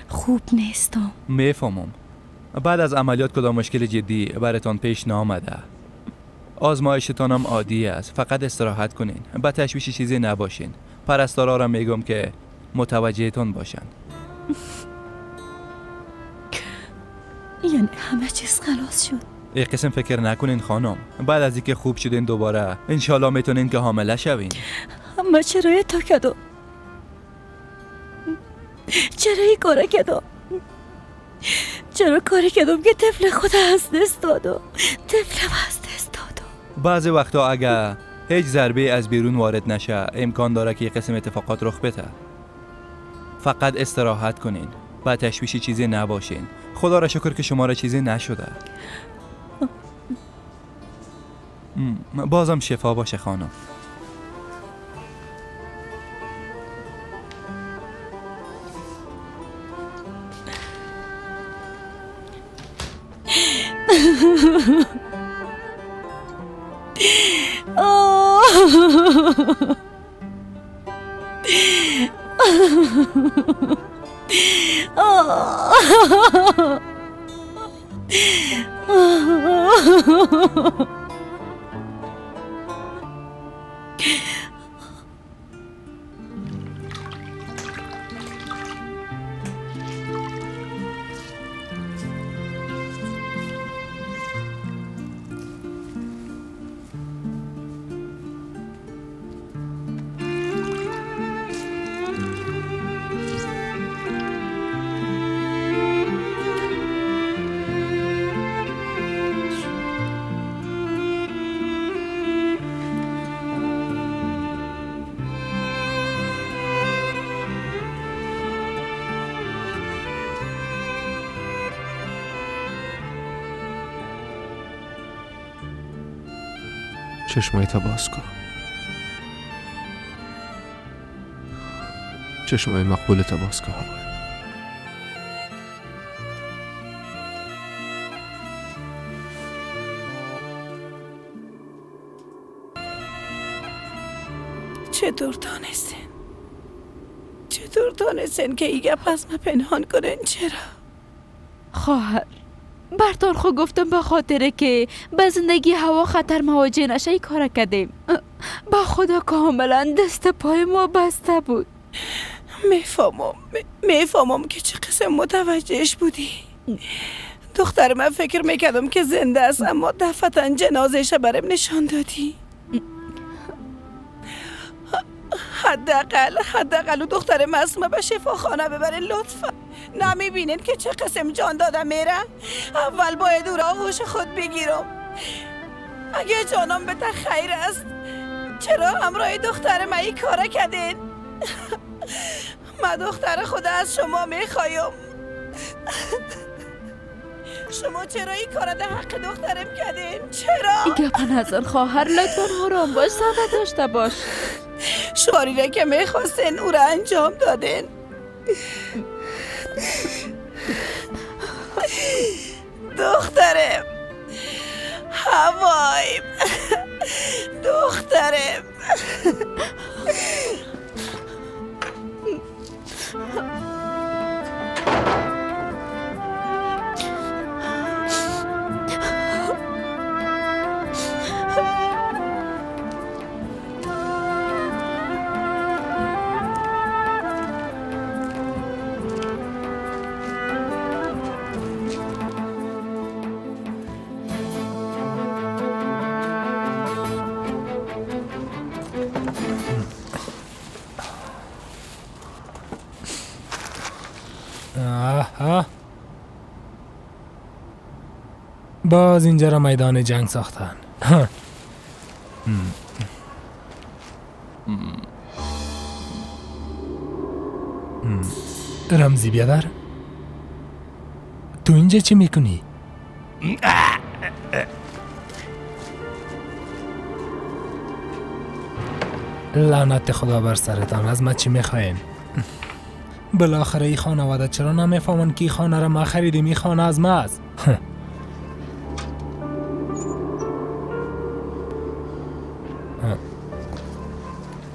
خوب نیستم. میفهمم. بعد از عملیات کدام مشکل جدی براتان پیش نامده؟ آزمایشتان هم عادی است. فقط استراحت کنین. با تشویش چیزی نباشین. پرستارا را میگم که متوجهتان باشن. یعنی همه چیز خلاص شد؟ یک قسم فکر نکنین خانم. بعد از اینکه خوب شدین دوباره انشالله میتونین که حامله شوین. اما چرا تا کدو؟ چرا این کار کدو؟ چرا کاری کدوم که طفل خود از دست دادو؟ طفلم از دست دادو. بعضی وقتا اگه هیچ ضربه از بیرون وارد نشه امکان داره که یک قسم اتفاقات رخ بده. فقط استراحت کنین. با تشویش چیزی نباشین. خدا را شکر که شما را چیزی نشده. بازم شفا باشه خانم. چشمایت باز کن. چشمای مقبولت باز کن. چطور تانستین که ایگه پس ما پنهان کنین؟ چرا؟ خواهر برتان خو گفتم به خاطره که به زندگی هوا خطر مواجه نشه ای کار کردیم. با خدا کاملا دست پای ما بسته بود. میفهمم که چه قسم متوجهش بودی. دختر من فکر میکردم که زنده است، اما دفعتا جنازهش برم نشان دادی. حداقل دختر معصومه به شفاخانه ببرین لطفا. نمیبینین که چه قسم جان داده میره؟ اول باید او را هوش خود بگیرم. اگه جانم به خیر است چرا همراه دختر من این کار کردین؟ من دختر خود از شما میخوایم. شما چرا این کار در حق دخترم کردین؟ چرا؟ این گپا نزن خواهر، لطفا آرام باش، صبر داشته باش. شواری را که میخواستین او را انجام دادین. دخترم، هوایم، دخترم. باز اینجا را میدان جنگ ساختن. رمزی بیادر، تو اینجا چی میکنی؟ لعنت خدا بر سرتان. از ما چی میخواین؟ بالاخره ای خانواده چرا نمیفهمن که ای خانه را ما خریدیم؟ ای خانه از ما است.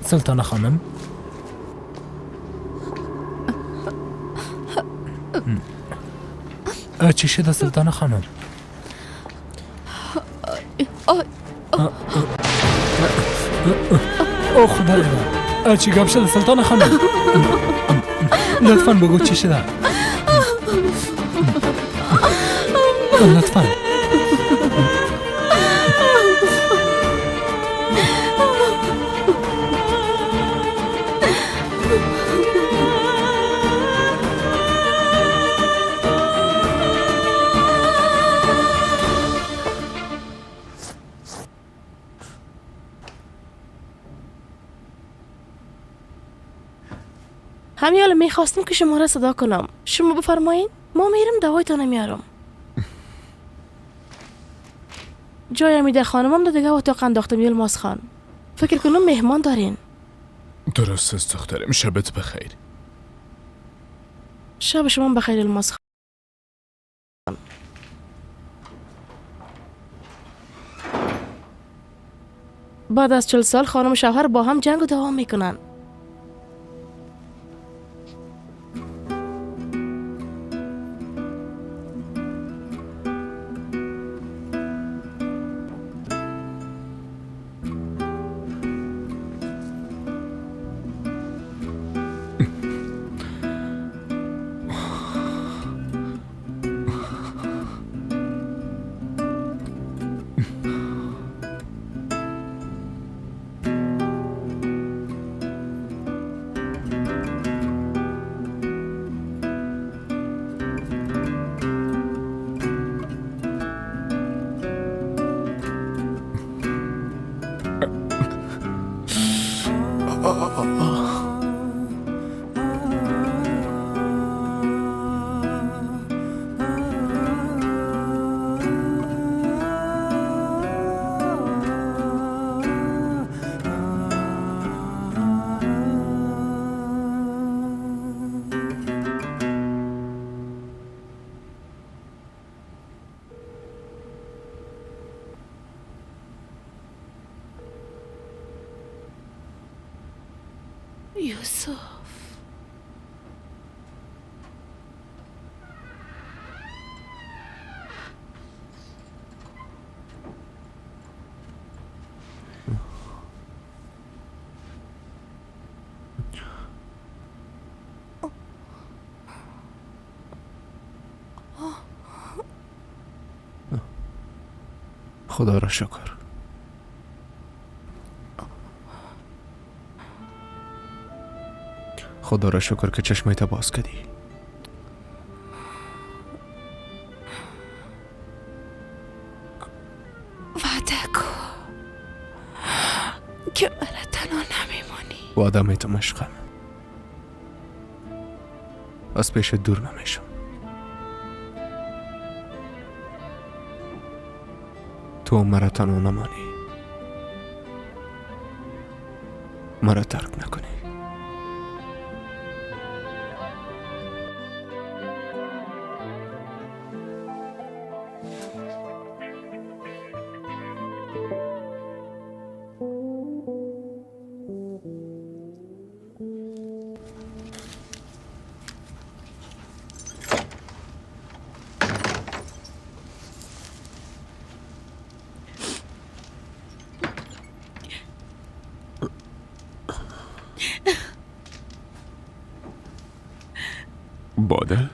سلطانه خانم، چی شده سلطانه خانم؟ او خدا لعنت، چی گپ شده سلطانه خانم؟ لطفاً بگو چی شده؟ لطفاً. همیاله میخواستم که شما را صدا کنم. شما بفرمایین، ما میرم دوایتان میارم. جای در خانمم ده دیگه اتاق انداختم یلماز خان. فکر کنم مهمان دارین. درست است دخترم، شبت بخیر. شب شما بخیر یلماز خان. بعد از 40 سال خانم و شوهر با هم جنگ و دوام میکنن. یوسف، خدا را شکر. خدا را شکر که چشمایت باز کردی. وعده کن که مرا تنها نمیمانی. وعده میتم عشقم، از پیش دور نمیشم. تو مرا تنها نمانی، مرا ترک نکنی. باده؟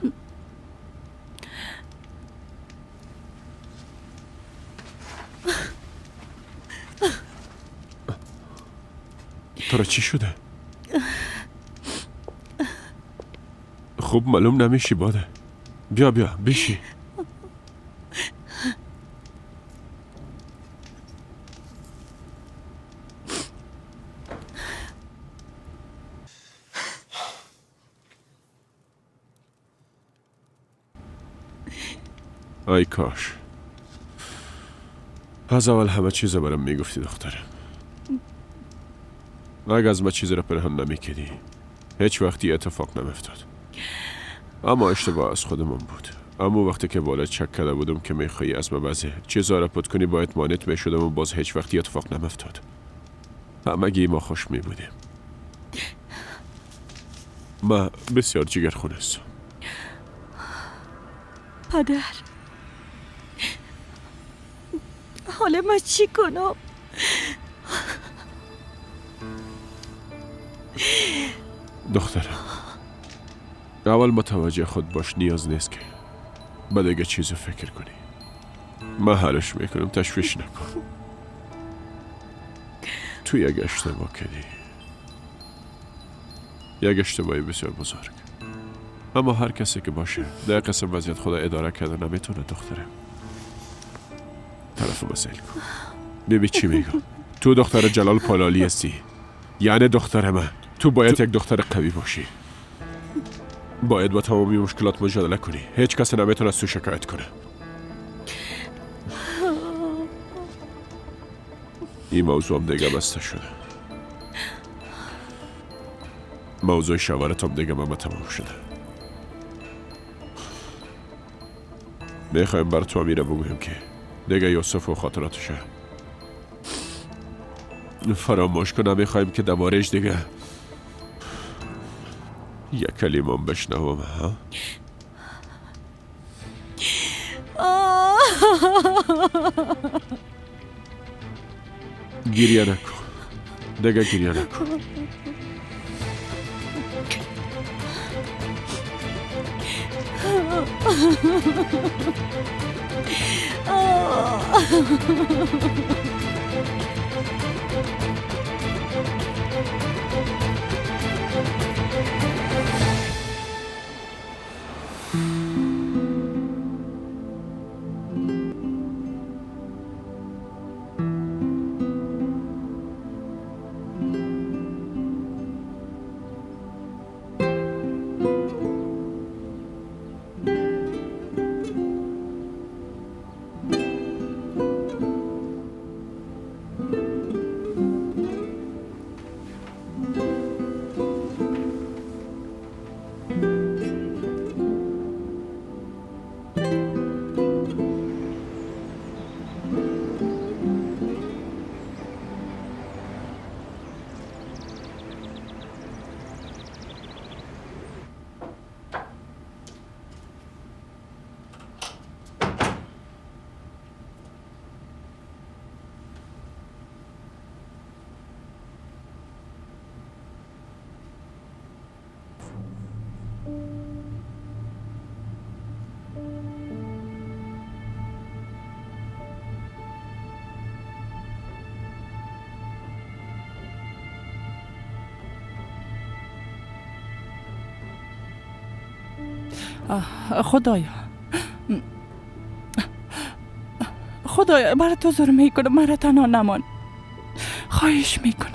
تو را چی شده؟ خوب معلوم نمیشی باده. بیا بشی. ای کاش از اول همه چیز برام میگفتی دخترم. اگه از ما چیزی را پنهان نمیکردی هیچ وقتی اتفاق نمیفتاد. اما اشتباه از خودمون بود. اما وقتی که بالا چک کرده بودم که میخوایی از ما بعضی چیزا را پد کنی باید مانت میشدم و باز هیچ وقتی اتفاق نمیفتاد. همگی ما خوش میبودیم. ما بسیار جگرخون هستم. پدر حالا من چی کنم؟ دخترم اول متوجه خود باش، نیاز نیست که بعد دیگه چیزو فکر کنی. من حلش میکنم، تشویش نکن. تو یک اشتباه کردی، یک اشتباهی بسیار بزرگ. اما هر کسی که باشه در قسم وضعیت خدا اداره کرده نمیتونه دختره. طرف مسئله کن. ببین چی میگم. تو دختر جلال پالالی هستی، یعنی دختر من. تو باید یک دختر قوی باشی. باید با تمامی مشکلات مجادله کنی. هیچ کسی نمیتونه از تو شکایت کنه. این موضوع هم دیگه بسته شده. موضوع شوارت هم دیگه من تمام شده. میخوایم بر تو امیره بگویم که دیگه یوسف و خاطراتشه فراموش کنم. میخوایم که درباره‌اش دیگه یک کلمه هم بشنوم. ها؟ گریه نکن دیگه، گریه نکن. خدایا برای تو زور میکنم، مرا تنها نمان. خواهش میکنم.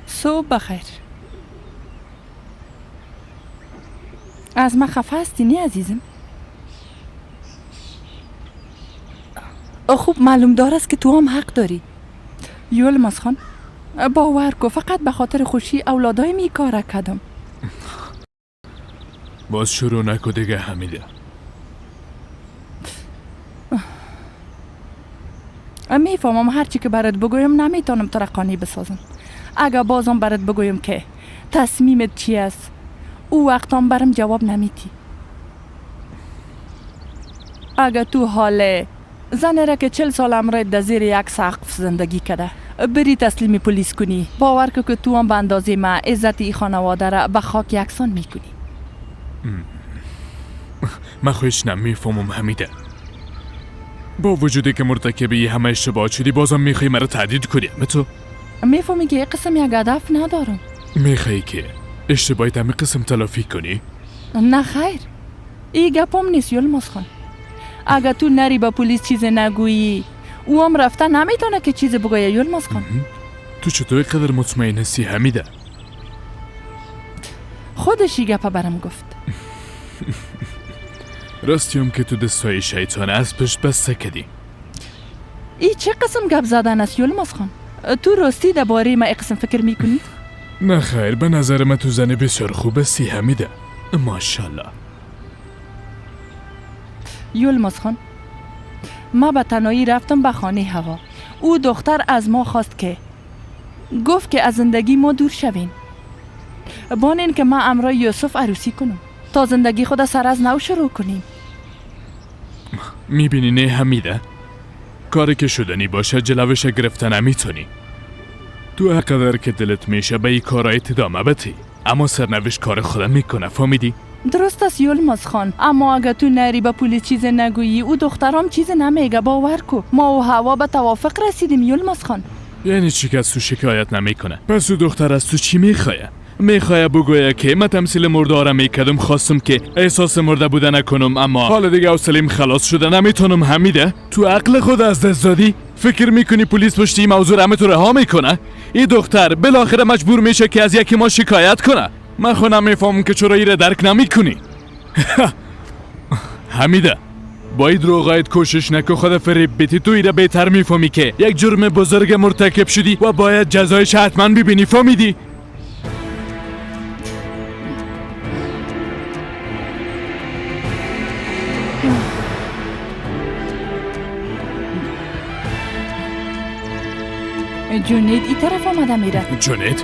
صبح بخیر. از من خفه هستی نه عزیزم؟ خوب معلوم دار است که تو هم حق داری. یولماس خان باور کو فقط به خاطر خوشی اولادای می کار کردم. باز شروع نکو دیگه حمیده. میفهمم هرچی که برات بگویم نمیتونم تو را قانع بسازم. اگه بازم برات بگویم که تصمیمت چی است او وقتام برم جواب نمیتی. اگه تو حال زنی را که 40 سال عمرت در زیر یک سقف زندگی کرده بری تسلیم پلیس کنی، باور که تو هم به اندازه ما عزت ای خانواده را به خاک یکسان میکنی. من خویش نمیفهمم حمیده. با وجودی که مرتکب همه اشتباهات شدی بازم میخوای مرا تهدید کنی. تو میفهمی که یک قسم یک هدف ندارم. میخوای که اشتباهی همه قسم تلافی کنی؟ نه خیر، این گپم نیست یولماس خان. اگه تو نری با پلیس چیز نگویی او هم رفته نمیتونه که چیز بگویه یولماس خان. تو چطور قدر مطمئن هستی حمیده؟ خودشی گپا برم گفت. راستیم که تو دستای شیطان از پشت بسته کدی. ای چه قسم گپ زدن است یولماس خان؟ تو راستی در باره ما قسم فکر میکنی؟ نه خیر، به نظر من تو زن بسیار خوب هستی حمیده. ماشاءالله. یولماس خان ما به تنهایی رفتم به خانه هوا. او دختر از ما خواست که گفت که از زندگی ما دور شوین. بانین که ما امرای یوسف عروسی کنم تا زندگی خود سر از نو شروع کنیم. میبینی نه حمیده؟ کاری که شدنی باشه جلوش گرفته نمیتونی. تو هرقدر که دلت میشه به این کارهای ادامه بدی، اما سرنوشت کار خودم میکنه. فهمیدی؟ درست است یولماس خان، اما اگه تو نری به پلیس چیز نگویی او دخترام چیز نمیگه. باور کو ما و هوا به توافق رسیدیم یولماس خان. یعنی چی که از تو شکایت نمیکنه؟ پس او دختر از تو چی میخواه؟ میخواه بگویه که من تمثیل مردارم میکردم، خواستم که احساس مرده بوده نکنم، اما حال دیگه حوصله‌ام خلاص شده نمیتونم. حمیده تو عقل خود از دست دادی؟ فکر میکنی پلیس پشتی این موضوع همه تو رها میکنه؟ این دختر بالاخره مجبور میشه که از یکی ما شکایت کنه. من خودم میفهمم که چرا ایره درک نمیکنی. حمیده با این دروغایت کوشش نکن خود فریب بیتی. تو ایره بهتر میفهمی که یک جرم بزرگ مرتکب شدی و باید جزایش حتما ببینی. فهمیدی؟ جونید این طرف آمده میره. جونید؟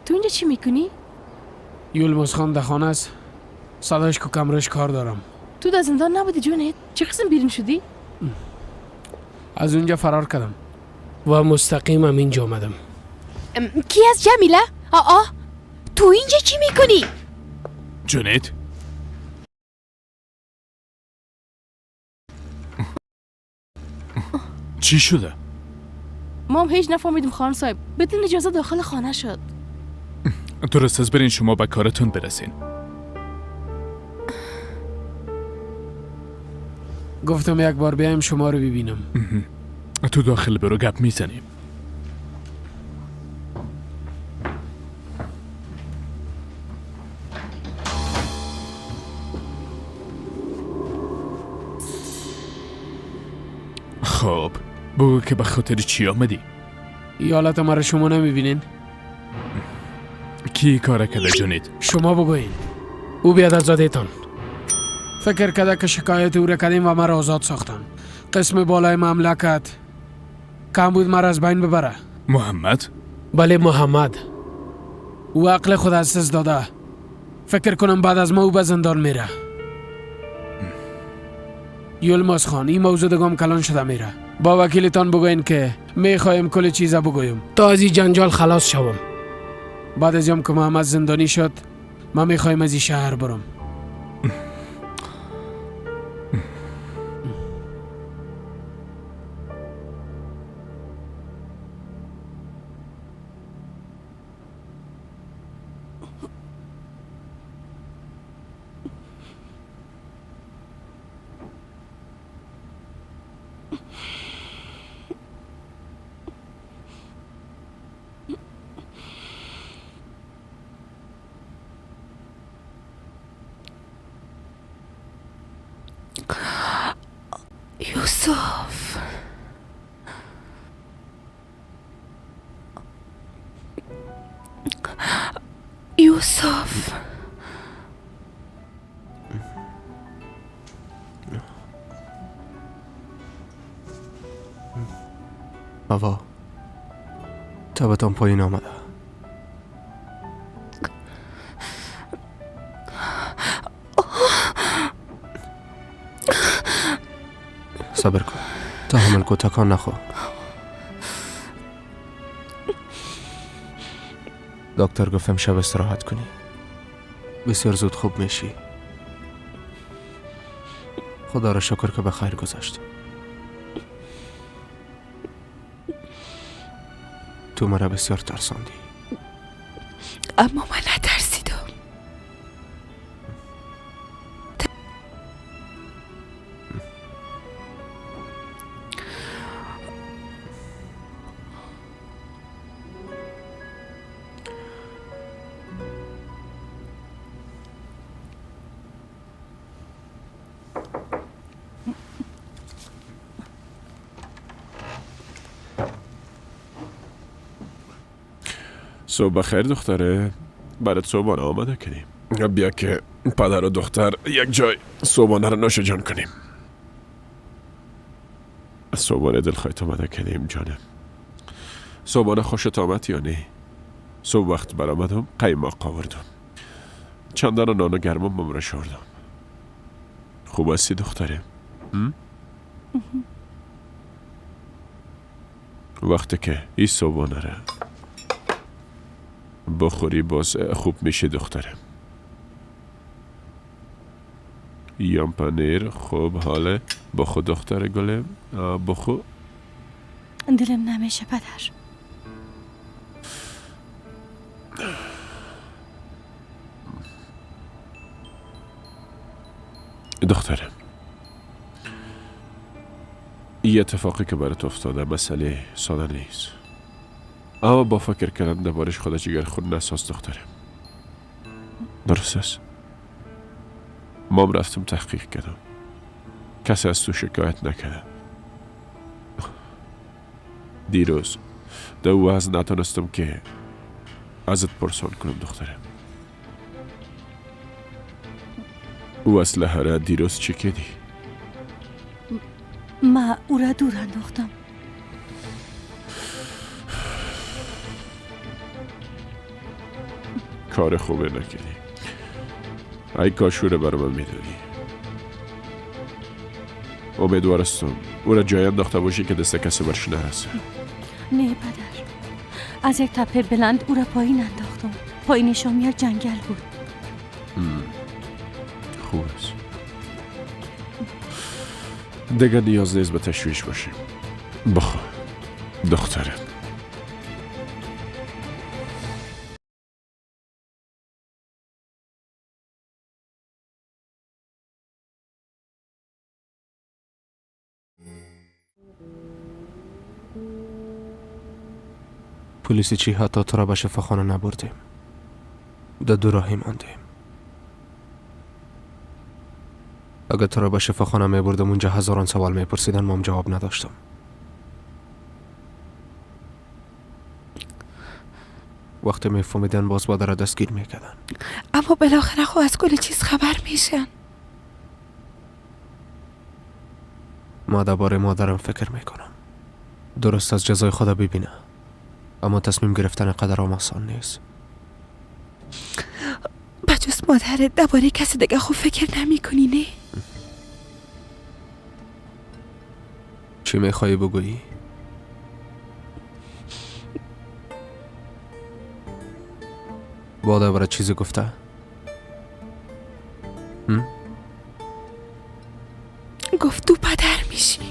تو اینجا چی میکنی؟ یولماس خان در خانه است. صداش کو کمرش کار دارم. تو در زندان نبودی جونید؟ چه قسم بیرون شدی؟ از اونجا فرار کردم و مستقیم هم اینجا آمدم. کی از جمیله؟ تو اینجا چی میکنی؟ جونید؟ چی شده؟ ما هم هیچ نفهمیدیم خان صاحب. بدون اجازه داخل خانه شد. درست از برین شما به کارتون برسین. گفتم یک بار بیایم شما رو ببینم. تو داخل برو گپ میزنیم. خب بگو که به خاطر چی آمدی؟ ای حالت ما رو شما نمیبینین؟ کی کار کرده جونید؟ شما بگوین. او بیاد از زادیتان. فکر کرده که شکایت او را کردیم و مرا آزاد ساختن. قسم بالای مملکت کم بود مرا از بین ببره. محمد؟ بله محمد. او عقل خود از دست داده. فکر کنم بعد از ما او به زندان میره. یولماس خان این موضوع دگام کلان شده میره. با وکیلتان بگوین که میخوایم کل چیزا بگویم تا از این جنجال خلاص شوم. بعد از که محمد زندانی شد ما میخوایم از این شهر برم. یوسف بابا تبتان پایین آمده. صبر کن، تحمل کن، تکان نخور. دکتر گفتم شب استراحت کنی، بسیار زود خوب میشی. خدا را شکر که به خیر گذشت. تو مرا بسیار ترساندی، اما من نترسیدم. صبح بخیر دختره، برات صبحانه آماده کنیم. بیا که پدر و دختر یک جای صبحانه رو نوش جان کنیم. صبحانه دلخواهت آماده کنیم جانم. صبحانه خوشت آمد یا نه؟ صبح وقت برآمدم قیماق آوردم، چندان نان و گرمم بمره شوردم. خوب هستی دختره؟ وقتی که این صبحانه رو بخوری باز خوب میشه دخترم. یام پنیر خوب حاله. بخو دختر گلم، بخو. دلم نمیشه پدر. دخترم، این اتفاقی که برات افتاده مسئله ساده نیست، اما با فکر کردن دربارش خدا جگر خود نساز دخترم. درست است؟ ما رفتم تحقیق کردم، کسی از تو شکایت نکرده. دیروز در وضع نتونستم که ازت پرسان کنم دخترم. او اسلحه را دیروز چی کردی؟ ما او را دور انداختم. کار خوبه نکردی. ای کاشوره بر من میدونی. امیدوارستم او را جای انداخته باشی که دست کسی برش نرسه. نه پدر، از یک تپه بلند او را پایین انداختم. پایین شامیار جنگل بود. خوب است. دیگه نیاز نیست به تشویش باشیم. بخوا دخترم. پلیسی چی حتی تو را به شفاخانه نبردیم، در دو راهی ماندیم. اگر تو را به شفاخانه میبردم اونجا هزاران سوال میپرسیدن، مام جواب نداشتم. وقتی میفهمیدن باز با در دستگیر میکردن. اما بالاخره خو از کل چیز خبر میشن. ما درباره مادرم فکر میکنم. درست از جزای خدا ببینه، اما تصمیم گرفتن قدرام آسان نیست. بجز مادرت درباره کسی دیگه خو فکر نمی کنی نه؟ چی میخوایی بگویی؟ باده برای چیزی گفته؟ گفت تو پدر میشی.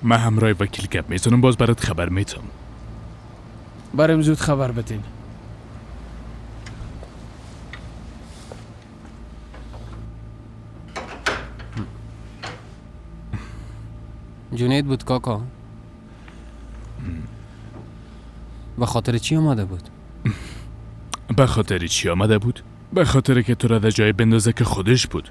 من همراه وکیل گپ میزنم، باز برات خبر میتم. برم زود خبر بتین. جنید بود کاکا. به خاطر چی آمده بود؟ به خاطر چی آمده بود؟ به خاطر که تو را در جای بندازه که خودش بود.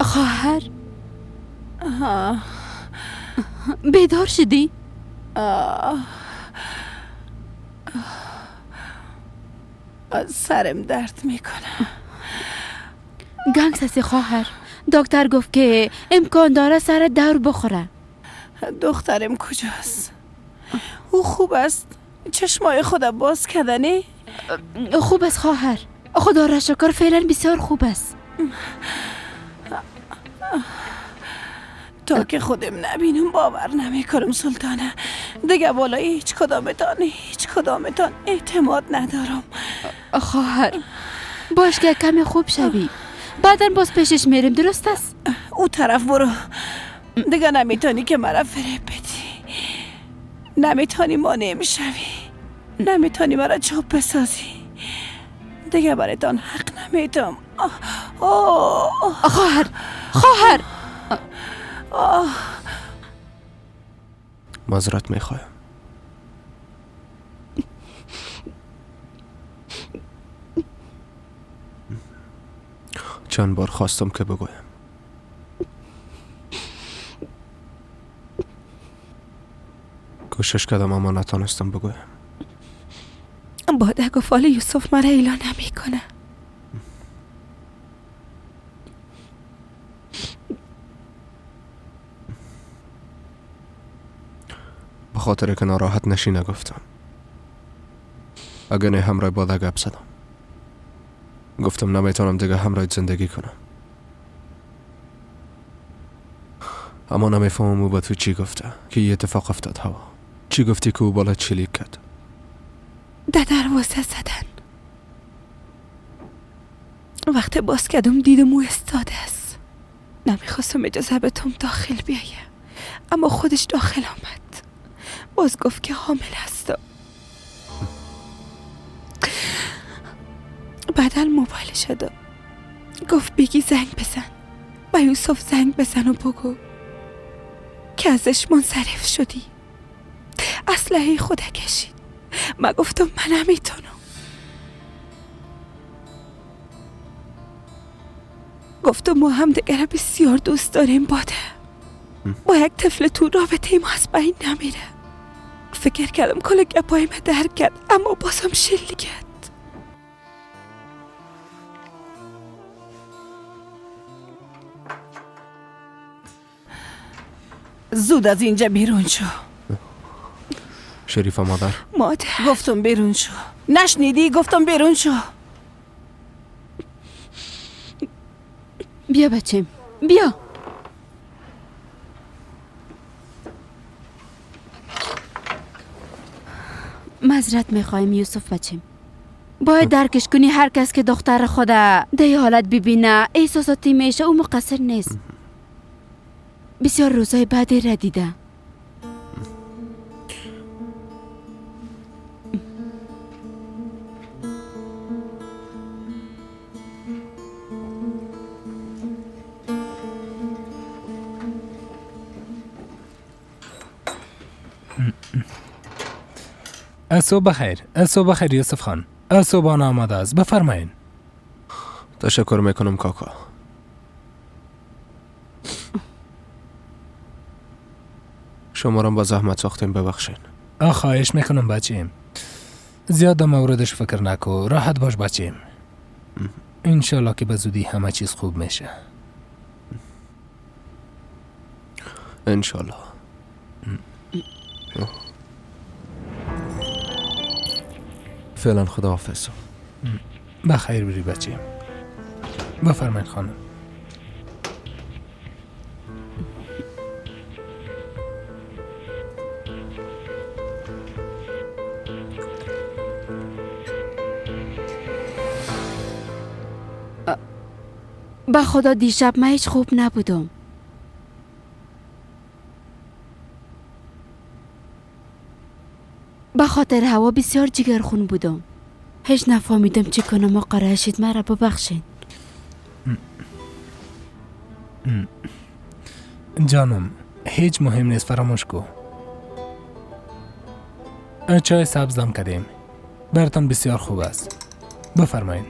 خواهر بیدار شدی؟ سرم درد میکنه. گنگ هستی خواهر. دکتر گفت که امکان داره سر دور بخوره. دخترم کجاست؟ او خوب است؟ چشمای خود باز کردنی؟ خوب است خواهر، خدا را شکر فعلا بسیار خوب است. تا که خودم نبینم باور نمیکنم سلطانه. دیگه بالای هیچ کدامتان اعتماد ندارم. خواهر باش که کمی خوب شوی، بعدا باز پیشش میریم، درست است؟ او طرف برو. دیگه نمیتونی که مرا فریب بدی، نمیتونی مانع شوی، نمیتونی مرا چوب بسازی. دیگه برایتان حق نمیدم. خواهر معذرت میخوایم. چند بار خواستم که بگویم. کوشش کردم اما نتانستم بگویم. باده گفت حال یوسف مرا اعلان نمیکنه. به خاطر که ناراحت نشی نگفتم. اگه نه همراه باده گپ زدم. گفتم نمیتونم دیگه همراه زندگی کنم. اما نمیفهمم او با تو چی گفته که یه اتفاق افتاد. هوا چی گفتی که او بالا چلیک کرد؟ در دروازه زدن. وقت باز کردم دیدم او استاده است. نمیخواستم اجازه بهتم داخل بیایه، اما خودش داخل آمد. باز گفت که حامل هستم. بعدن موبایلش داد، گفت بگی زنگ بزن، با یوسف زنگ بزن و بگو که ازش منصرف شدی. اسلحه خود کشید. من گفتم من نمیتونم. گفتم ما هم دیگر بسیار دوست داریم باده. با یک طفل تو رابطه ما از بین نمیره. فکر کردم کل گپای من درک کرد، اما بازم شلی کرد. زود از اینجا بیرون شو. شریفه مادر. گفتم بیرون شو. نشنیدی؟ گفتم بیرون شو. بیا بچم، بیا. معذرت میخوایم یوسف بچم. باید درکش کنی هر کس که دختر خدا در حالت ببینه احساساتی میشه، او مقصر نیست. بسیار روزای بعدی را دیده. صبح بخیر یوسف خان. صبحانه آماده است، بفرمایین. تشکر میکنم کاکا. شما را با زحمت ساختیم، ببخشین. خواهش میکنم بچیم. زیاد در موردش فکر نکن، راحت باش بچیم. انشالله که به زودی همه چیز خوب میشه. انشالله. فعلا خداحافظ. بخیر بری بچیم. بفرمایید خانم. به خدا دیشب من هیچ خوب نبودم. به خاطر هوا بسیار جگرخون بودم. هیچ نفهمیدم چی کنم. آقا رشید مرا ببخشین. جانم هیچ مهم نیست، فراموش کو. چای سبز دم کردیم، براتان بسیار خوب است. بفرمایین.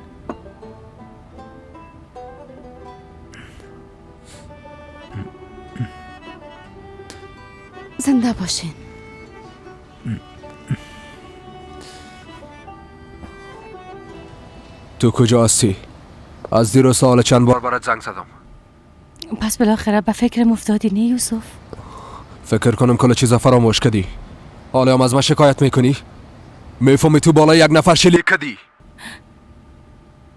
زنده باشین. تو کجا هستی؟ از دیر و سال چند بار برات زنگ زدم. پس بالاخره به فکرم افتادی نه یوسف؟ فکر کنم کل چیزا فراموش کردی. حالا هم از من شکایت میکنی؟ میفهمی تو بالای یک نفر شلیک کردی؟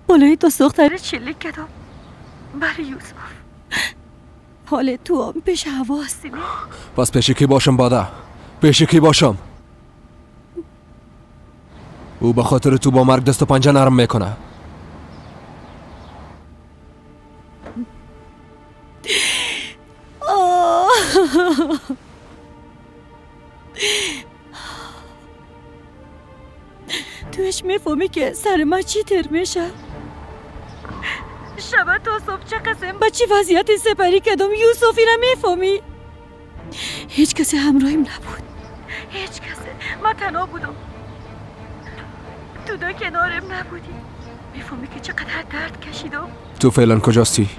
بالای تو دختر شلیک کردم. بله یوسف. حال تو هم پیش هوا هستی. پس پیش کی باشم بادا؟ پیش کی باشم؟ او به خاطر تو با مرگ دست و پنجه نرم میکنه. توش میفهمی که سر من چی تر میشه؟ شب تا صبح چه قسم با چی وضعیت سپری کردم یوسفی را میفهمی؟ هیچ کسی همراهیم نبود. هیچ کسی. من تنها بودم. تو دا کنارم نبودی. میفهمی که چقدر درد کشیدم؟ تو فعلا کجاستی؟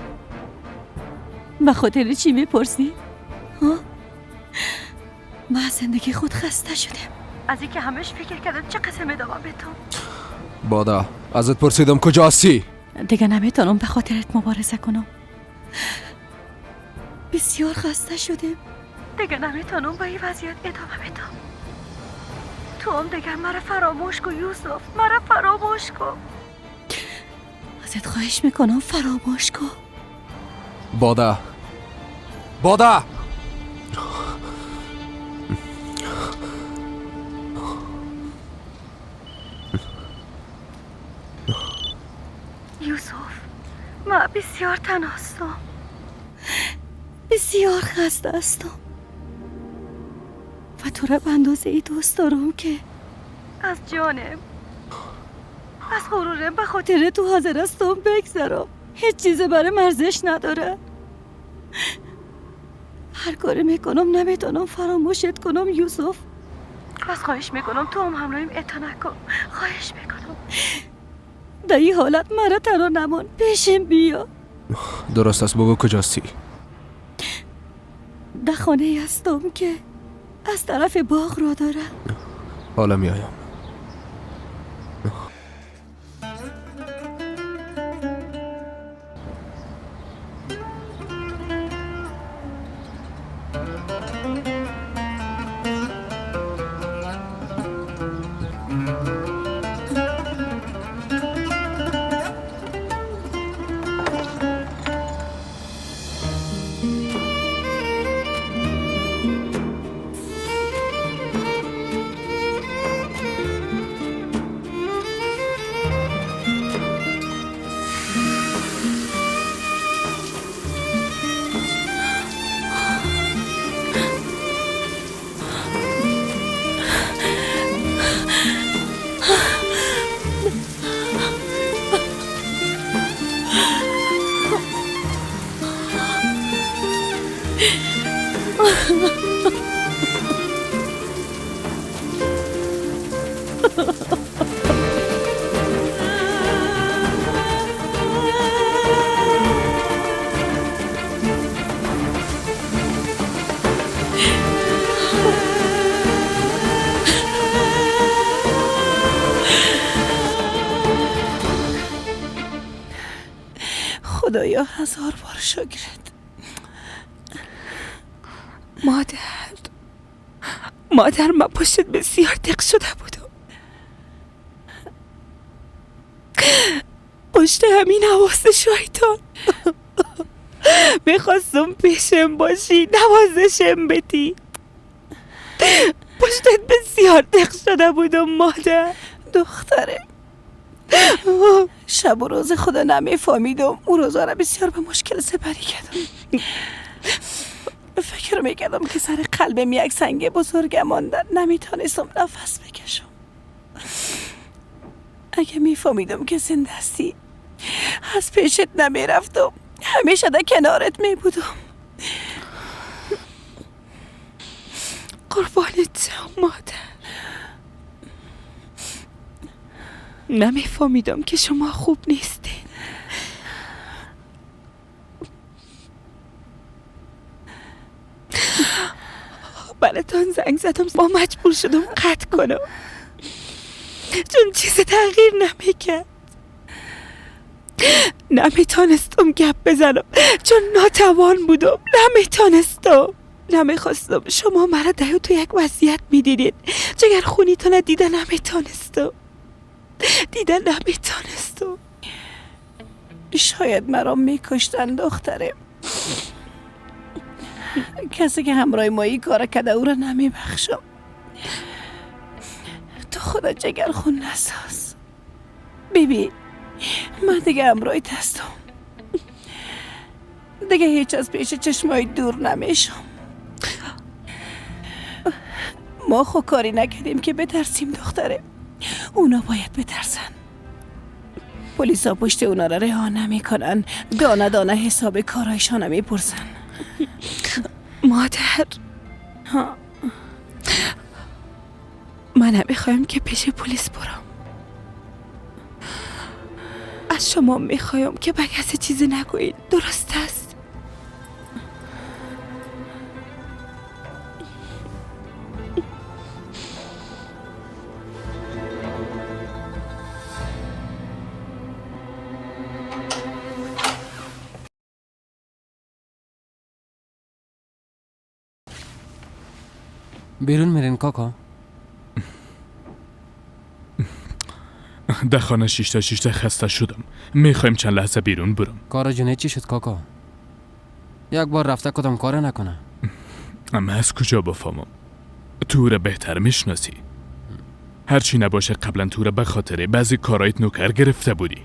به خاطر چی میپرسی؟ ها؟ من از زندگی خود خسته شدم. از اینکه همش فکر کردم چه قسم ادامه بدم. بادا ازت پرسیدم کجا هستی؟ دیگه نمیتونم به خاطرت مبارزه کنم. بسیار خسته شدم. دیگه نمیتونم با این وضعیت ادامه بدم. تو هم دیگه مرا فراموش کن یوسف. مرا فراموش کن. ازت خواهش میکنم فراموش کن. بادا بادا یوسف من بسیار تنها هستم. بسیار خسته هستم و تو را به اندازه ای دوست دارم که از جانم از غرورم به خاطر تو حاضر هستم بگذرم. هیچ چیز برام ارزش نداره. هر کاری میکنم نمیتونم فراموشت کنم یوسف. بس خواهش میکنم تو هم همراهیم اتا نکن. خواهش میکنم در این حالت مرا تنها نمان. پیشم بیا. درست است. بگو کجاستی؟ در خانه هستم که از طرف باغ را داره. حالا میایم. خدایا هزار بار شکرت. مادر من پشتت بسیار دق شده بودم. پشت همین حواس شیطان میخواستم پیشم باشی، نوازشم بدی. پشتت بسیار دق شده بودم مادر. شب و روز خدا نمیفهمیدم. او روزا را بسیار به مشکل سپری کردم. فکر میکردم که سر قلبم یک سنگ بزرگ ماندن، نمیتونستم نفس بکشم. اگه میفهمیدم که زنده هستی از پیشت نمیرفتم، همیشه در کنارت میبودم. قربانت مادر. نمیفهمیدم که شما خوب نیستین. براتون زنگ زدم، ما مجبور شدم قطع کنم چون چیز تغییر نمیکرد. نمیتونستم گپ بزنم چون ناتوان بودم. نمیخواستم شما مرا دهو تو یک وضعیت میدیدین. جگر خونیتون دیدن نمیتونستم. شاید مرا میکشتن دخترم. کسی که همراه مایی کار کده او را نمیبخشم. تو خدا جگر خون نساز. بیبی من دیگه همراهیت هستم. دیگه هیچ از پیش چشمای دور نمیشم. ما خو کاری نکردیم که بترسیم دختره. اونا باید بترسن. پلیسا پشت اونا را رها نمیکنن. دانه دانه حساب کارایشان نمیپرسن. مادر من نمیخوایم که پیش پلیس برم. از شما میخوایم که به کسی چیزی نگویید. درست است؟ بیرون میرین کاکا؟ در خانه شیشته خسته شدم. میخوایم چند لحظه بیرون برم. کار جونه چی شد کاکا؟ یک بار رفته کدام کار نکنه. اما از کجا بفهمم؟ تو را بهتر میشناسی. هرچی نباشه قبلا تو را به خاطر بعضی کارایت نوکر گرفته بودی.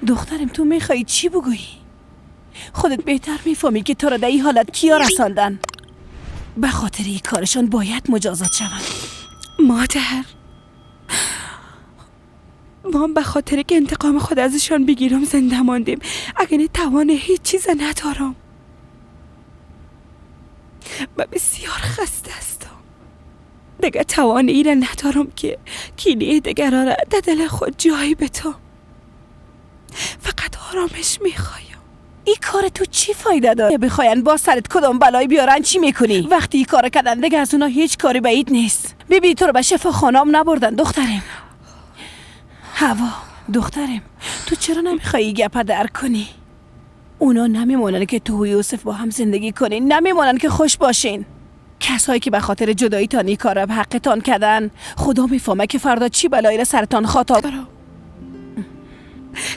دخترم تو میخوایی چی بگویی؟ خودت بهتر میفهمی که تو را در این حالت کیا رساندن. به خاطر این کارشان باید مجازات شوند. مادر ما به خاطر که انتقام خود ازشان بگیرم زنده ماندیم. اگه توان هیچ چیز ندارم. من بسیار خسته هستم. دیگه توان ایره ندارم که کینه دیگران را در دل خود جایی بتم. فقط آرامش میخوایم. این کار تو چی فایده داره؟ بخواین با سرت کدام بلایی بیارن چی میکنی؟ وقتی این کار کردن دیگه از اونا هیچ کاری بعید نیست. بیبی تو رو به شفا خانم نبردن دخترم. هوا دخترم تو چرا نمیخوایی گپا در کنی؟ اونا نمیمونن که تو و یوسف با هم زندگی کنین. نمیمونن که خوش باشین. کسایی که به خاطر جدایی تان این کار به حقتان کردن خدا میفهمه که فردا چی بلایی را سرتان خطا.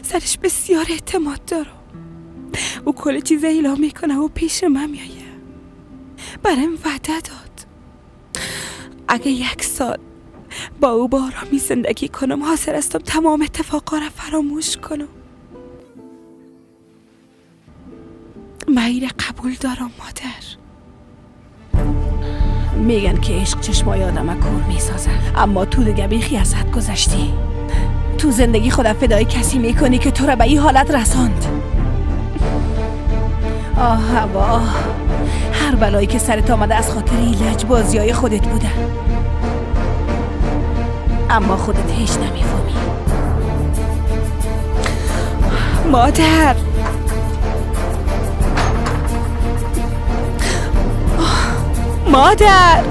سرش بسیار اعتماد داره. او کل چیز اعلام میکنه و پیش من میایه. برام وعده داد اگه 1 سال با او با آرامی زندگی کنم حاضر هستم تمام اتفاقا را فراموش کنم. من این قبول دارم مادر. میگن که عشق چشمای آدم کور میسازن، اما تو دیگه بیخی از حد گذشتی. تو زندگی خود فدای کسی میکنی که تو را به این حالت رساند. آه هوا، هر بلایی که سرت آمده از خاطر این لجبازیای خودت بوده، اما خودت هیچ نمیفهمی. مادر مادر